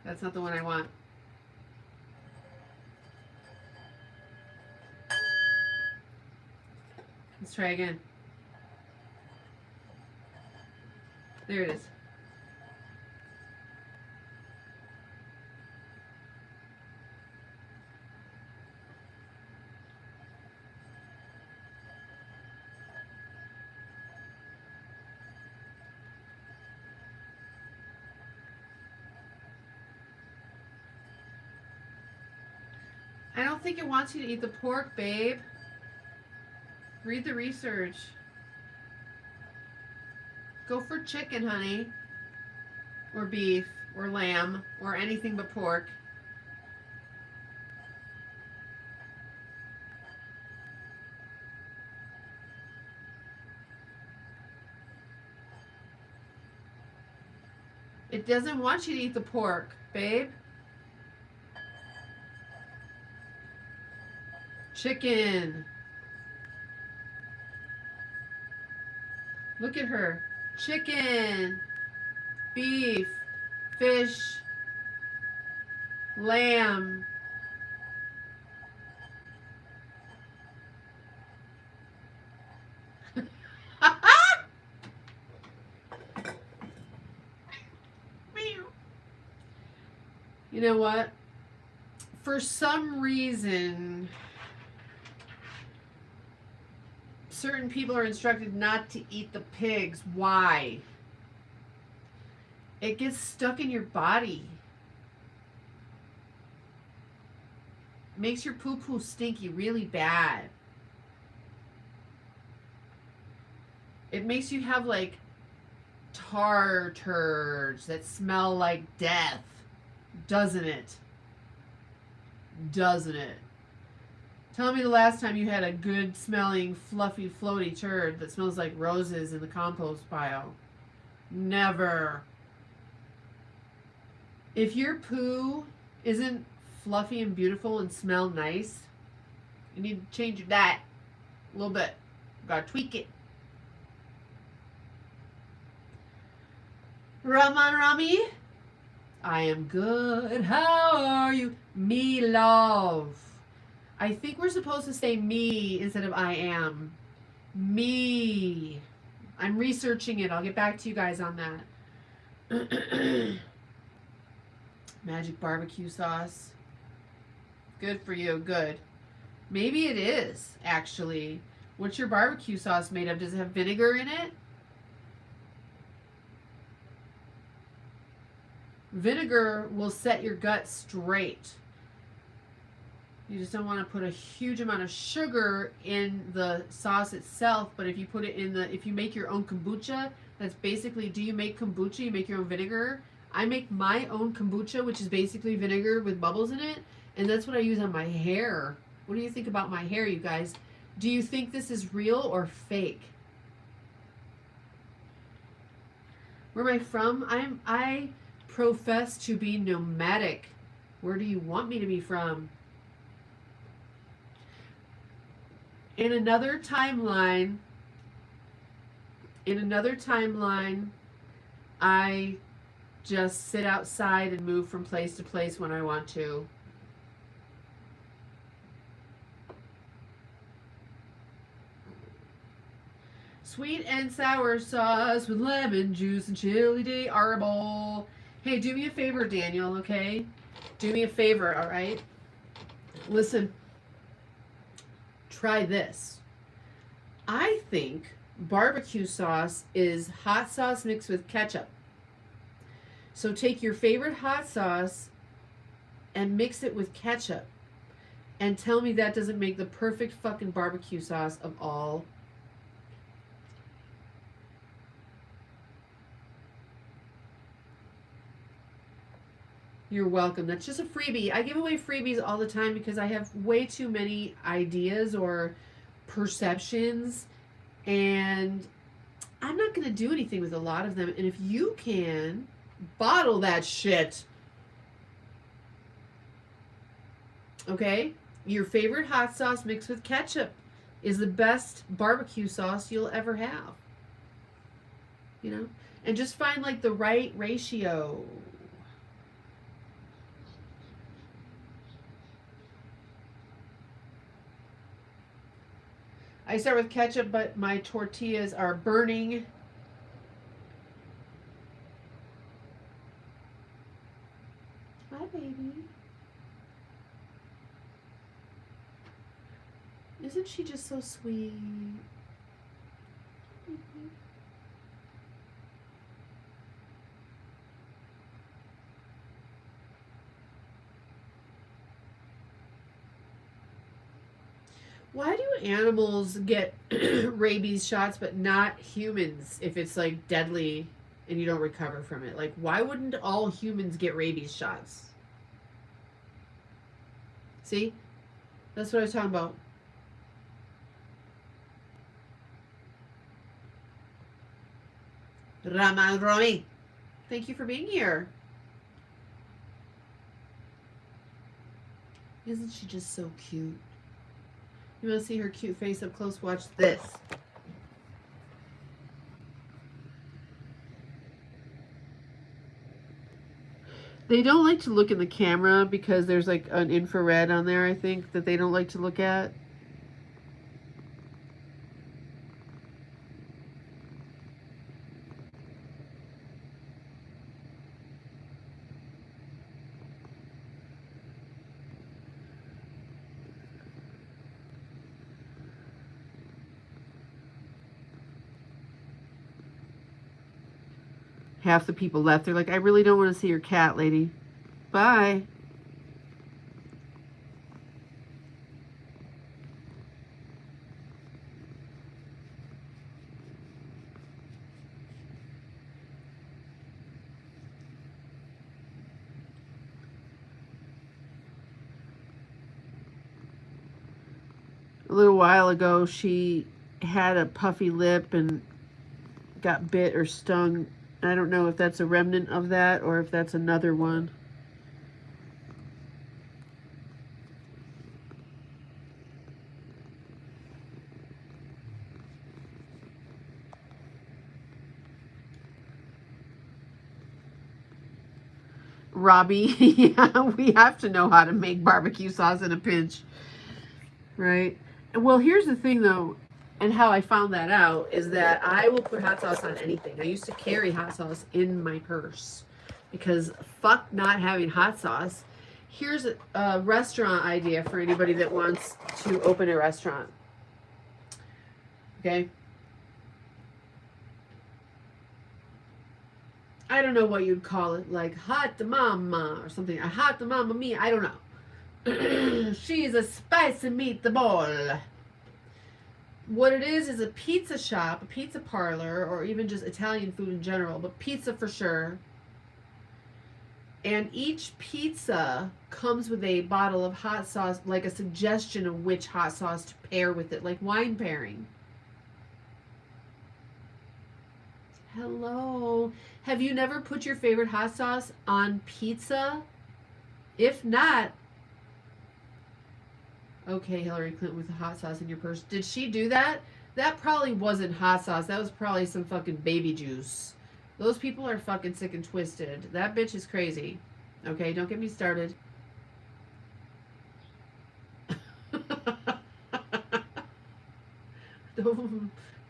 That's not the one I want. Let's try again. There it is. I don't think it wants you to eat the pork, babe. Read the research. Go for chicken, honey. Or beef, or lamb, or anything but pork. It doesn't want you to eat the pork, babe. Chicken. Look at her. Chicken, beef, fish, lamb. You know what? For some reason, certain people are instructed not to eat the pigs. Why? It gets stuck in your body. Makes your poo-poo stinky really bad. It makes you have like tar turds that smell like death. Doesn't it? Doesn't it? Tell me the last time you had a good smelling, fluffy, floaty turd that smells like roses in the compost pile. Never. If your poo isn't fluffy and beautiful and smell nice, you need to change your diet a little bit. Gotta tweak it. Raman Rami, I am good. How are you? Me love. I think we're supposed to say me instead of I am. Me. I'm researching it. I'll get back to you guys on that. Magic barbecue sauce. Good for you. Good. Maybe it is, actually. What's your barbecue sauce made of? Does it have vinegar in it? Vinegar will set your gut straight. You just don't want to put a huge amount of sugar in the sauce itself, but if you put it in if you make your own kombucha, that's basically, do you make kombucha? You make your own vinegar? I make my own kombucha, which is basically vinegar with bubbles in it, and that's what I use on my hair. What do you think about my hair, you guys? Do you think this is real or fake? Where am I from? I profess to be nomadic. Where do you want me to be from? In another timeline, I just sit outside and move from place to place when I want to. Sweet and sour sauce with lemon juice and chili de arbol. Hey, do me a favor, Daniel, okay? Do me a favor, all right? Listen, try this. I think barbecue sauce is hot sauce mixed with ketchup. So take your favorite hot sauce and mix it with ketchup. And tell me that doesn't make the perfect fucking barbecue sauce of all. You're welcome. That's just a freebie. I give away freebies all the time because I have way too many ideas or perceptions, and I'm not going to do anything with a lot of them. And if you can, bottle that shit. Okay? Your favorite hot sauce mixed with ketchup is the best barbecue sauce you'll ever have. You know? And just find like the right ratio. I start with ketchup, but my tortillas are burning. Hi, baby. Isn't she just so sweet? Mm-hmm. Why do animals get rabies shots but not humans if it's like deadly and you don't recover from it? Like, why wouldn't all humans get rabies shots? See? That's what I was talking about. Raman Romi, thank you for being here. Isn't she just so cute? You want to see her cute face up close? Watch this. They don't like to look in the camera because there's like an infrared on there, I think, that they don't like to look at. Half the people left. They're like, I really don't want to see your cat, lady. Bye. A little while ago, she had a puffy lip and got bit or stung. I don't know if that's a remnant of that or if that's another one. Robbie. Yeah, we have to know how to make barbecue sauce in a pinch, right? Well, here's the thing though, and how I found that out is that I will put hot sauce on anything. I used to carry hot sauce in my purse because fuck not having hot sauce. Here's a restaurant idea for anybody that wants to open a restaurant. Okay. I don't know what you'd call it, like hot mama or something. A hot mama me, I don't know. She's a spicy meatball. What it is a pizza shop, a pizza parlor, or even just Italian food in general, but pizza for sure. And each pizza comes with a bottle of hot sauce, like a suggestion of which hot sauce to pair with it, like wine pairing. Hello. Have you never put your favorite hot sauce on pizza? If not, okay, Hillary Clinton with the hot sauce in your purse. Did she do that? That probably wasn't hot sauce. That was probably some fucking baby juice. Those people are fucking sick and twisted. That bitch is crazy. Okay, don't get me started.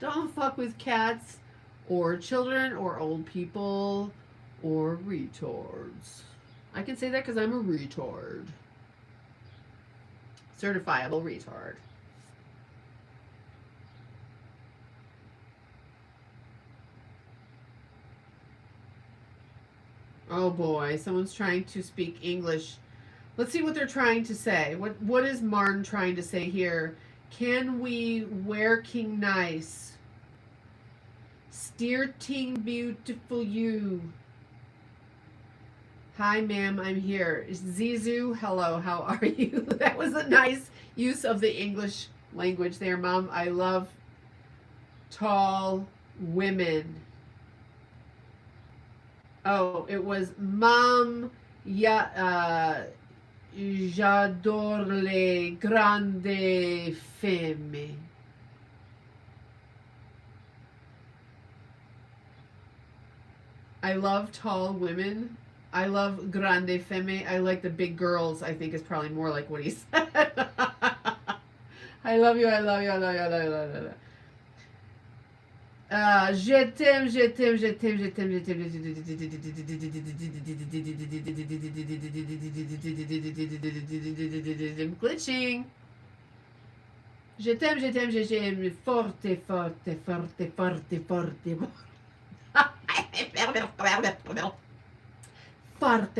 Don't fuck with cats or children or old people or retards. I can say that because I'm a retard. Certifiable retard. Oh boy, someone's trying to speak English. Let's see what they're trying to say. What is Martin trying to say here? Can we wear king nice? Steer ting beautiful you. Hi ma'am, I'm here. Zizu, hello, how are you? That was a nice use of the English language there, Mom. I love tall women. Oh, it was Mom, j'adore les grandes femmes. I love tall women. I love grande femme. I like the big girls, I think is probably more like what he said. I love you, I love you, I love you, I love you, I love you. Je t'aime, je t'aime, je t'aime, je t'aime, je t'aime. Glitching. Je t'aime, je t'aime, je t'aime. Forte, forte, forte, forte, forte. Forte,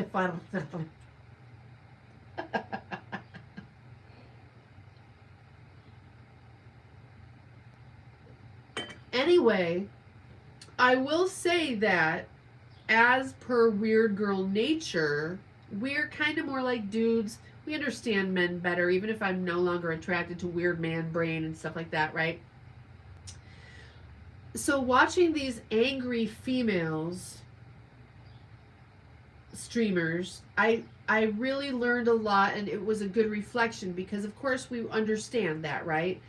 forte. Anyway, I will say that as per weird girl nature, we're kind of more like dudes. We understand men better, even if I'm no longer attracted to weird man brain and stuff like that, right? So watching these angry females streamers, I really learned a lot, and it was a good reflection because of course we understand that, right?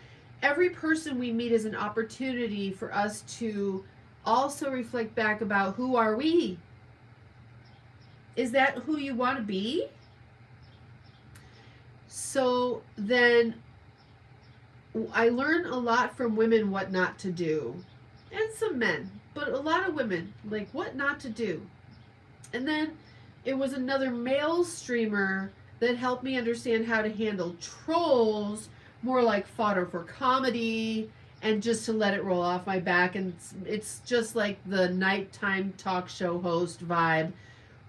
Every person we meet is an opportunity for us to also reflect back about who are we? Is that who you want to be? So then I learned a lot from women what not to do. And some men, but a lot of women, like what not to do. And then it was another male streamer that helped me understand how to handle trolls, more like fodder for comedy, and just to let it roll off my back. And it's just like the nighttime talk show host vibe.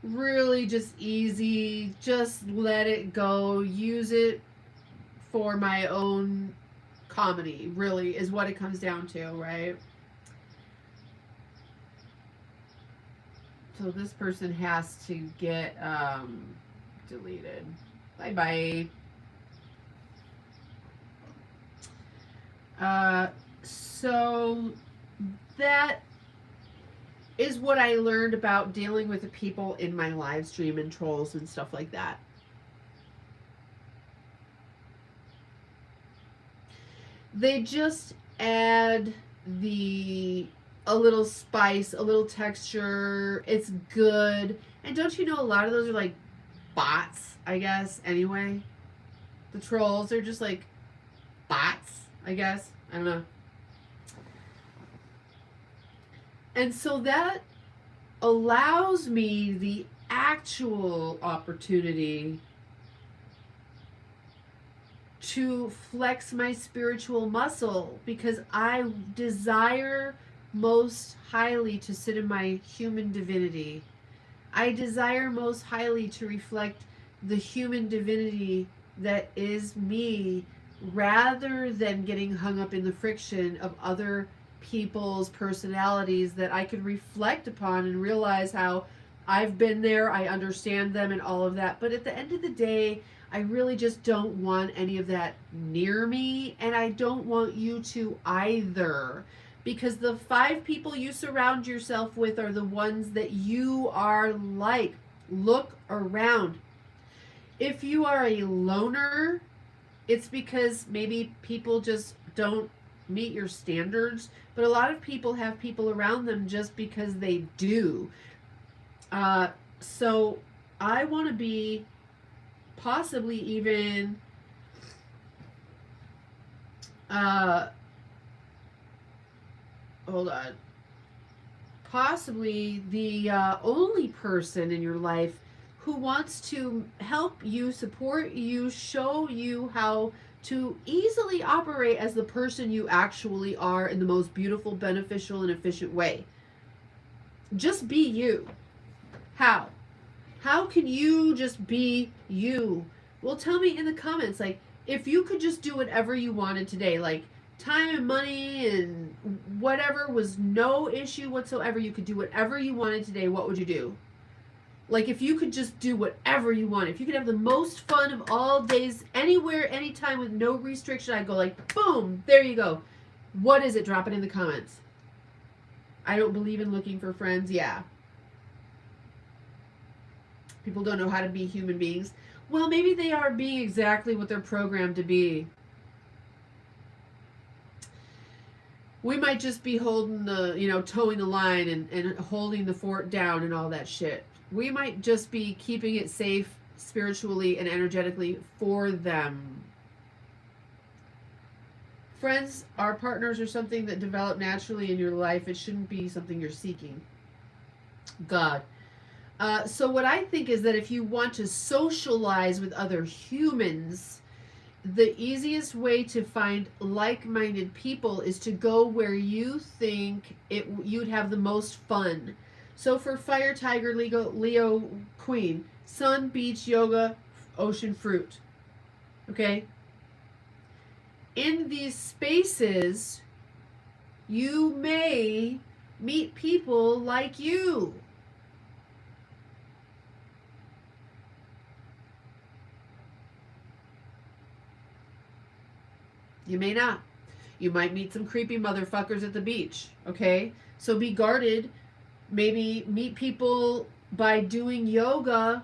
Really just easy, just let it go, use it for my own comedy, really, is what it comes down to, right? So this person has to get deleted. Bye-bye. So that is what I learned about dealing with the people in my live stream and trolls and stuff like that. They just add a little spice, a little texture. It's good. And don't you know a lot of those are like bots, I guess, anyway? The trolls are just like bots, I guess. I don't know. And so that allows me the actual opportunity to flex my spiritual muscle, because I desire most highly to sit in my human divinity. I desire most highly to reflect the human divinity that is me, rather than getting hung up in the friction of other people's personalities that I could reflect upon and realize how I've been there, I understand them and all of that. But at the end of the day, I really just don't want any of that near me, and I don't want you to either. Because the 5 people you surround yourself with are the ones that you are like. Look around. If you are a loner, it's because maybe people just don't meet your standards. But a lot of people have people around them just because they do. So I want to be possibly even hold on. Possibly the only person in your life who wants to help you, support you, show you how to easily operate as the person you actually are in the most beautiful, beneficial, and efficient way. Just be you. How? How can you just be you? Well, tell me in the comments, like, if you could just do whatever you wanted today, like, time and money and whatever was no issue whatsoever, you could do whatever you wanted today, what would you do? Like, if you could just do whatever you want, if you could have the most fun of all days, anywhere, anytime, with no restriction, I'd go like, boom, there you go. What is it? Drop it in the comments. I don't believe in looking for friends. Yeah. People don't know how to be human beings. Well, maybe they are being exactly what they're programmed to be. We might just be holding the, towing the line and holding the fort down and all that shit. We might just be keeping it safe spiritually and energetically for them. Friends, our partners are something that develop naturally in your life. It shouldn't be something you're seeking. God. So what I think is that if you want to socialize with other humans, the easiest way to find like-minded people is to go where you think you'd have the most fun. So for Fire Tiger, Leo Queen, sun, beach, yoga, ocean, fruit. Okay? In these spaces, you may meet people like you. You may not. You might meet some creepy motherfuckers at the beach, okay? So be guarded. Maybe meet people by doing yoga,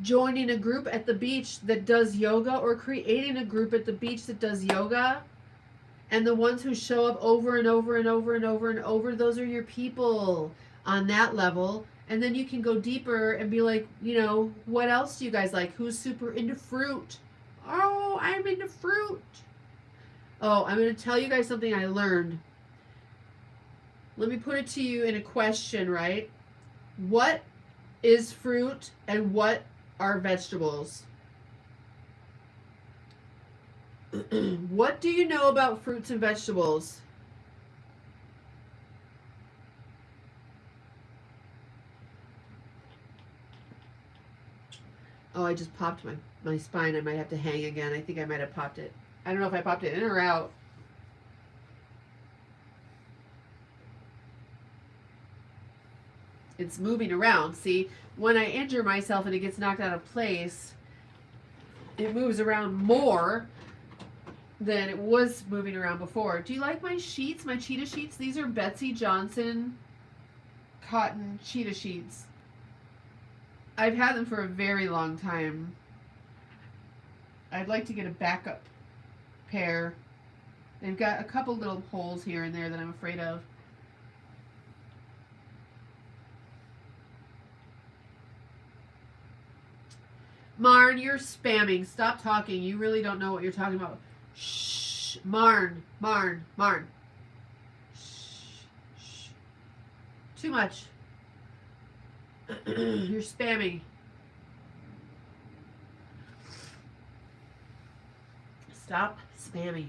joining a group at the beach that does yoga, or creating a group at the beach that does yoga. And the ones who show up over and over and over and over and over, those are your people on that level. And then you can go deeper and be like, what else do you guys like? Who's super into fruit? Oh, I'm into fruit. Oh, I'm going to tell you guys something I learned. Let me put it to you in a question, right? What is fruit and what are vegetables? What do you know about fruits and vegetables? Oh, I just popped my spine. I might have to hang again. I think I might have popped it. I don't know if I popped it in or out. It's moving around. See, when I injure myself and it gets knocked out of place, it moves around more than it was moving around before. Do you like my sheets, my cheetah sheets? These are Betsy Johnson cotton cheetah sheets. I've had them for a very long time. I'd like to get a backup pair. They've got a couple little holes here and there that I'm afraid of. Marn, you're spamming. Stop talking. You really don't know what you're talking about. Shh. Marn. Shh. Shh. Too much. You're spamming. Stop spamming.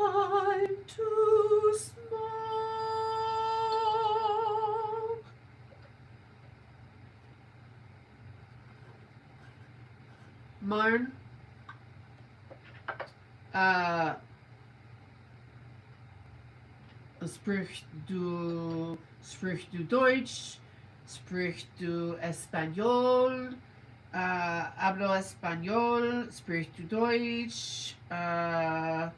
I'm too small. Marn. Sprichst du Deutsch? Sprichst du Español? Hablo Español? Sprichst du Deutsch? I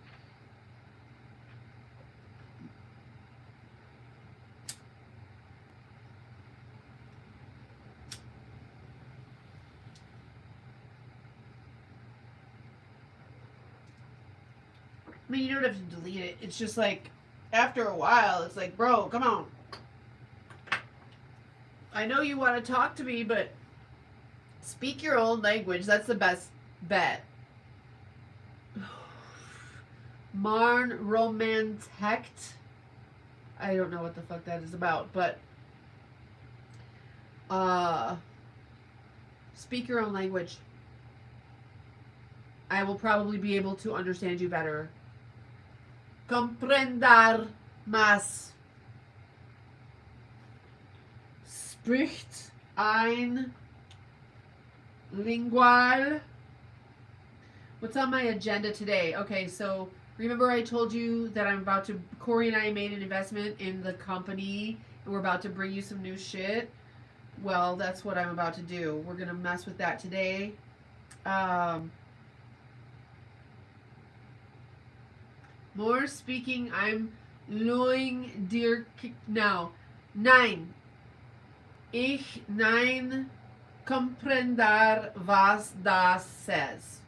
mean, you don't have to delete it. It's just like, after a while, it's like, bro, come on. I know you want to talk to me, but speak your own language. That's the best bet. Marn Romantect. I don't know what the fuck that is about, but speak your own language. I will probably be able to understand you better. Comprendar más. Spricht ein lingual. What's on my agenda today? Okay, so remember I told you that I'm about to, Corey and I made an investment in the company and we're about to bring you some new shit. Well, that's what I'm about to do. We're going to mess with that today. More speaking, I'm loing dir now. Nein. Ich nein comprendar was das says.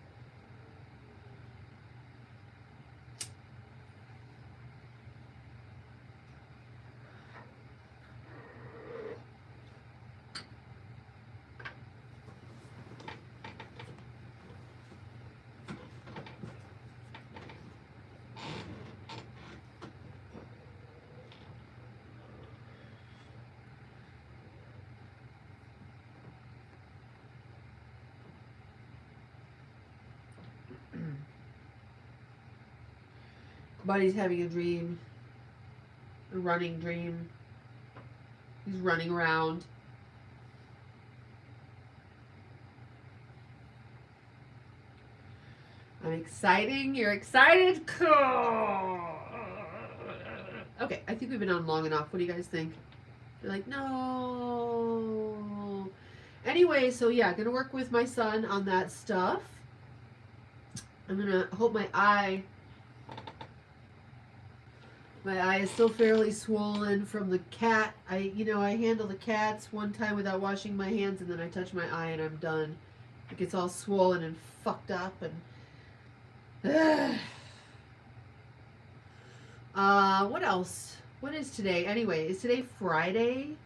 Buddy's having a dream. A running dream. He's running around. I'm exciting. You're excited? Cool. Okay, I think we've been on long enough. What do you guys think? You're like, no. Anyway, so yeah, gonna work with my son on that stuff. I'm gonna hope my eye is still fairly swollen from the cat. I handle the cats one time without washing my hands and then I touch my eye and I'm done. It gets all swollen and fucked up and what else? What is today? Anyway, is today Friday?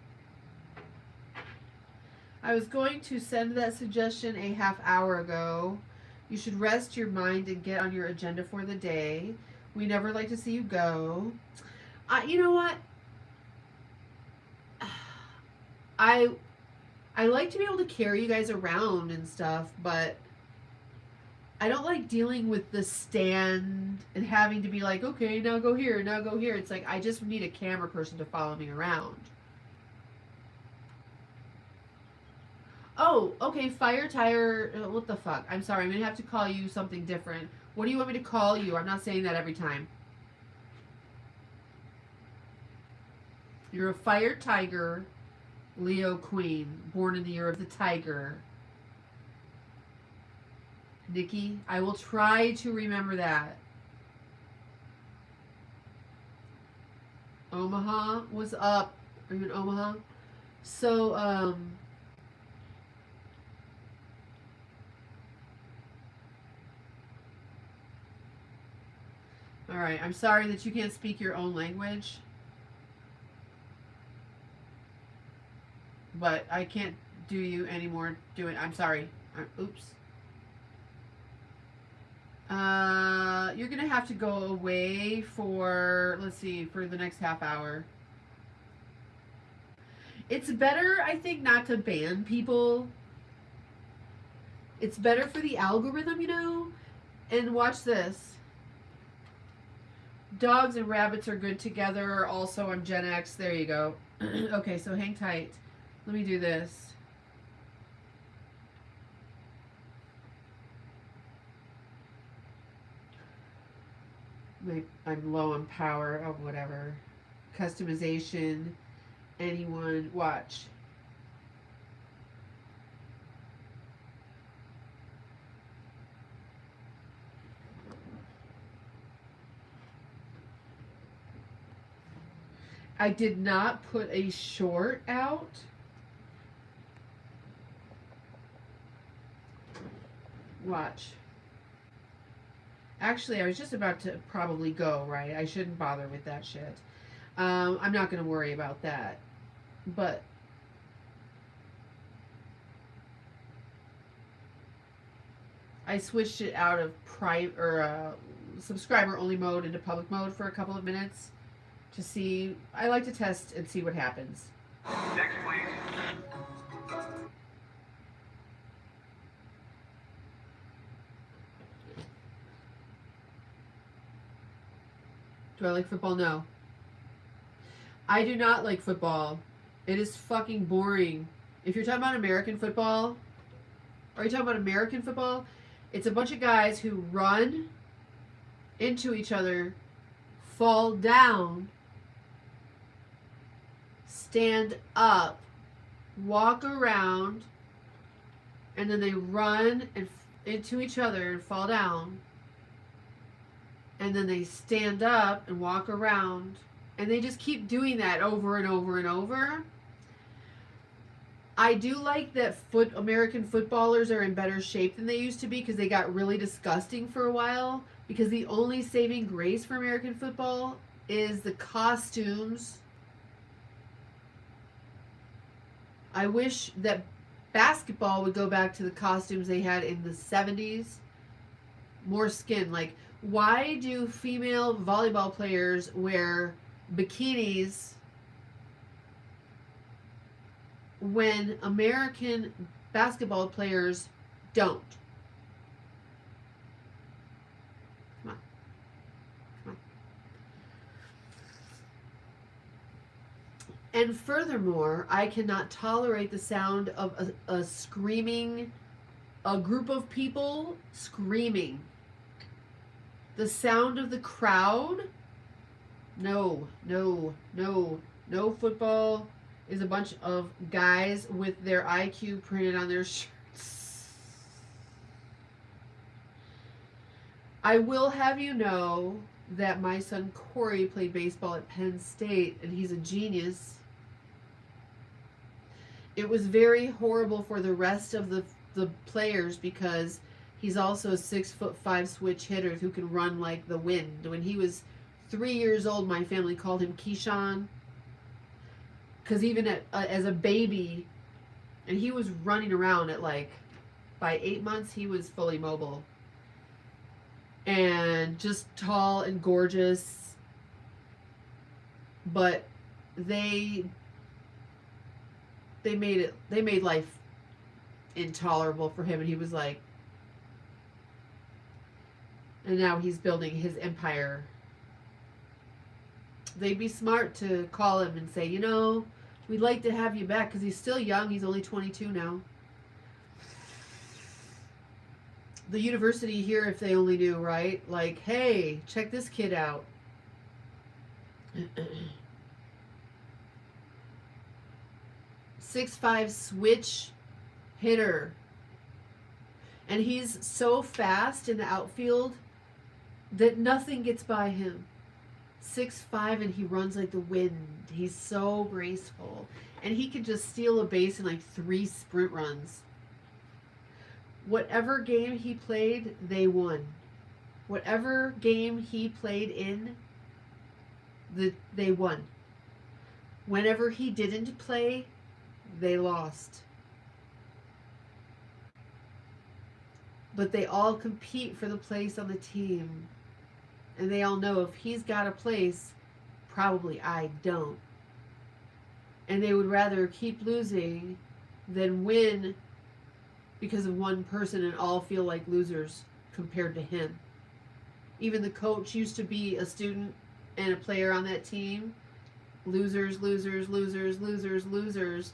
I was going to send that suggestion a half hour ago. You should rest your mind and get on your agenda for the day. We never like to see you go. You know what? I like to be able to carry you guys around and stuff, but I don't like dealing with the stand and having to be like, okay, now go here, now go here. It's like, I just need a camera person to follow me around. Oh, okay, Fire Tire, what the fuck? I'm sorry, I'm going to have to call you something different. What do you want me to call you? I'm not saying that every time. You're a fire tiger, Leo Queen, born in the year of the tiger. Nikki, I will try to remember that. Omaha, what's up? Are you in Omaha? So, All right. I'm sorry that you can't speak your own language. But I can't do you anymore. I'm sorry. Oops. You're going to have to go away for, let's see, for the next half hour. It's better, I think, not to ban people. It's better for the algorithm, you know? And watch this. Dogs and rabbits are good together. Also, I'm Gen X. There you go. Okay, so hang tight. Let me do this. I'm low on power. Oh, whatever. Customization. Anyone. Watch. I did not put a short out. Watch. Actually, I was just about to probably go, right? I shouldn't bother with that shit. I'm not going to worry about that. But I switched it out of subscriber only mode into public mode for a couple of minutes to see. I like to test and see what happens. Next, please. Do I like football? No. I do not like football. It is fucking boring. If you're talking about American football, it's a bunch of guys who run into each other, fall down, stand up, walk around, and then they run into each other and fall down. And then they stand up and walk around. And they just keep doing that over and over and over. I do like that American footballers are in better shape than they used to be because they got really disgusting for a while. Because the only saving grace for American football is the costumes. I wish that basketball would go back to the costumes they had in the 70s. More skin. Like, why do female volleyball players wear bikinis when American basketball players don't? Come on. Come on. And furthermore, I cannot tolerate the sound of a group of people screaming. The sound of the crowd? No football is a bunch of guys with their IQ printed on their shirts. I will have you know that my son Corey played baseball at Penn State, and he's a genius. It was very horrible for the rest of the players because he's also a 6'5" switch hitter who can run like the wind. When he was 3 years old, my family called him Keyshawn. Because even as a baby, and he was running around by 8 months, he was fully mobile. And just tall and gorgeous. But they made life intolerable for him, and he was like, and now he's building his empire. They'd be smart to call him and say, we'd like to have you back, because he's still young. He's only 22 now. The university here, if they only knew, right? Like, hey, check this kid out. 6'5" switch hitter. And he's so fast in the outfield that nothing gets by him. 6'5", and he runs like the wind. He's so graceful. And he could just steal a base in 3 sprint runs. Whatever game he played, they won. Whatever game he played in, they won. Whenever he didn't play, they lost. But they all compete for the place on the team. And they all know if he's got a place, probably I don't. And they would rather keep losing than win because of one person and all feel like losers compared to him. Even the coach used to be a student and a player on that team. Losers, losers, losers, losers, losers.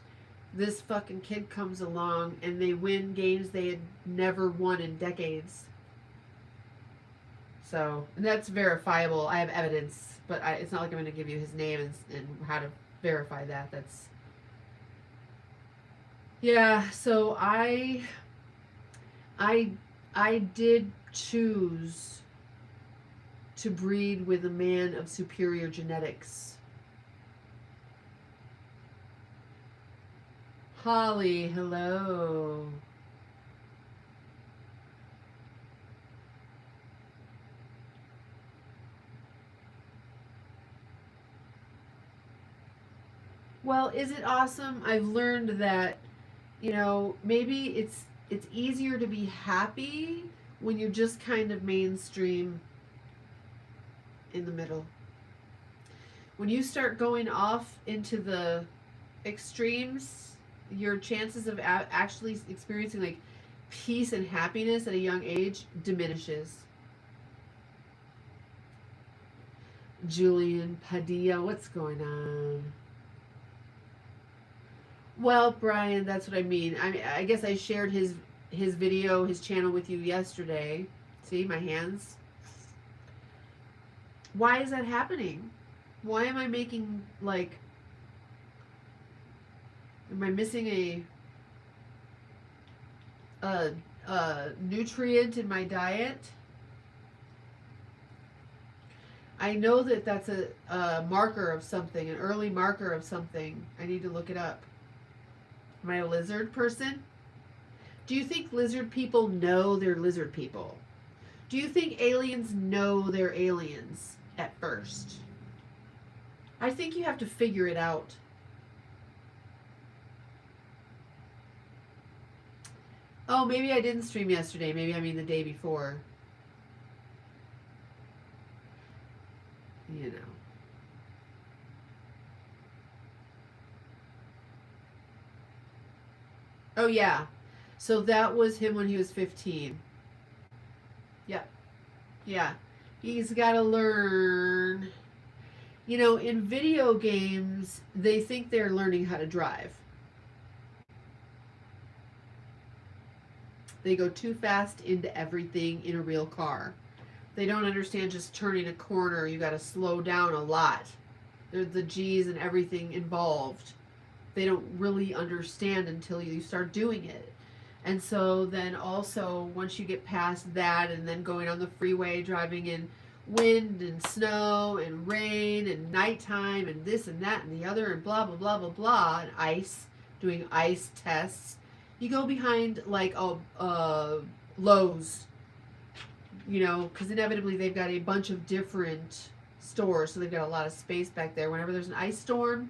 This fucking kid comes along and they win games they had never won in decades. So, and that's verifiable. I have evidence, but it's not like I'm going to give you his name and how to verify that. That's, yeah. So I did choose to breed with a man of superior genetics. Holly, hello. Well, is it awesome? I've learned that, maybe it's easier to be happy when you're just kind of mainstream in the middle. When you start going off into the extremes, your chances of actually experiencing like peace and happiness at a young age diminishes. Julian Padilla, what's going on? Well, Brian, that's what I mean. I guess I shared his video, his channel with you yesterday. See my hands? Why is that happening? Why am I making am I missing a nutrient in my diet? I know that that's a marker of something, an early marker of something. I need to look it up. Am I a lizard person? Do you think lizard people know they're lizard people? Do you think aliens know they're aliens at first? I think you have to figure it out. Oh, maybe I didn't stream yesterday. Maybe I mean the day before. You know. Oh, yeah. So that was him when he was 15. Yep. Yeah. He's got to learn. In video games, they think they're learning how to drive. They go too fast into everything in a real car. They don't understand just turning a corner. You got to slow down a lot. There's the G's and everything involved. They don't really understand until you start doing it. And so then also once you get past that and then going on the freeway, driving in wind and snow and rain and nighttime and this and that and the other and blah, blah, blah, blah, blah, and ice, doing ice tests. You go behind Lowe's, because inevitably they've got a bunch of different stores, so they've got a lot of space back there. Whenever there's an ice storm,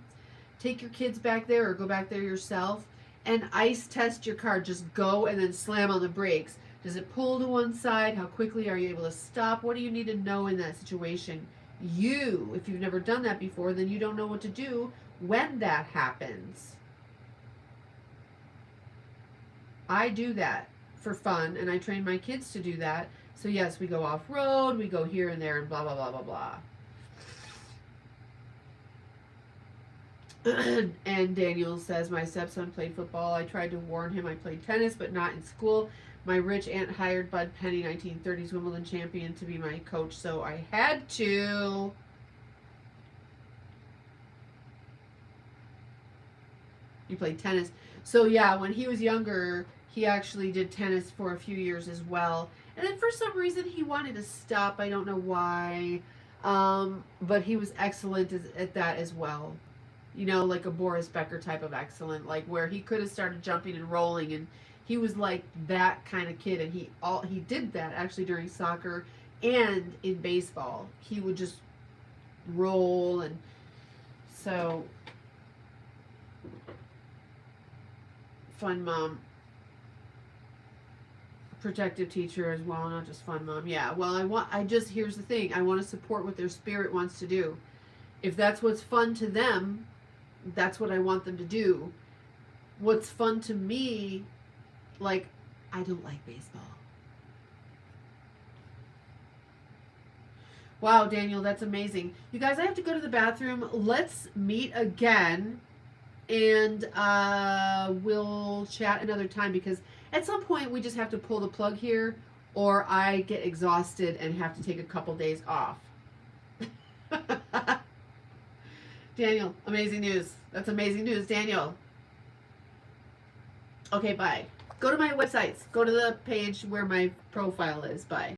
take your kids back there or go back there yourself and ice test your car. Just go and then slam on the brakes. Does it pull to one side? How quickly are you able to stop? What do you need to know in that situation? If you've never done that before, then you don't know what to do when that happens. I do that for fun, and I train my kids to do that. So yes, we go off-road, we go here and there, and blah, blah, blah, blah, blah. And Daniel says, my stepson played football. I tried to warn him I played tennis, but not in school. My rich aunt hired Bud Penny, 1930s Wimbledon champion, to be my coach, so I had to. You played tennis. So yeah, when he was younger, he actually did tennis for a few years as well. And then for some reason he wanted to stop. I don't know why. But he was excellent at that as well. Like a Boris Becker type of excellent, like where he could have started jumping and rolling, and he was like that kind of kid, and he did that actually during soccer. And in baseball, he would just roll. And so, fun mom. Protective teacher as well, not just fun mom. Yeah, well, here's the thing. I want to support what their spirit wants to do. If that's what's fun to them, that's what I want them to do. What's fun to me, like, I don't like baseball. Wow, Daniel, that's amazing. You guys, I have to go to the bathroom. Let's meet again, and we'll chat another time, because at some point we just have to pull the plug here, or I get exhausted and have to take a couple days off. Daniel, amazing news. That's amazing news, Daniel. Okay, bye. Go to my websites. Go to the page where my profile is. Bye.